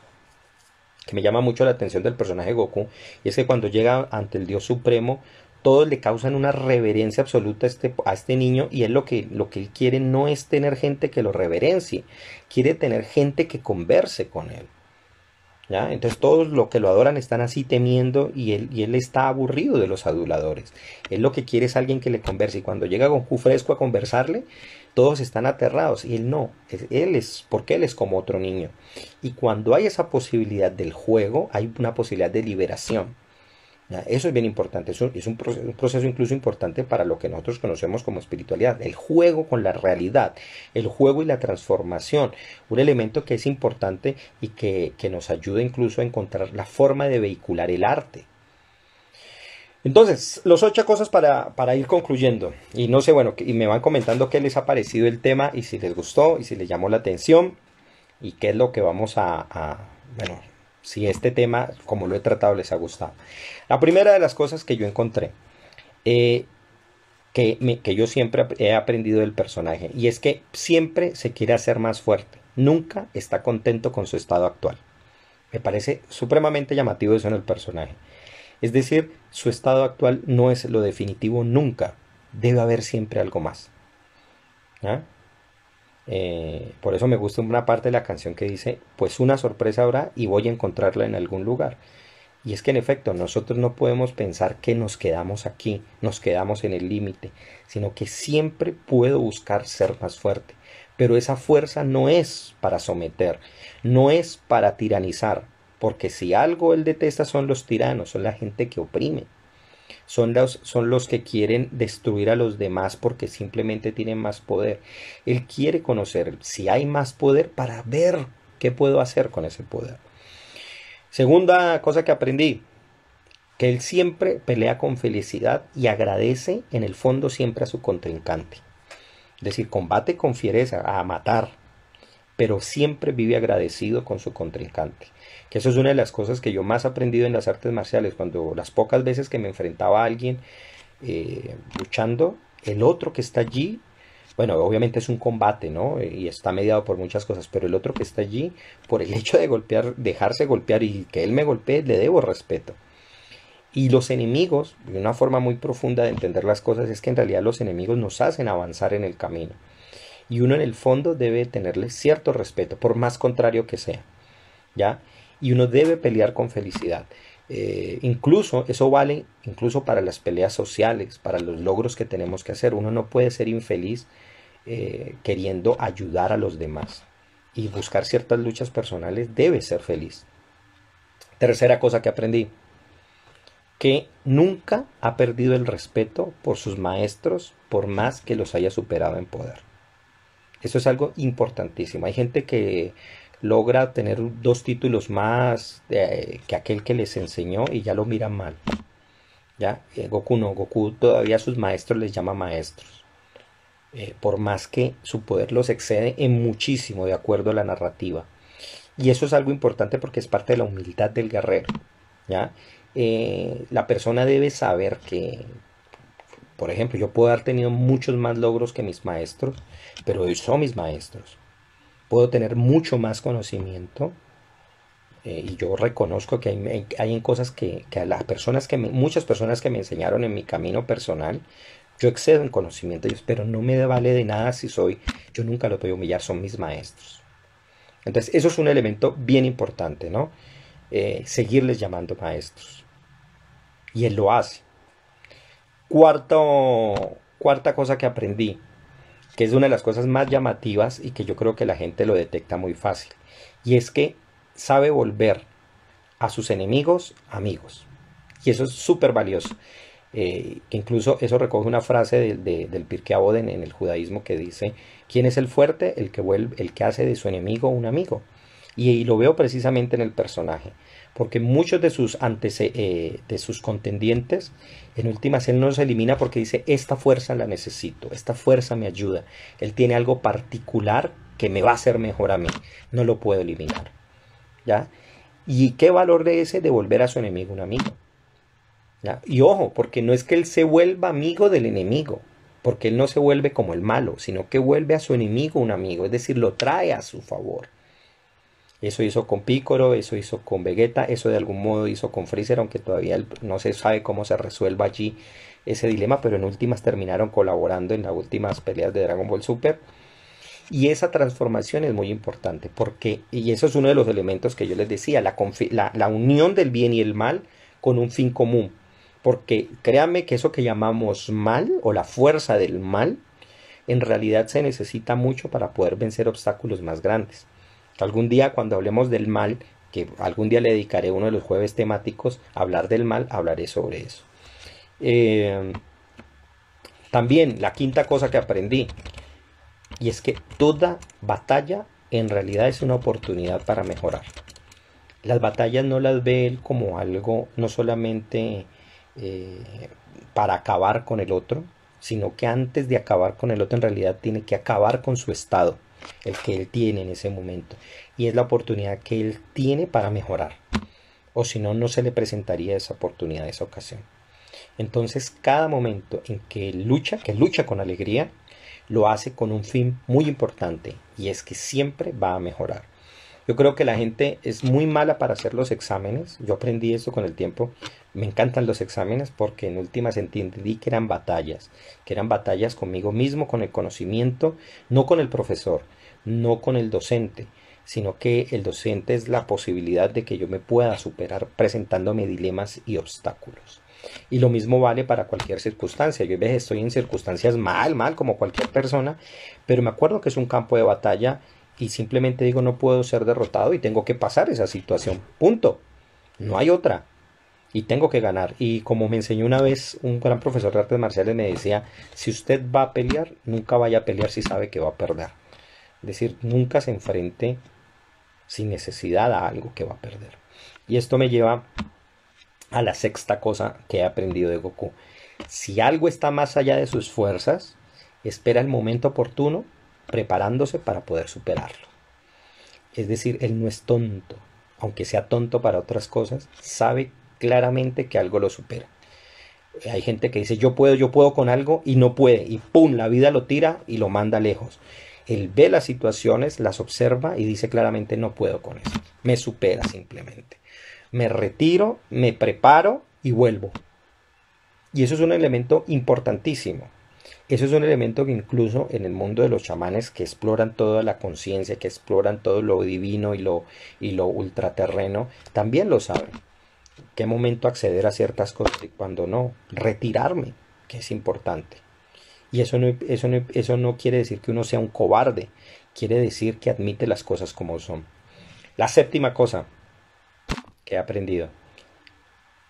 que me llama mucho la atención del personaje Goku, y es que cuando llega ante el Dios Supremo, todos le causan una reverencia absoluta a este niño, y él lo que él quiere no es tener gente que lo reverencie, quiere tener gente que converse con él. ¿Ya? Entonces todos los que lo adoran están así temiendo, y él está aburrido de los aduladores. Él lo que quiere es alguien que le converse, y cuando llega Goku fresco a conversarle, todos están aterrados, y él no, porque él es como otro niño. Y cuando hay esa posibilidad del juego, hay una posibilidad de liberación. ¿Ya? Eso es bien importante, es un proceso incluso importante para lo que nosotros conocemos como espiritualidad, el juego con la realidad, el juego y la transformación, un elemento que es importante y que nos ayuda incluso a encontrar la forma de vehicular el arte. Entonces, los 8 cosas para ir concluyendo, y no sé, bueno, y me van comentando qué les ha parecido el tema, y si les gustó, y si les llamó la atención, y qué es lo que vamos bueno, si este tema, como lo he tratado, les ha gustado. La primera de las cosas que yo encontré, que yo siempre he aprendido del personaje, y es que siempre se quiere hacer más fuerte, nunca está contento con su estado actual. Me parece supremamente llamativo eso en el personaje. Es decir, su estado actual no es lo definitivo nunca, debe haber siempre algo más. ¿Ah? Por eso me gusta una parte de la canción que dice, pues una sorpresa habrá y voy a encontrarla en algún lugar. Y es que en efecto nosotros no podemos pensar que nos quedamos aquí, nos quedamos en el límite, sino que siempre puedo buscar ser más fuerte. Pero esa fuerza no es para someter, no es para tiranizar, porque si algo él detesta son los tiranos, son la gente que oprime. Son los que quieren destruir a los demás porque simplemente tienen más poder. Él quiere conocer si hay más poder para ver qué puedo hacer con ese poder. Segunda cosa que aprendí, que él siempre pelea con felicidad y agradece en el fondo siempre a su contrincante. Es decir, combate con fiereza, a matar, pero siempre vive agradecido con su contrincante. Que eso es una de las cosas que yo más he aprendido en las artes marciales, cuando las pocas veces que me enfrentaba a alguien luchando, el otro que está allí, bueno, obviamente es un combate, ¿no? Y está mediado por muchas cosas, pero el otro que está allí, por el hecho de golpear, dejarse golpear y que él me golpee, le debo respeto. Y los enemigos, de una forma muy profunda de entender las cosas, es que en realidad los enemigos nos hacen avanzar en el camino. Y uno en el fondo debe tenerle cierto respeto, por más contrario que sea, ¿ya? Y uno debe pelear con felicidad. Incluso eso vale incluso para las peleas sociales, para los logros que tenemos que hacer. Uno no puede ser infeliz queriendo ayudar a los demás y buscar ciertas luchas personales. Debe ser feliz. Tercera cosa que aprendí, que nunca ha perdido el respeto por sus maestros por más que los haya superado en poder. Eso es algo importantísimo. Hay gente que logra tener 2 títulos más que aquel que les enseñó y ya lo miran mal. ¿Ya? Goku no, Goku todavía a sus maestros les llama maestros. Por más que su poder los excede en muchísimo de acuerdo a la narrativa. Y eso es algo importante porque es parte de la humildad del guerrero. ¿Ya? La persona debe saber que, por ejemplo, yo puedo haber tenido muchos más logros que mis maestros, pero ellos son mis maestros. Puedo tener mucho más conocimiento y yo reconozco que hay en cosas que a las personas muchas personas que me enseñaron en mi camino personal, yo excedo en conocimiento, pero no me vale de nada si yo nunca los voy a humillar, son mis maestros. Entonces, eso es un elemento bien importante, ¿no? Seguirles llamando maestros. Y él lo hace. Cuarta cosa que aprendí, que es una de las cosas más llamativas y que yo creo que la gente lo detecta muy fácil. Y es que sabe volver a sus enemigos amigos. Y eso es súper valioso. Que incluso eso recoge una frase del Pirkei Avot en el judaísmo que dice: ¿quién es el fuerte? El que hace de su enemigo un amigo. Y lo veo precisamente en el personaje, porque muchos de sus contendientes, en últimas, él no los elimina porque dice: esta fuerza la necesito, esta fuerza me ayuda, él tiene algo particular que me va a hacer mejor a mí, no lo puedo eliminar. ¿Ya? ¿Y qué valor de ese de volver a su enemigo un amigo? ¿Ya? Y ojo, porque no es que él se vuelva amigo del enemigo, porque él no se vuelve como el malo, sino que vuelve a su enemigo un amigo, es decir, lo trae a su favor. Eso hizo con Piccolo, eso hizo con Vegeta, eso de algún modo hizo con Freezer, aunque todavía no se sabe cómo se resuelva allí ese dilema, pero en últimas terminaron colaborando en las últimas peleas de Dragon Ball Super. Y esa transformación es muy importante, y eso es uno de los elementos que yo les decía, la unión del bien y el mal con un fin común. Porque créanme que eso que llamamos mal, o la fuerza del mal, en realidad se necesita mucho para poder vencer obstáculos más grandes. Algún día, cuando hablemos del mal, que algún día le dedicaré uno de los jueves temáticos a hablar del mal, hablaré sobre eso. También la quinta cosa que aprendí, y es que toda batalla en realidad es una oportunidad para mejorar. Las batallas no las ve él como algo no solamente para acabar con el otro, sino que antes de acabar con el otro en realidad tiene que acabar con su estado, el que él tiene en ese momento, y es la oportunidad que él tiene para mejorar, o si no, no se le presentaría esa oportunidad, esa ocasión. Entonces, cada momento en que lucha con alegría, lo hace con un fin muy importante, y es que siempre va a mejorar. Yo creo que la gente es muy mala para hacer los exámenes. Yo aprendí esto con el tiempo. Me encantan los exámenes porque en últimas entendí que eran batallas conmigo mismo, con el conocimiento, no con el profesor, no con el docente, sino que el docente es la posibilidad de que yo me pueda superar presentándome dilemas y obstáculos. Y lo mismo vale para cualquier circunstancia. Yo a veces estoy en circunstancias mal, como cualquier persona, pero me acuerdo que es un campo de batalla y simplemente digo: no puedo ser derrotado y tengo que pasar esa situación. Punto. No hay otra. Y tengo que ganar. Y como me enseñó una vez un gran profesor de artes marciales, me decía: si usted va a pelear, nunca vaya a pelear si sabe que va a perder. Es decir, nunca se enfrente sin necesidad a algo que va a perder. Y esto me lleva a la sexta cosa que he aprendido de Goku. Si algo está más allá de sus fuerzas, espera el momento oportuno, preparándose para poder superarlo. Es decir, él no es tonto, aunque sea tonto para otras cosas, sabe claramente que algo lo supera. Hay gente que dice: yo puedo con algo, y no puede, y ¡pum!, la vida lo tira y lo manda lejos. Él ve las situaciones, las observa y dice claramente: no puedo con eso, me supera simplemente. Me retiro, me preparo y vuelvo. Y eso es un elemento importantísimo. Eso es un elemento que incluso en el mundo de los chamanes, que exploran toda la conciencia, que exploran todo lo divino y lo ultraterreno, también lo saben. qué momento acceder a ciertas cosas y cuando no, retirarme, que es importante. Y eso no quiere decir que uno sea un cobarde, quiere decir que admite las cosas como son. La séptima cosa que he aprendido: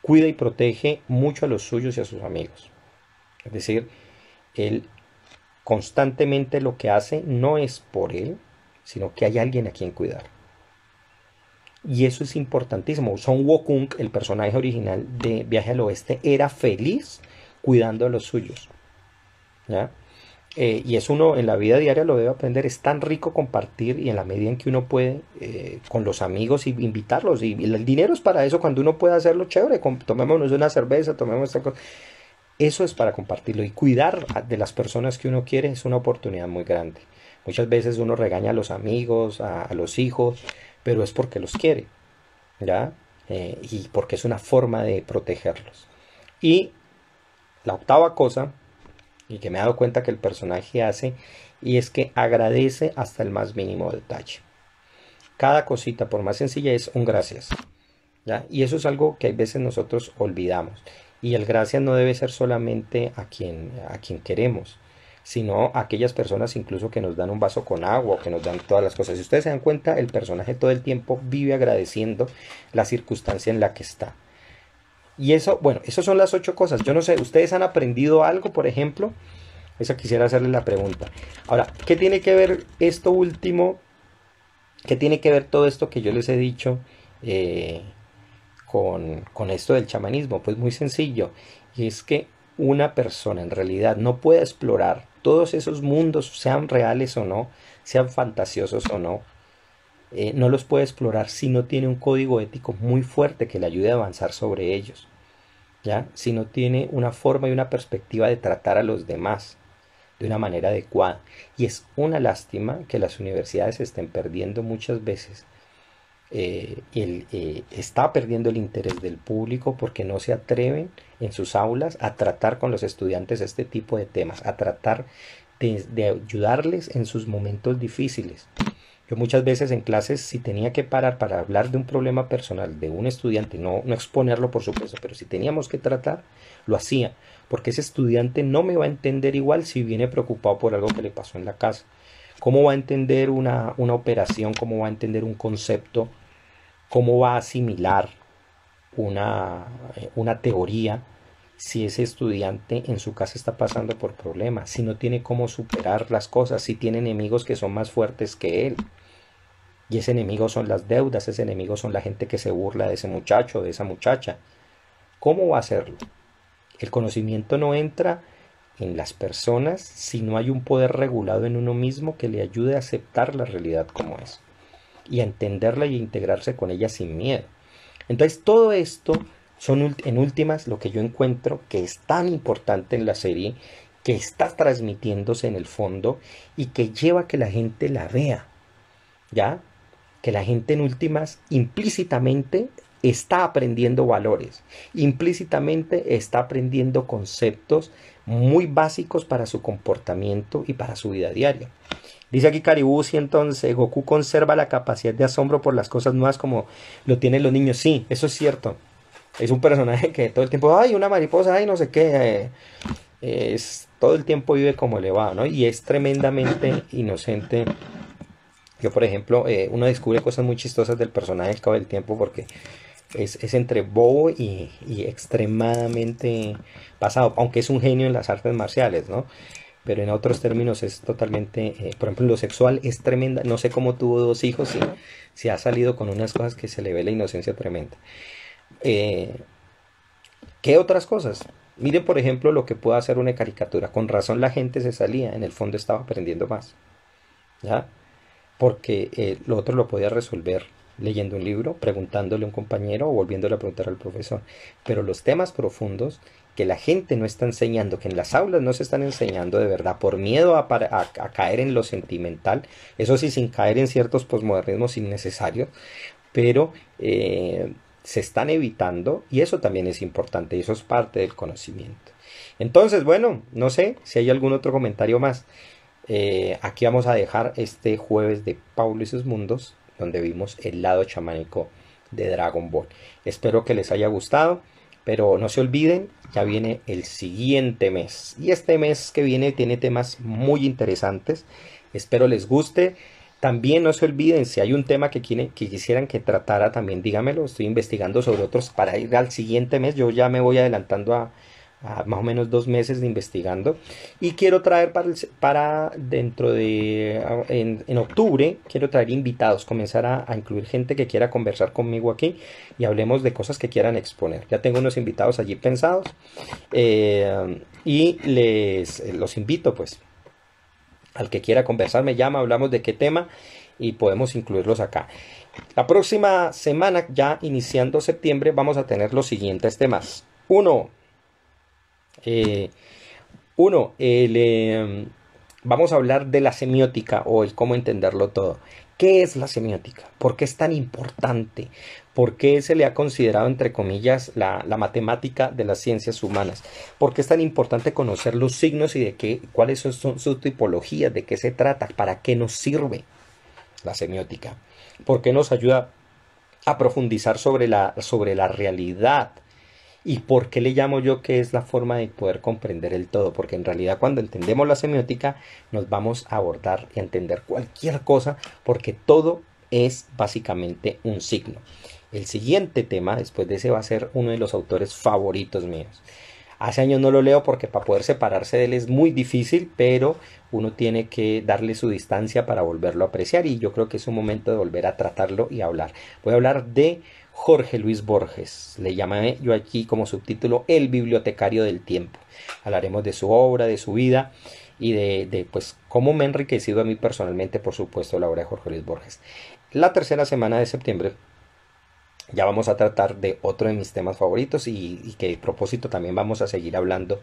cuida y protege mucho a los suyos y a sus amigos. Es decir, él constantemente lo que hace no es por él, sino que hay alguien a quien cuidar. Y eso es importantísimo. Son Wukong, el personaje original de Viaje al Oeste, era feliz cuidando a los suyos, ¿ya? Y eso uno en la vida diaria lo debe aprender. Es tan rico compartir y en la medida en que uno puede con los amigos y invitarlos. Y el dinero es para eso. Cuando uno puede hacerlo, chévere. Tomémonos una cerveza, tomemos esta cosa. Eso es para compartirlo. Y cuidar de las personas que uno quiere es una oportunidad muy grande. Muchas veces uno regaña a los amigos, a los hijos, pero es porque los quiere, ¿ya? Y porque es una forma de protegerlos. Y la octava cosa, y que me he dado cuenta que el personaje hace, y es que agradece hasta el más mínimo detalle. Cada cosita, por más sencilla, es un gracias, ¿ya? Y eso es algo que a veces nosotros olvidamos. Y el gracias no debe ser solamente a quien queremos, sino a aquellas personas incluso que nos dan un vaso con agua o que nos dan todas las cosas. Si ustedes se dan cuenta, el personaje todo el tiempo vive agradeciendo la circunstancia en la que está. Y eso, bueno, esas son las 8 cosas. Yo no sé, ¿ustedes han aprendido algo, por ejemplo? Esa quisiera hacerles la pregunta. Ahora, ¿qué tiene que ver esto último? ¿Qué tiene que ver todo esto que yo les he dicho con esto del chamanismo? Pues muy sencillo. Y es que una persona en realidad no puede explorar todos esos mundos, sean reales o no, sean fantasiosos o no, no los puede explorar si no tiene un código ético muy fuerte que le ayude a avanzar sobre ellos, ¿ya? Si no tiene una forma y una perspectiva de tratar a los demás de una manera adecuada. Y es una lástima que las universidades estén perdiendo muchas veces, está perdiendo el interés del público porque no se atreven en sus aulas a tratar con los estudiantes este tipo de temas, a tratar de ayudarles en sus momentos difíciles. Yo muchas veces en clases, si tenía que parar para hablar de un problema personal de un estudiante, no exponerlo por supuesto, pero si teníamos que tratar, lo hacía, porque ese estudiante no me va a entender igual si viene preocupado por algo que le pasó en la casa. ¿Cómo va a entender una operación? ¿Cómo va a entender un concepto? ¿Cómo va a asimilar una teoría si ese estudiante en su casa está pasando por problemas, si no tiene cómo superar las cosas, si tiene enemigos que son más fuertes que él? Y ese enemigo son las deudas, ese enemigo son la gente que se burla de ese muchacho, de esa muchacha. ¿Cómo va a hacerlo? El conocimiento no entra en las personas si no hay un poder regulado en uno mismo que le ayude a aceptar la realidad como es y a entenderla y a integrarse con ella sin miedo. Entonces todo esto son en últimas lo que yo encuentro que es tan importante en la serie, que está transmitiéndose en el fondo y que lleva a que la gente la vea, ¿ya? Que la gente en últimas implícitamente está aprendiendo valores, implícitamente está aprendiendo conceptos muy básicos para su comportamiento y para su vida diaria. Dice aquí Caribusi, entonces, Goku conserva la capacidad de asombro por las cosas nuevas como lo tienen los niños. Sí, eso es cierto. Es un personaje que todo el tiempo, ay, una mariposa, ay, no sé qué. Todo el tiempo vive como elevado, ¿no? Y es tremendamente inocente. Yo, por ejemplo, uno descubre cosas muy chistosas del personaje al cabo del tiempo porque es entre bobo y extremadamente pasado, aunque es un genio en las artes marciales, ¿no? Pero en otros términos es totalmente, por ejemplo, lo sexual es tremenda. No sé cómo tuvo 2 hijos y si ha salido con unas cosas que se le ve la inocencia tremenda. ¿Qué otras cosas? Miren, por ejemplo, lo que puede hacer una caricatura. Con razón la gente se salía, en el fondo estaba aprendiendo más, ¿ya? Porque lo otro lo podía resolver leyendo un libro, preguntándole a un compañero o volviéndole a preguntar al profesor. Pero los temas profundos que la gente no está enseñando, que en las aulas no se están enseñando de verdad, por miedo a caer en lo sentimental, eso sí, sin caer en ciertos posmodernismos innecesarios, pero se están evitando y eso también es importante y eso es parte del conocimiento. Entonces, bueno, no sé si hay algún otro comentario más. Aquí vamos a dejar este jueves de Paulo y sus mundos, donde vimos el lado chamánico de Dragon Ball. Espero que les haya gustado, pero no se olviden, ya viene el siguiente mes. Y este mes que viene tiene temas muy interesantes. Espero les guste. También no se olviden, si hay un tema que quisieran que tratara, también dígamelo. Estoy investigando sobre otros para ir al siguiente mes. Yo ya me voy adelantando a más o menos 2 meses de investigando. Y quiero traer para dentro de, en octubre, quiero traer invitados, comenzar a incluir gente que quiera conversar conmigo aquí y hablemos de cosas que quieran exponer. Ya tengo unos invitados allí pensados y los invito pues. Al que quiera conversar me llama, hablamos de qué tema y podemos incluirlos acá. La próxima semana, ya iniciando septiembre, vamos a tener los siguientes temas. Uno, vamos a hablar de la semiótica o el cómo entenderlo todo. ¿Qué es la semiótica? ¿Por qué es tan importante? ¿Por qué se le ha considerado, entre comillas, la matemática de las ciencias humanas? ¿Por qué es tan importante conocer los signos y cuáles son sus tipologías? ¿De qué se trata? ¿Para qué nos sirve la semiótica? ¿Por qué nos ayuda a profundizar sobre la realidad? ¿Y por qué le llamo yo que es la forma de poder comprender el todo? Porque en realidad cuando entendemos la semiótica nos vamos a abordar y a entender cualquier cosa, porque todo es básicamente un signo. El siguiente tema, después de ese, va a ser uno de los autores favoritos míos. Hace años no lo leo porque para poder separarse de él es muy difícil, pero uno tiene que darle su distancia para volverlo a apreciar y yo creo que es un momento de volver a tratarlo y hablar. Voy a hablar de Jorge Luis Borges. Le llamé yo aquí como subtítulo El bibliotecario del tiempo. Hablaremos de su obra, de su vida y de pues cómo me ha enriquecido a mí personalmente, por supuesto, la obra de Jorge Luis Borges. La tercera semana de septiembre ya vamos a tratar de otro de mis temas favoritos y que a propósito también vamos a seguir hablando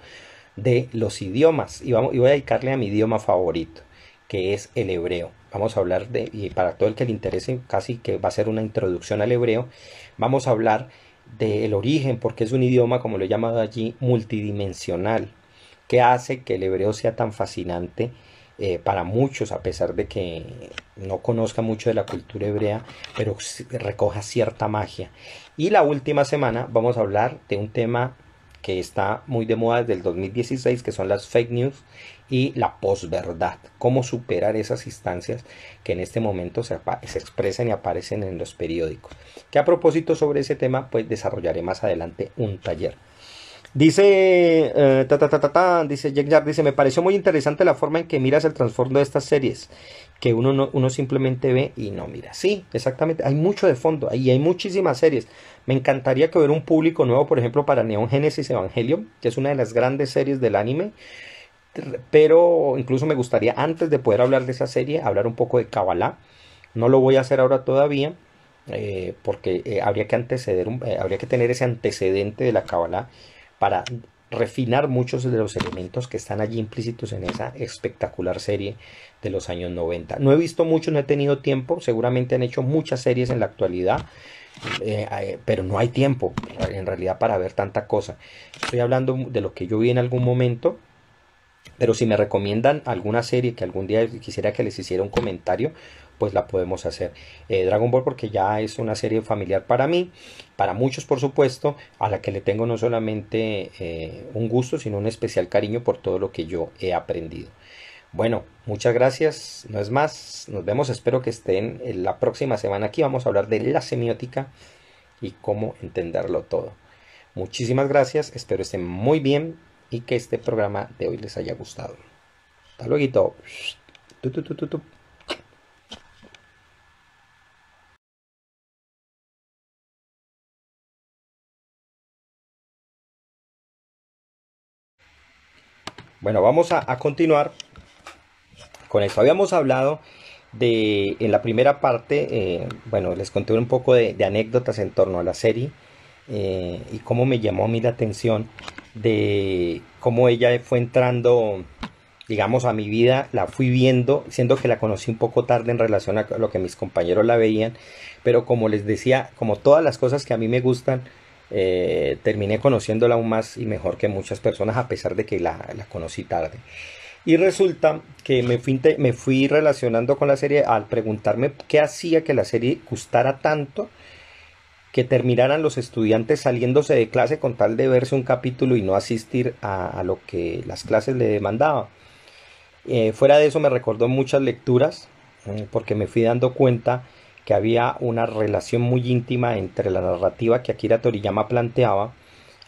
de los idiomas y voy a dedicarle a mi idioma favorito, que es el hebreo. Vamos a hablar y para todo el que le interese, casi que va a ser una introducción al hebreo, vamos a hablar del origen, porque es un idioma, como lo he llamado allí, multidimensional, que hace que el hebreo sea tan fascinante para muchos, a pesar de que no conozca mucho de la cultura hebrea, pero recoja cierta magia. Y la última semana vamos a hablar de un tema que está muy de moda desde el 2016, que son las fake news y la posverdad. Cómo superar esas instancias que en este momento se expresan y aparecen en los periódicos. Que a propósito sobre ese tema, pues desarrollaré más adelante un taller. Dice, dice Jack Yard, dice, me pareció muy interesante la forma en que miras el trasfondo de estas series, que uno simplemente ve y no mira. Sí, exactamente, hay mucho de fondo, y hay muchísimas series. Me encantaría que hubiera un público nuevo, por ejemplo, para Neon Genesis Evangelion, que es una de las grandes series del anime, pero incluso me gustaría, antes de poder hablar de esa serie, hablar un poco de Kabbalah. No lo voy a hacer ahora todavía, porque habría que tener ese antecedente de la Kabbalah para refinar muchos de los elementos que están allí implícitos en esa espectacular serie de los años 90. No he visto mucho, no he tenido tiempo, seguramente han hecho muchas series en la actualidad, pero no hay tiempo en realidad para ver tanta cosa. Estoy hablando de lo que yo vi en algún momento, pero si me recomiendan alguna serie que algún día quisiera que les hiciera un comentario, pues la podemos hacer. Dragon Ball, porque ya es una serie familiar para mí, para muchos por supuesto, a la que le tengo no solamente un gusto, sino un especial cariño por todo lo que yo he aprendido. Bueno, muchas gracias, no es más, nos vemos, espero que estén en la próxima semana aquí, vamos a hablar de la semiótica y cómo entenderlo todo. Muchísimas gracias, espero estén muy bien y que este programa de hoy les haya gustado. Hasta luego. Bueno, vamos a continuar con esto. Habíamos hablado en la primera parte, bueno, les conté un poco de anécdotas en torno a la serie y cómo me llamó a mí la atención de cómo ella fue entrando, digamos, a mi vida, la fui viendo, siendo que la conocí un poco tarde en relación a lo que mis compañeros la veían, pero como les decía, como todas las cosas que a mí me gustan, terminé conociéndola aún más y mejor que muchas personas, a pesar de que la conocí tarde. Y resulta que me fui relacionando con la serie al preguntarme qué hacía que la serie gustara tanto que terminaran los estudiantes saliéndose de clase con tal de verse un capítulo y no asistir a lo que las clases le demandaban. Fuera de eso me recordó muchas lecturas, porque me fui dando cuenta que había una relación muy íntima entre la narrativa que Akira Toriyama planteaba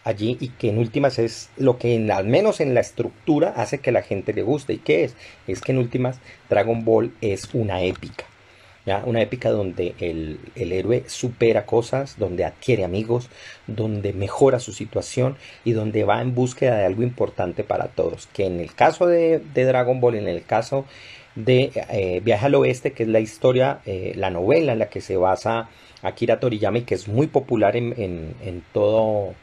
allí y que en últimas es lo que al menos en la estructura hace que la gente le guste. ¿Y qué es? Es que en últimas Dragon Ball es una épica. ¿Ya? Una épica donde el héroe supera cosas, donde adquiere amigos, donde mejora su situación y donde va en búsqueda de algo importante para todos. Que en el caso de Dragon Ball, en el caso de Viaje al Oeste, que es la historia, la novela en la que se basa Akira Toriyama y que es muy popular en todo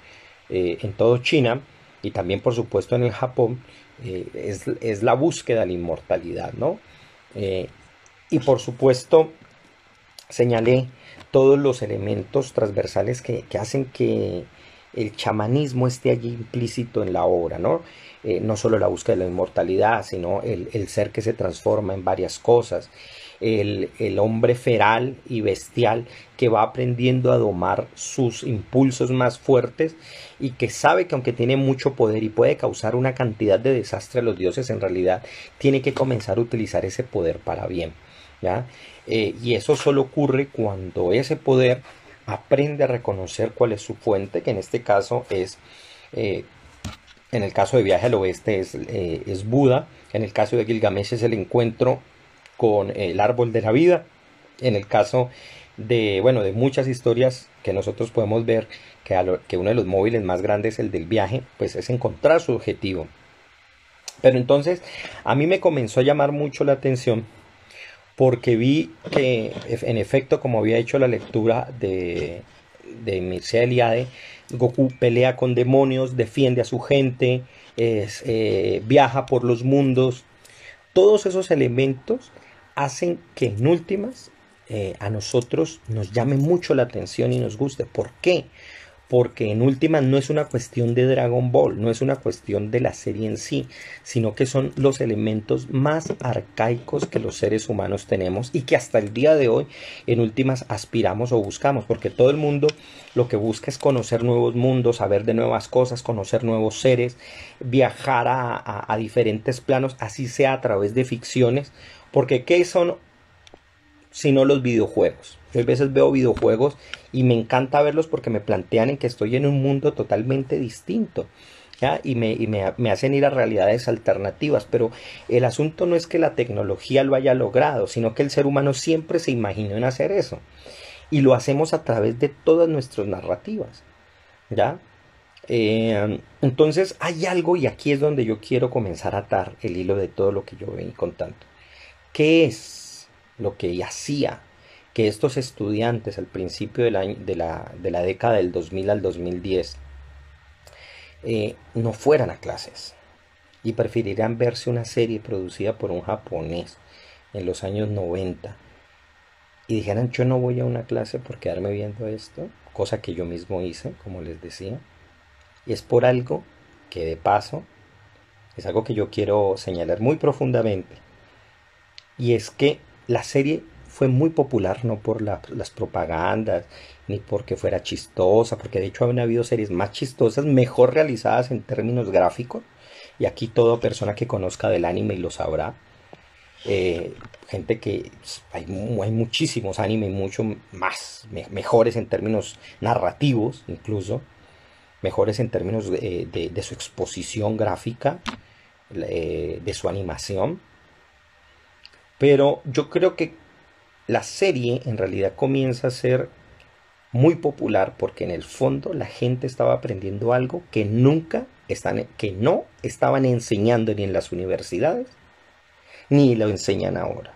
China y también por supuesto en el Japón, es la búsqueda de la inmortalidad, ¿no? Eh, y por supuesto señalé todos los elementos transversales que hacen que el chamanismo esté allí implícito en la obra, ¿no? No solo la búsqueda de la inmortalidad, sino el ser que se transforma en varias cosas, el hombre feral y bestial que va aprendiendo a domar sus impulsos más fuertes y que sabe que aunque tiene mucho poder y puede causar una cantidad de desastre a los dioses, en realidad tiene que comenzar a utilizar ese poder para bien, ¿ya? Y eso solo ocurre cuando ese poder aprende a reconocer cuál es su fuente, que en este caso es, en el caso de Viaje al Oeste es Buda, en el caso de Gilgamesh es el encuentro con el árbol de la vida, en el caso de, bueno, de muchas historias que nosotros podemos ver que uno de los móviles más grandes, el del viaje, pues es encontrar su objetivo. Pero entonces a mí me comenzó a llamar mucho la atención porque vi que en efecto, como había hecho la lectura de Mircea Eliade, Goku pelea con demonios, defiende a su gente, viaja por los mundos. Todos esos elementos hacen que en últimas a nosotros nos llame mucho la atención y nos guste. ¿Por qué? Porque en últimas no es una cuestión de Dragon Ball, no es una cuestión de la serie en sí, sino que son los elementos más arcaicos que los seres humanos tenemos y que hasta el día de hoy en últimas aspiramos o buscamos, porque todo el mundo lo que busca es conocer nuevos mundos, saber de nuevas cosas, conocer nuevos seres, viajar a diferentes planos, así sea a través de ficciones, porque ¿qué son sino los videojuegos? Yo a veces veo videojuegos y me encanta verlos porque me plantean en que estoy en un mundo totalmente distinto, ¿ya? Me hacen ir a realidades alternativas, pero el asunto no es que la tecnología lo haya logrado, sino que el ser humano siempre se imaginó en hacer eso y lo hacemos a través de todas nuestras narrativas, ¿ya? Entonces hay algo y aquí es donde yo quiero comenzar a atar el hilo de todo lo que yo vengo contando. ¿Qué es lo que hacía que estos estudiantes al principio de la década del 2000 al 2010 no fueran a clases y preferirían verse una serie producida por un japonés en los años 90 y dijeran yo no voy a una clase por quedarme viendo esto, cosa que yo mismo hice, como les decía, y es por algo que de paso es algo que yo quiero señalar muy profundamente, y es que la serie fue muy popular no por las propagandas ni porque fuera chistosa, porque de hecho han habido series más chistosas, mejor realizadas en términos gráficos, y aquí toda persona que conozca del anime lo sabrá. Gente que hay muchísimos anime mucho más mejores en términos narrativos, incluso mejores en términos de su exposición gráfica, de su animación. Pero yo creo que la serie en realidad comienza a ser muy popular porque en el fondo la gente estaba aprendiendo algo que no estaban enseñando ni en las universidades ni lo enseñan ahora.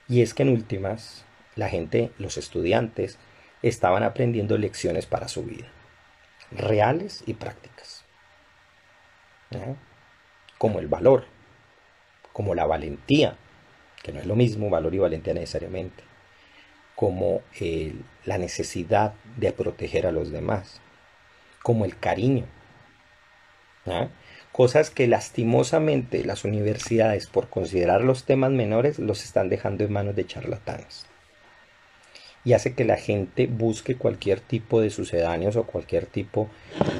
Y es que en últimas la gente, los estudiantes, estaban aprendiendo lecciones para su vida, reales y prácticas, ¿no? Como el valor, como la valentía, que no es lo mismo valor y valentía necesariamente, como la necesidad de proteger a los demás, como el cariño, ¿no? Cosas que lastimosamente las universidades, por considerar los temas menores, los están dejando en manos de charlatanes. y hace que la gente busque cualquier tipo de sucedáneos o cualquier tipo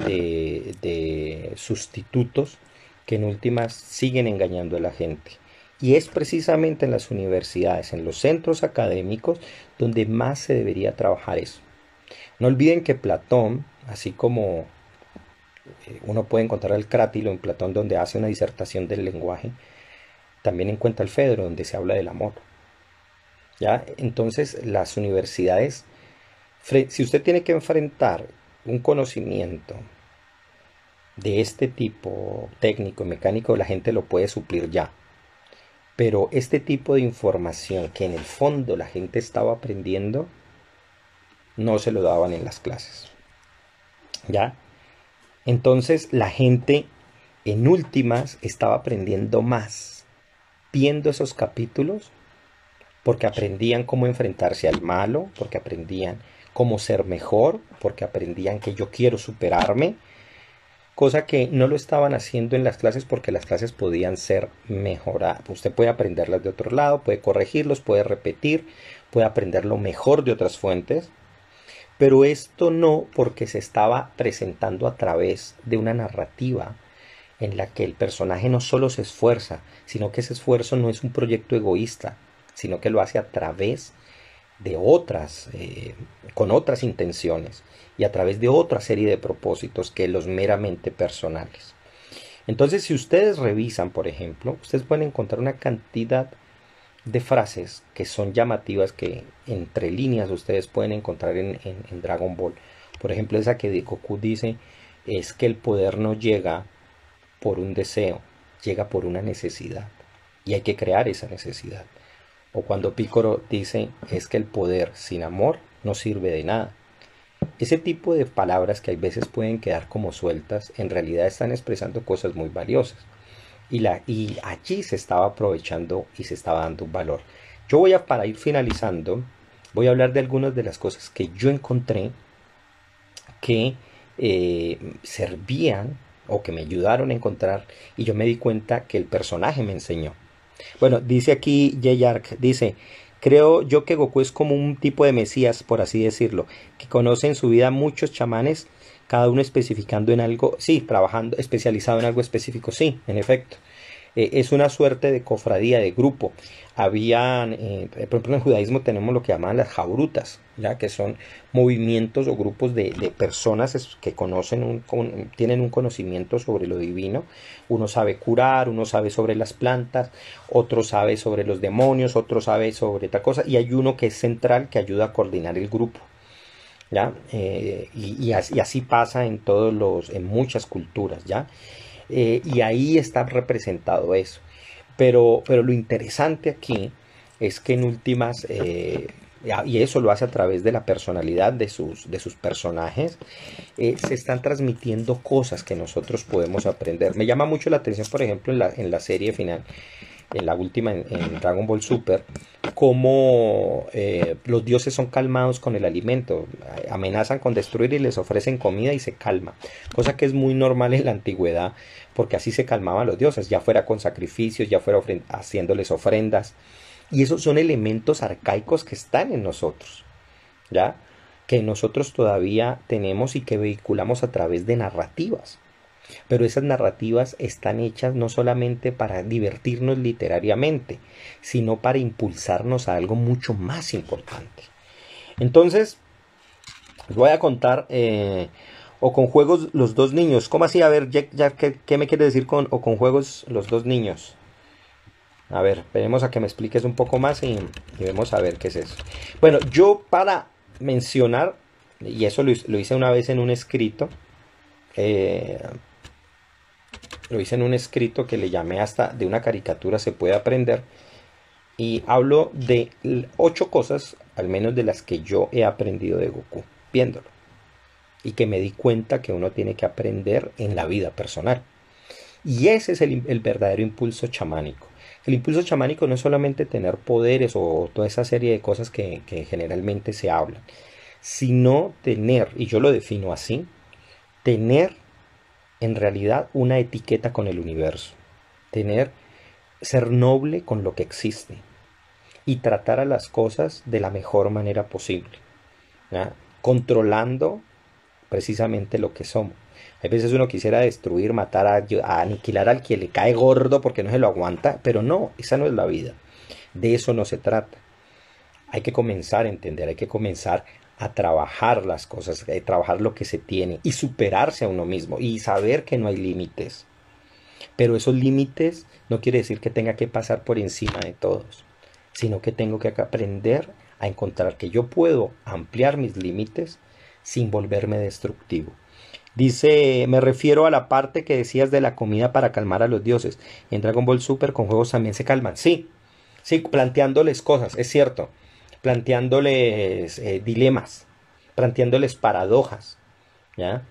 de sustitutos que en últimas siguen engañando a la gente. Y es precisamente en las universidades, en los centros académicos, donde más se debería trabajar eso. No olviden que Platón, así como uno puede encontrar el Crátilo en Platón, donde hace una disertación del lenguaje, también encuentra el Fedro, donde se habla del amor. ¿Ya? Entonces, las universidades, si usted tiene que enfrentar un conocimiento de este tipo técnico y mecánico, la gente lo puede suplir ya. Pero este tipo de información que en el fondo la gente estaba aprendiendo, no se lo daban en las clases. ¿Ya? Entonces la gente en últimas estaba aprendiendo más viendo esos capítulos porque aprendían cómo enfrentarse al malo, porque aprendían cómo ser mejor, porque aprendían que yo quiero superarme, cosa que no lo estaban haciendo en las clases porque las clases podían ser mejoradas. Usted puede aprenderlas de otro lado, puede corregirlos, puede repetir, puede aprenderlo mejor de otras fuentes, pero esto no, porque se estaba presentando a través de una narrativa en la que el personaje no solo se esfuerza, sino que ese esfuerzo no es un proyecto egoísta, sino que lo hace a través de otras, con otras intenciones y a través de otra serie de propósitos que los meramente personales. Entonces, si ustedes revisan, por ejemplo, ustedes pueden encontrar una cantidad de frases que son llamativas, que entre líneas ustedes pueden encontrar en Dragon Ball. Por ejemplo, esa que Goku dice es que el poder no llega por un deseo, llega por una necesidad y hay que crear esa necesidad. O cuando Piccolo dice es que el poder sin amor no sirve de nada. Ese tipo de palabras que a veces pueden quedar como sueltas, en realidad están expresando cosas muy valiosas. Y allí se estaba aprovechando y se estaba dando un valor. Yo voy a, para ir finalizando, voy a hablar de algunas de las cosas que yo encontré que servían o que me ayudaron a encontrar, y yo me di cuenta que el personaje me enseñó. Bueno, dice aquí J-Arc, dice, creo yo que Goku es como un tipo de mesías, por así decirlo, que conoce en su vida muchos chamanes, cada uno especificando en algo, sí, trabajando, especializado en algo específico, sí, en efecto. Es una suerte de cofradía, de grupo. Habían, por ejemplo, en el judaísmo tenemos lo que llaman las jaurutas, ¿ya? Que son movimientos o grupos de personas que conocen, tienen un conocimiento sobre lo divino. Uno sabe curar, uno sabe sobre las plantas, otro sabe sobre los demonios, otro sabe sobre tal cosa, y hay uno que es central que ayuda a coordinar el grupo. ¿Ya? Y así pasa en muchas culturas, ¿ya? Y ahí está representado eso. Pero lo interesante aquí es que en últimas, y eso lo hace a través de la personalidad de sus personajes, se están transmitiendo cosas que nosotros podemos aprender. Me llama mucho la atención, por ejemplo, en la serie final, en la última, en Dragon Ball Super, cómo los dioses son calmados con el alimento, amenazan con destruir y les ofrecen comida y se calma, cosa que es muy normal en la antigüedad, porque así se calmaban los dioses, ya fuera con sacrificios, ya fuera haciéndoles ofrendas, y esos son elementos arcaicos que están en nosotros, ¿ya? Que nosotros todavía tenemos y que vehiculamos a través de narrativas. Pero esas narrativas están hechas no solamente para divertirnos literariamente, sino para impulsarnos a algo mucho más importante. Entonces, voy a contar, o con juegos los dos niños. ¿Cómo así? A ver, Jack, ¿qué me quiere decir con o con juegos los dos niños? A ver, veremos a que me expliques un poco más y vemos a ver qué es eso. Bueno, yo para mencionar, y eso lo hice una vez en un escrito, eh, lo hice en un escrito que le llamé hasta de una caricatura se puede aprender, y hablo de 8 cosas, al menos de las que yo he aprendido de Goku, viéndolo, y que me di cuenta que uno tiene que aprender en la vida personal. Y ese es el verdadero impulso chamánico. El impulso chamánico no es solamente tener poderes o toda esa serie de cosas que generalmente se hablan, sino tener, y yo lo defino así, tener en realidad una etiqueta con el universo, tener, ser noble con lo que existe y tratar a las cosas de la mejor manera posible, ¿ya? Controlando precisamente lo que somos. Hay veces uno quisiera destruir, matar, a aniquilar al que le cae gordo porque no se lo aguanta, pero no, esa no es la vida. De eso no se trata. Hay que comenzar a entender, hay que comenzar a trabajar las cosas, a trabajar lo que se tiene y superarse a uno mismo y saber que no hay límites. Pero esos límites no quiere decir que tenga que pasar por encima de todos, sino que tengo que aprender a encontrar que yo puedo ampliar mis límites sin volverme destructivo. Dice, me refiero a la parte que decías de la comida para calmar a los dioses. En Dragon Ball Super con juegos también se calman. Sí, sí, planteándoles cosas, es cierto. Planteándoles dilemas, planteándoles paradojas, ¿ya?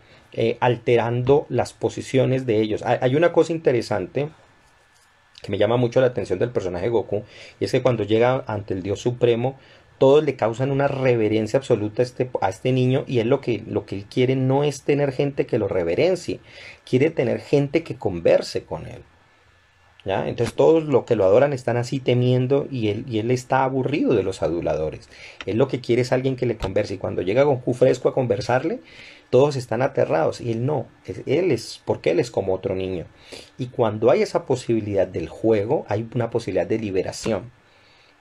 Alterando las posiciones de ellos. Hay una cosa interesante que me llama mucho la atención del personaje Goku, y es que cuando llega ante el Dios Supremo, todos le causan una reverencia absoluta a este niño, y él lo que él quiere no es tener gente que lo reverencie, quiere tener gente que converse con él. ¿Ya? Entonces todos los que lo adoran están así temiendo y él está aburrido de los aduladores. Él lo que quiere es alguien que le converse, y cuando llega Goku fresco a conversarle, todos están aterrados y él no, porque él es como otro niño. Y cuando hay esa posibilidad del juego, hay una posibilidad de liberación.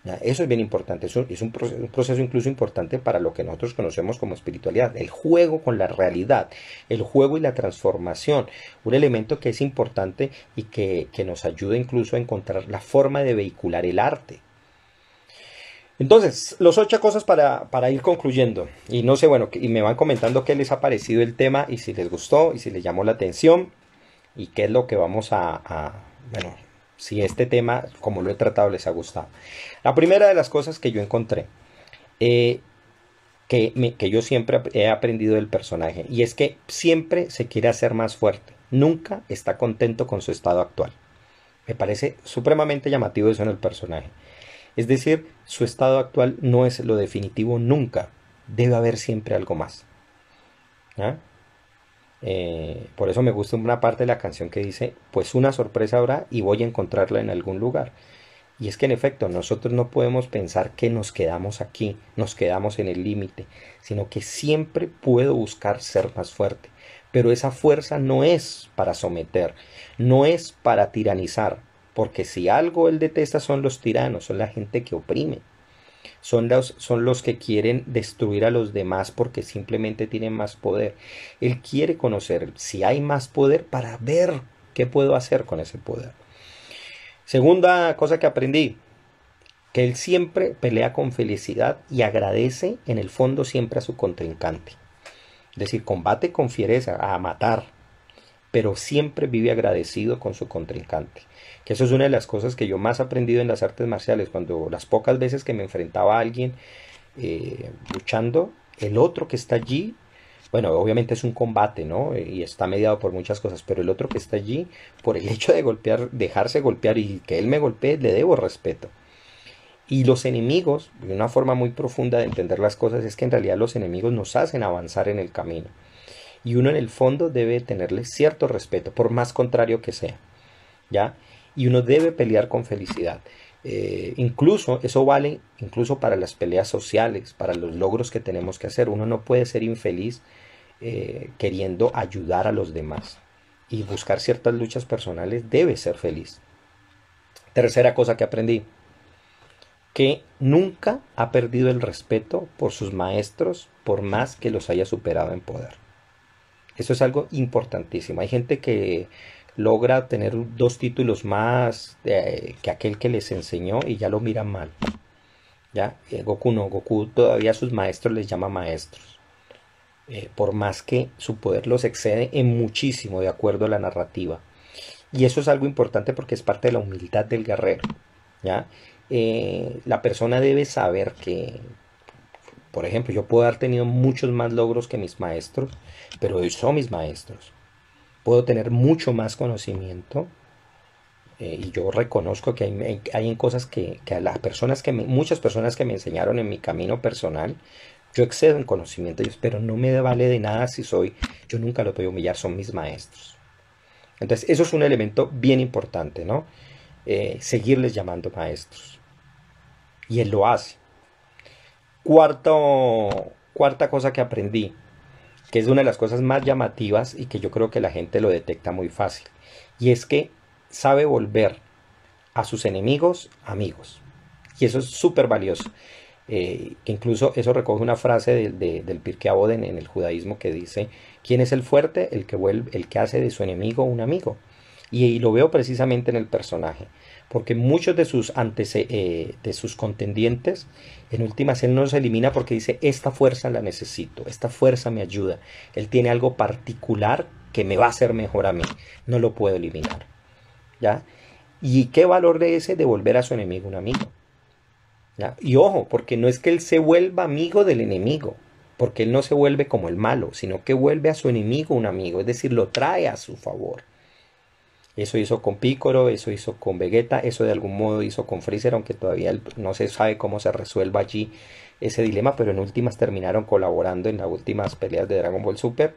¿Ya? Eso es bien importante, eso es un proceso incluso importante para lo que nosotros conocemos como espiritualidad, el juego con la realidad, el juego y la transformación, un elemento que es importante y que nos ayuda incluso a encontrar la forma de vehicular el arte. Entonces, los 8 cosas para ir concluyendo. Y no sé, bueno, y me van comentando qué les ha parecido el tema y si les gustó y si les llamó la atención y qué es lo que vamos bueno, si este tema, como lo he tratado, les ha gustado. La primera de las cosas que yo encontré, que yo siempre he aprendido del personaje, y es que siempre se quiere hacer más fuerte, nunca está contento con su estado actual. Me parece supremamente llamativo eso en el personaje. Es decir, su estado actual no es lo definitivo nunca, debe haber siempre algo más. ¿Ah? Por eso me gusta una parte de la canción que dice, pues una sorpresa habrá y voy a encontrarla en algún lugar. Y es que en efecto nosotros no podemos pensar que nos quedamos aquí, nos quedamos en el límite, sino que siempre puedo buscar ser más fuerte. Pero esa fuerza no es para someter, no es para tiranizar, porque si algo él detesta son los tiranos, son la gente que oprime. Son los que quieren destruir a los demás porque simplemente tienen más poder. Él quiere conocer si hay más poder para ver qué puedo hacer con ese poder. Segunda cosa que aprendí, que él siempre pelea con felicidad y agradece en el fondo siempre a su contrincante. Es decir, combate con fiereza, a matar, pero siempre vive agradecido con su contrincante. Que eso es una de las cosas que yo más he aprendido en las artes marciales, cuando las pocas veces que me enfrentaba a alguien luchando, el otro que está allí, bueno, obviamente es un combate, ¿no? Y está mediado por muchas cosas, pero el otro que está allí, por el hecho de golpear, dejarse golpear y que él me golpee, le debo respeto. Y los enemigos, de una forma muy profunda de entender las cosas, es que en realidad los enemigos nos hacen avanzar en el camino. Y uno en el fondo debe tenerle cierto respeto, por más contrario que sea, ¿ya? Y uno debe pelear con felicidad. Incluso, eso vale incluso para las peleas sociales, para los logros que tenemos que hacer. Uno no puede ser infeliz queriendo ayudar a los demás. Y buscar ciertas luchas personales debe ser feliz. Tercera cosa que aprendí, que nunca ha perdido el respeto por sus maestros por más que los haya superado en poder. Eso es algo importantísimo. Hay gente que logra tener 2 títulos más que aquel que les enseñó y ya lo miran mal. ¿Ya? Goku no, Goku todavía a sus maestros les llama maestros. Por más que su poder los excede en muchísimo de acuerdo a la narrativa. Y eso es algo importante porque es parte de la humildad del guerrero. ¿Ya? La persona debe saber que, por ejemplo, yo puedo haber tenido muchos más logros que mis maestros, pero ellos son mis maestros. Puedo tener mucho más conocimiento y yo reconozco que hay en cosas que a las personas muchas personas que me enseñaron en mi camino personal, yo excedo en conocimiento, pero no me vale de nada yo nunca los voy a humillar, son mis maestros. Entonces, eso es un elemento bien importante, ¿no? Seguirles llamando maestros. y él lo hace. Cuarta cosa que aprendí, que es una de las cosas más llamativas y que yo creo que la gente lo detecta muy fácil, y es que sabe volver a sus enemigos amigos. Y eso es súper valioso. Que incluso eso recoge una frase del Pirkei Avot en el judaísmo que dice: ¿quién es el fuerte? El que hace de su enemigo un amigo. Y lo veo precisamente en el personaje, porque muchos de sus contendientes, en últimas, él no los elimina porque dice: esta fuerza la necesito, esta fuerza me ayuda, él tiene algo particular que me va a hacer mejor a mí, no lo puedo eliminar. ¿Ya? ¿Y qué valor de ese de volver a su enemigo un amigo? ¿Ya? Y ojo, porque no es que él se vuelva amigo del enemigo, porque él no se vuelve como el malo, sino que vuelve a su enemigo un amigo, es decir, lo trae a su favor. Eso hizo con Piccolo, eso hizo con Vegeta, eso de algún modo hizo con Freezer, aunque todavía no se sabe cómo se resuelva allí ese dilema, pero en últimas terminaron colaborando en las últimas peleas de Dragon Ball Super.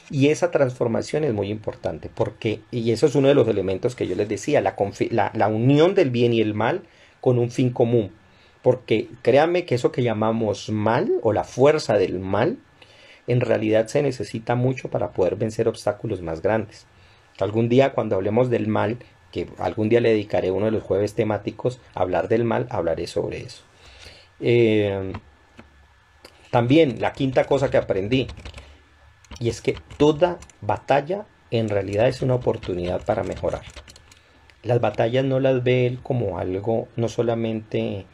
Y esa transformación es muy importante, porque, y eso es uno de los elementos que yo les decía, la unión del bien y el mal con un fin común. Porque créanme que eso que llamamos mal o la fuerza del mal, en realidad se necesita mucho para poder vencer obstáculos más grandes. Algún día cuando hablemos del mal, que algún día le dedicaré uno de los jueves temáticos a hablar del mal, hablaré sobre eso. Eh, También la quinta cosa que aprendí, y es que toda batalla en realidad es una oportunidad para mejorar. Las batallas no las ve él como algo no solamente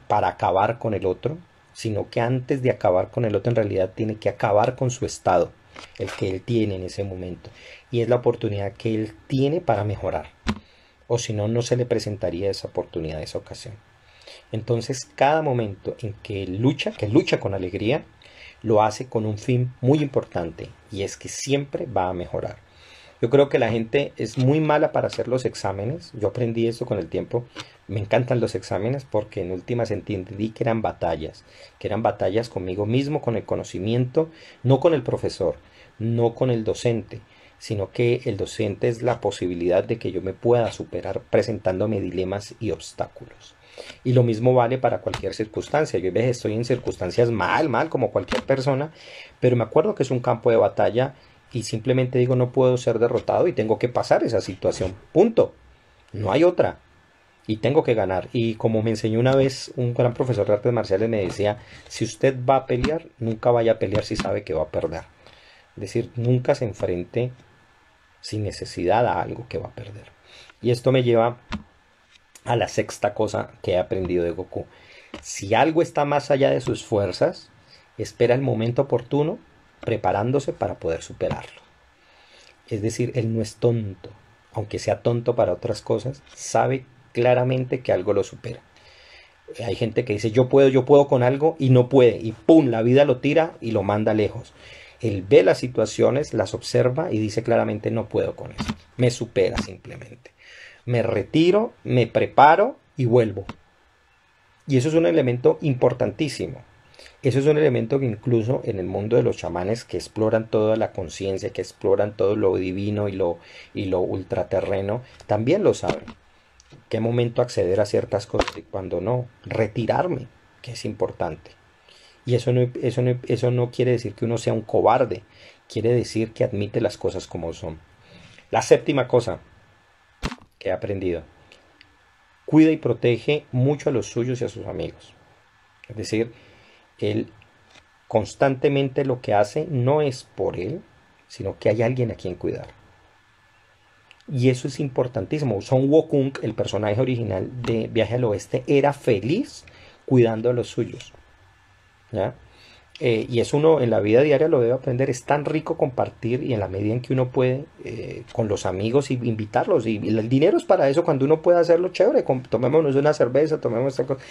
para acabar con el otro, sino que antes de acabar con el otro en realidad tiene que acabar con su estado, el que él tiene en ese momento. Y es la oportunidad que él tiene para mejorar. O si no, no se le presentaría esa oportunidad, esa ocasión. Entonces, cada momento en que lucha con alegría, lo hace con un fin muy importante, y es que siempre va a mejorar. Yo creo que la gente es muy mala para hacer los exámenes. Yo aprendí esto con el tiempo. Me encantan los exámenes porque en últimas entendí que eran batallas conmigo mismo, con el conocimiento, no con el profesor, no con el docente, sino que el docente es la posibilidad de que yo me pueda superar presentándome dilemas y obstáculos. Y lo mismo vale para cualquier circunstancia. Yo a veces estoy en circunstancias mal, como cualquier persona, pero me acuerdo que es un campo de batalla y simplemente digo: no puedo ser derrotado y tengo que pasar esa situación. Punto. No hay otra. Y tengo que ganar. Y como me enseñó una vez un gran profesor de artes marciales, me decía: si usted va a pelear, nunca vaya a pelear si sabe que va a perder. Es decir, nunca se enfrente sin necesidad a algo que va a perder. Y esto me lleva a la sexta cosa que he aprendido de Goku. Si algo está más allá de sus fuerzas, espera el momento oportuno, preparándose para poder superarlo. Es decir, él no es tonto, aunque sea tonto para otras cosas, sabe claramente que algo lo supera. Hay gente que dice: yo puedo con algo, y no puede, y pum, la vida lo tira y lo manda lejos. Él ve las situaciones, las observa y dice claramente: no puedo con eso, me supera simplemente. Me retiro, me preparo y vuelvo. Y eso es un elemento importantísimo. Eso es un elemento que incluso en el mundo de los chamanes, que exploran toda la conciencia, que exploran todo lo divino y lo ultraterreno, también lo saben. ¿Qué momento acceder a ciertas cosas y cuando no? Retirarme, que es importante. Y eso no quiere decir que uno sea un cobarde, quiere decir que admite las cosas como son. La séptima cosa que he aprendido: cuida y protege mucho a los suyos y a sus amigos. Es decir, él constantemente lo que hace no es por él, sino que hay alguien a quien cuidar. Y eso es importantísimo. Son Wukong, el personaje original de Viaje al Oeste, era feliz cuidando a los suyos. ¿Ya? Y eso uno en la vida diaria lo debe aprender. Es tan rico compartir, y en la medida en que uno puede, con los amigos, y invitarlos. Y el dinero es para eso. Cuando uno puede hacerlo, chévere. Tomémonos una cerveza, tomemos esta cosa.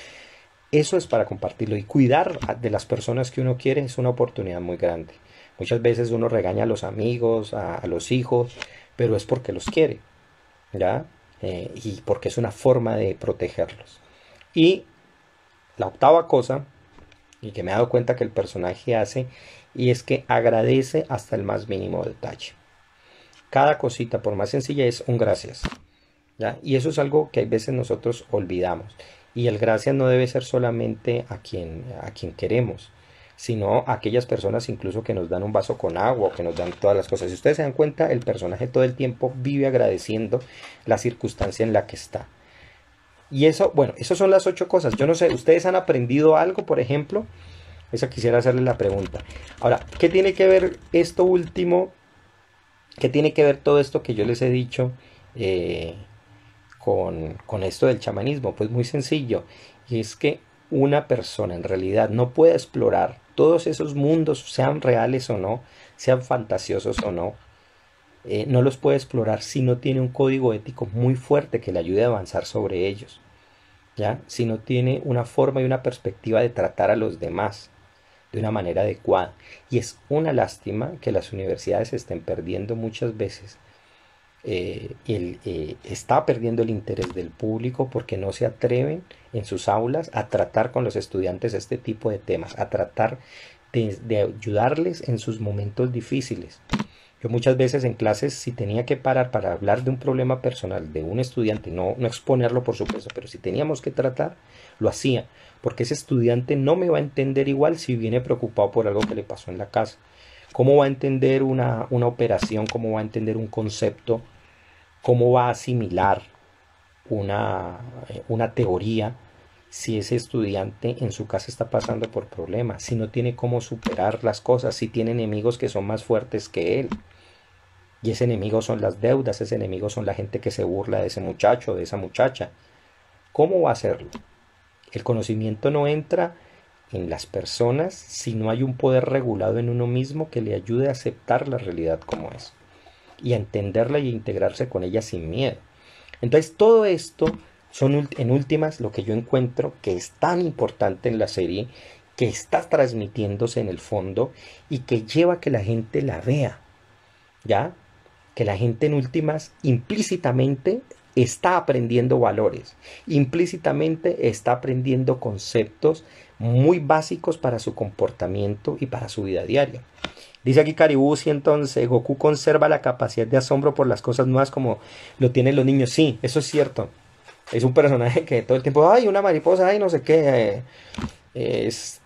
Eso es para compartirlo. Y cuidar de las personas que uno quiere es una oportunidad muy grande. Muchas veces uno regaña a los amigos, a los hijos, pero es porque los quiere, ¿ya? Y porque es una forma de protegerlos. Y la octava cosa, y que me he dado cuenta que el personaje hace, y es que agradece hasta el más mínimo detalle. Cada cosita, por más sencilla, es un gracias, ¿ya? Y eso es algo que a veces nosotros olvidamos. Y el gracias no debe ser solamente a quien queremos, sino a aquellas personas incluso que nos dan un vaso con agua o que nos dan todas las cosas. Si ustedes se dan cuenta, el personaje todo el tiempo vive agradeciendo la circunstancia en la que está. Y eso, bueno, esas son las 8 cosas. Yo no sé, ¿ustedes han aprendido algo, por ejemplo? Esa quisiera hacerle la pregunta. Ahora, ¿qué tiene que ver esto último? ¿Qué tiene que ver todo esto que yo les he dicho eh, con esto del chamanismo? Pues muy sencillo. Y es que una persona en realidad no puede explorar todos esos mundos, sean reales o no, sean fantasiosos o no, no los puede explorar si no tiene un código ético muy fuerte que le ayude a avanzar sobre ellos, ¿ya? Si no tiene una forma y una perspectiva de tratar a los demás de una manera adecuada. Y es una lástima que las universidades estén perdiendo muchas veces, está perdiendo el interés del público porque no se atreven en sus aulas a tratar con los estudiantes este tipo de temas, a tratar de ayudarles en sus momentos difíciles. Yo muchas veces en clases, si tenía que parar para hablar de un problema personal de un estudiante, no exponerlo por supuesto, pero si teníamos que tratar, lo hacía, porque ese estudiante no me va a entender igual si viene preocupado por algo que le pasó en la casa. ¿Cómo va a entender una operación? ¿Cómo va a entender un concepto? ¿Cómo va a asimilar una teoría si ese estudiante en su casa está pasando por problemas, si no tiene cómo superar las cosas, si tiene enemigos que son más fuertes que él? Y ese enemigo son las deudas, ese enemigo son la gente que se burla de ese muchacho, de esa muchacha. ¿Cómo va a hacerlo? El conocimiento no entra en las personas si no hay un poder regulado en uno mismo que le ayude a aceptar la realidad como es y a entenderla y a integrarse con ella sin miedo. Entonces todo esto son en últimas lo que yo encuentro que es tan importante en la serie, que está transmitiéndose en el fondo y que lleva a que la gente la vea, ¿ya? Que la gente en últimas implícitamente está aprendiendo valores, implícitamente está aprendiendo conceptos muy básicos para su comportamiento y para su vida diaria. Dice aquí Caribusi, entonces Goku conserva la capacidad de asombro por las cosas nuevas como lo tienen los niños. Sí, eso es cierto. Es un personaje que todo el tiempo, ay, una mariposa, ay, no sé qué.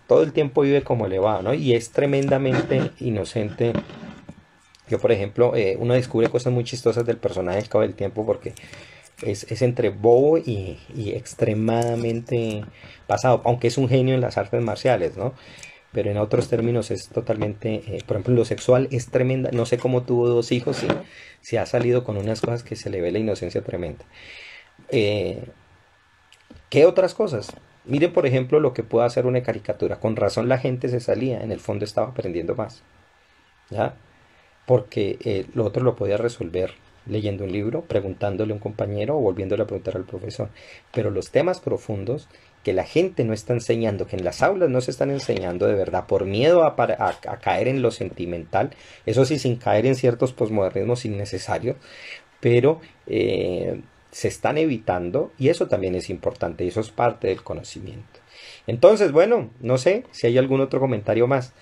Todo el tiempo vive como elevado, ¿no? Y es tremendamente inocente. Yo, por ejemplo, uno descubre cosas muy chistosas del personaje al cabo del tiempo porque es entre bobo y extremadamente pasado, aunque es un genio en las artes marciales, ¿no? Pero en otros términos es totalmente, por ejemplo, lo sexual es tremenda. No sé cómo tuvo 2 hijos y se ha salido con unas cosas que se le ve la inocencia tremenda. Eh, ¿Qué otras cosas? Miren, por ejemplo, lo que puede hacer una caricatura. Con razón la gente se salía, en el fondo estaba aprendiendo más, ¿ya? Porque lo otro lo podía resolver leyendo un libro, preguntándole a un compañero o volviéndole a preguntar al profesor. Pero los temas profundos que la gente no está enseñando, que en las aulas no se están enseñando de verdad, por miedo a caer en lo sentimental, eso sí, sin caer en ciertos posmodernismos innecesarios, pero se están evitando y eso también es importante y eso es parte del conocimiento. Entonces, bueno, no sé si hay algún otro comentario más.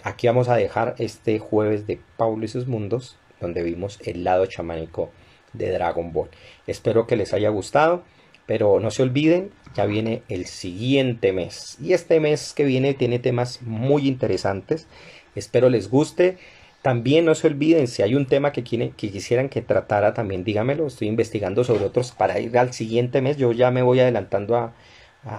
Aquí vamos a dejar este jueves de Paulo y sus mundos, donde vimos el lado chamánico de Dragon Ball. Espero que les haya gustado, pero no se olviden, ya viene el siguiente mes. Y este mes que viene tiene temas muy interesantes. Espero les guste. También no se olviden, si hay un tema que quisieran que tratara, también dígamelo. Estoy investigando sobre otros para ir al siguiente mes. Yo ya me voy adelantando a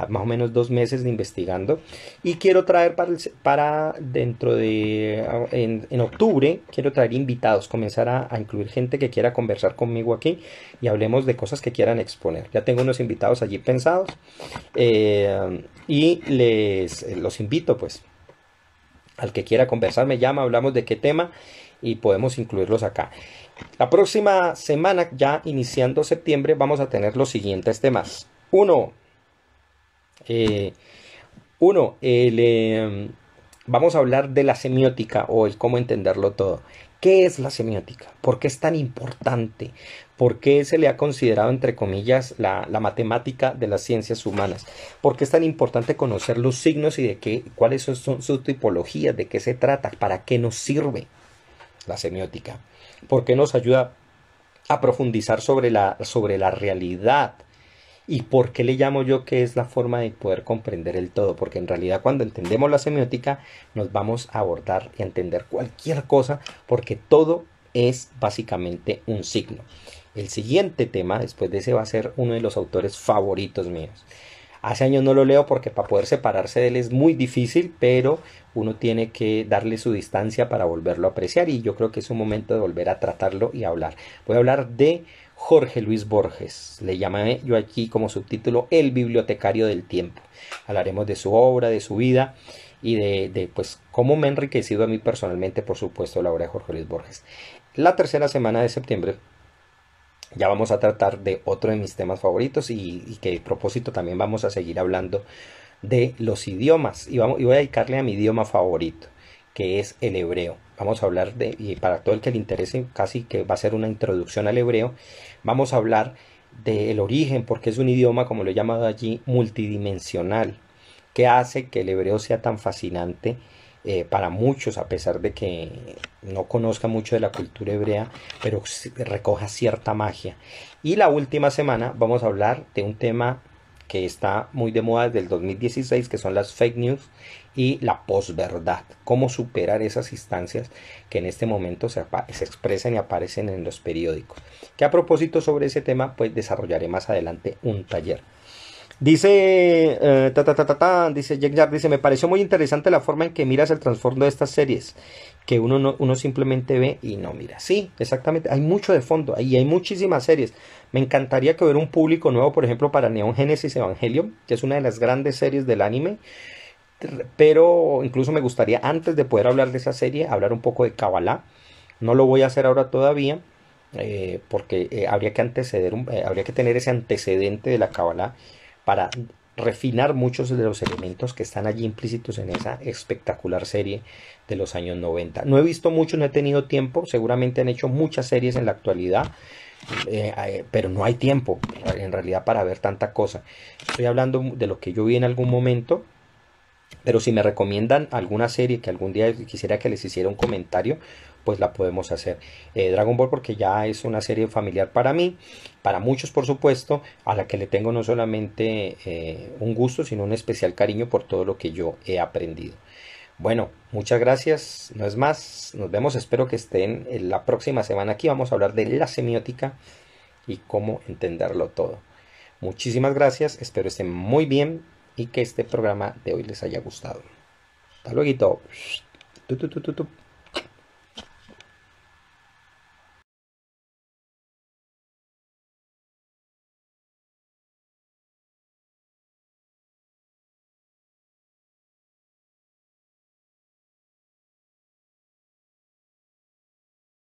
más o menos 2 meses de investigando y quiero traer para dentro de en octubre quiero traer invitados, comenzar a incluir gente que quiera conversar conmigo aquí y hablemos de cosas que quieran exponer. Ya tengo unos invitados allí pensados, y los invito, pues, al que quiera conversar me llama, hablamos de qué tema y podemos incluirlos acá. La próxima semana, ya iniciando septiembre, vamos a tener los siguientes temas. Eh, vamos a hablar de la semiótica o el cómo entenderlo todo. ¿Qué es la semiótica? ¿Por qué es tan importante? ¿Por qué se le ha considerado, entre comillas, la matemática de las ciencias humanas? ¿Por qué es tan importante conocer los signos y cuáles son sus tipologías? ¿De qué se trata? ¿Para qué nos sirve la semiótica? ¿Por qué nos ayuda a profundizar sobre la realidad? ¿Y por qué le llamo yo que es la forma de poder comprender el todo? Porque en realidad cuando entendemos la semiótica nos vamos a abordar y a entender cualquier cosa porque todo es básicamente un signo. El siguiente tema, después de ese, va a ser uno de los autores favoritos míos. Hace años no lo leo porque para poder separarse de él es muy difícil, pero uno tiene que darle su distancia para volverlo a apreciar y yo creo que es un momento de volver a tratarlo y hablar. Voy a hablar de Jorge Luis Borges. Le llamaré yo aquí como subtítulo El bibliotecario del tiempo. Hablaremos de su obra, de su vida y de pues cómo me ha enriquecido a mí personalmente, por supuesto, la obra de Jorge Luis Borges. La tercera semana de septiembre ya vamos a tratar de otro de mis temas favoritos y que de propósito también vamos a seguir hablando de los idiomas y voy a dedicarle a mi idioma favorito, que es el hebreo. Vamos a hablar de, y para todo el que le interese, casi que va a ser una introducción al hebreo, vamos a hablar del origen, porque es un idioma, como lo he llamado allí, multidimensional, que hace que el hebreo sea tan fascinante para muchos, a pesar de que no conozca mucho de la cultura hebrea, pero recoja cierta magia. Y la última semana vamos a hablar de un tema que está muy de moda desde el 2016, que son las fake news y la posverdad. Cómo superar esas instancias que en este momento se expresan y aparecen en los periódicos. Que a propósito sobre ese tema, pues desarrollaré más adelante un taller. Dice, dice Jack Yard, dice, me pareció muy interesante la forma en que miras el trasfondo de estas series, que uno simplemente ve y no mira. Sí, exactamente, hay mucho de fondo, y hay muchísimas series. Me encantaría que hubiera un público nuevo, por ejemplo, para Neon Genesis Evangelion, que es una de las grandes series del anime, pero incluso me gustaría, antes de poder hablar de esa serie, hablar un poco de Kabbalah. No lo voy a hacer ahora todavía, porque habría que tener ese antecedente de la Kabbalah para refinar muchos de los elementos que están allí implícitos en esa espectacular serie de los años 90. No he visto mucho, no he tenido tiempo, seguramente han hecho muchas series en la actualidad, pero no hay tiempo en realidad para ver tanta cosa. Estoy hablando de lo que yo vi en algún momento, pero si me recomiendan alguna serie que algún día quisiera que les hiciera un comentario, pues la podemos hacer. Dragon Ball porque ya es una serie familiar para mí, para muchos por supuesto, a la que le tengo no solamente un gusto, sino un especial cariño por todo lo que yo he aprendido. Bueno, muchas gracias, no es más, nos vemos, espero que estén la próxima semana aquí, vamos a hablar de la semiótica y cómo entenderlo todo. Muchísimas gracias, espero estén muy bien y que este programa de hoy les haya gustado. Hasta luego.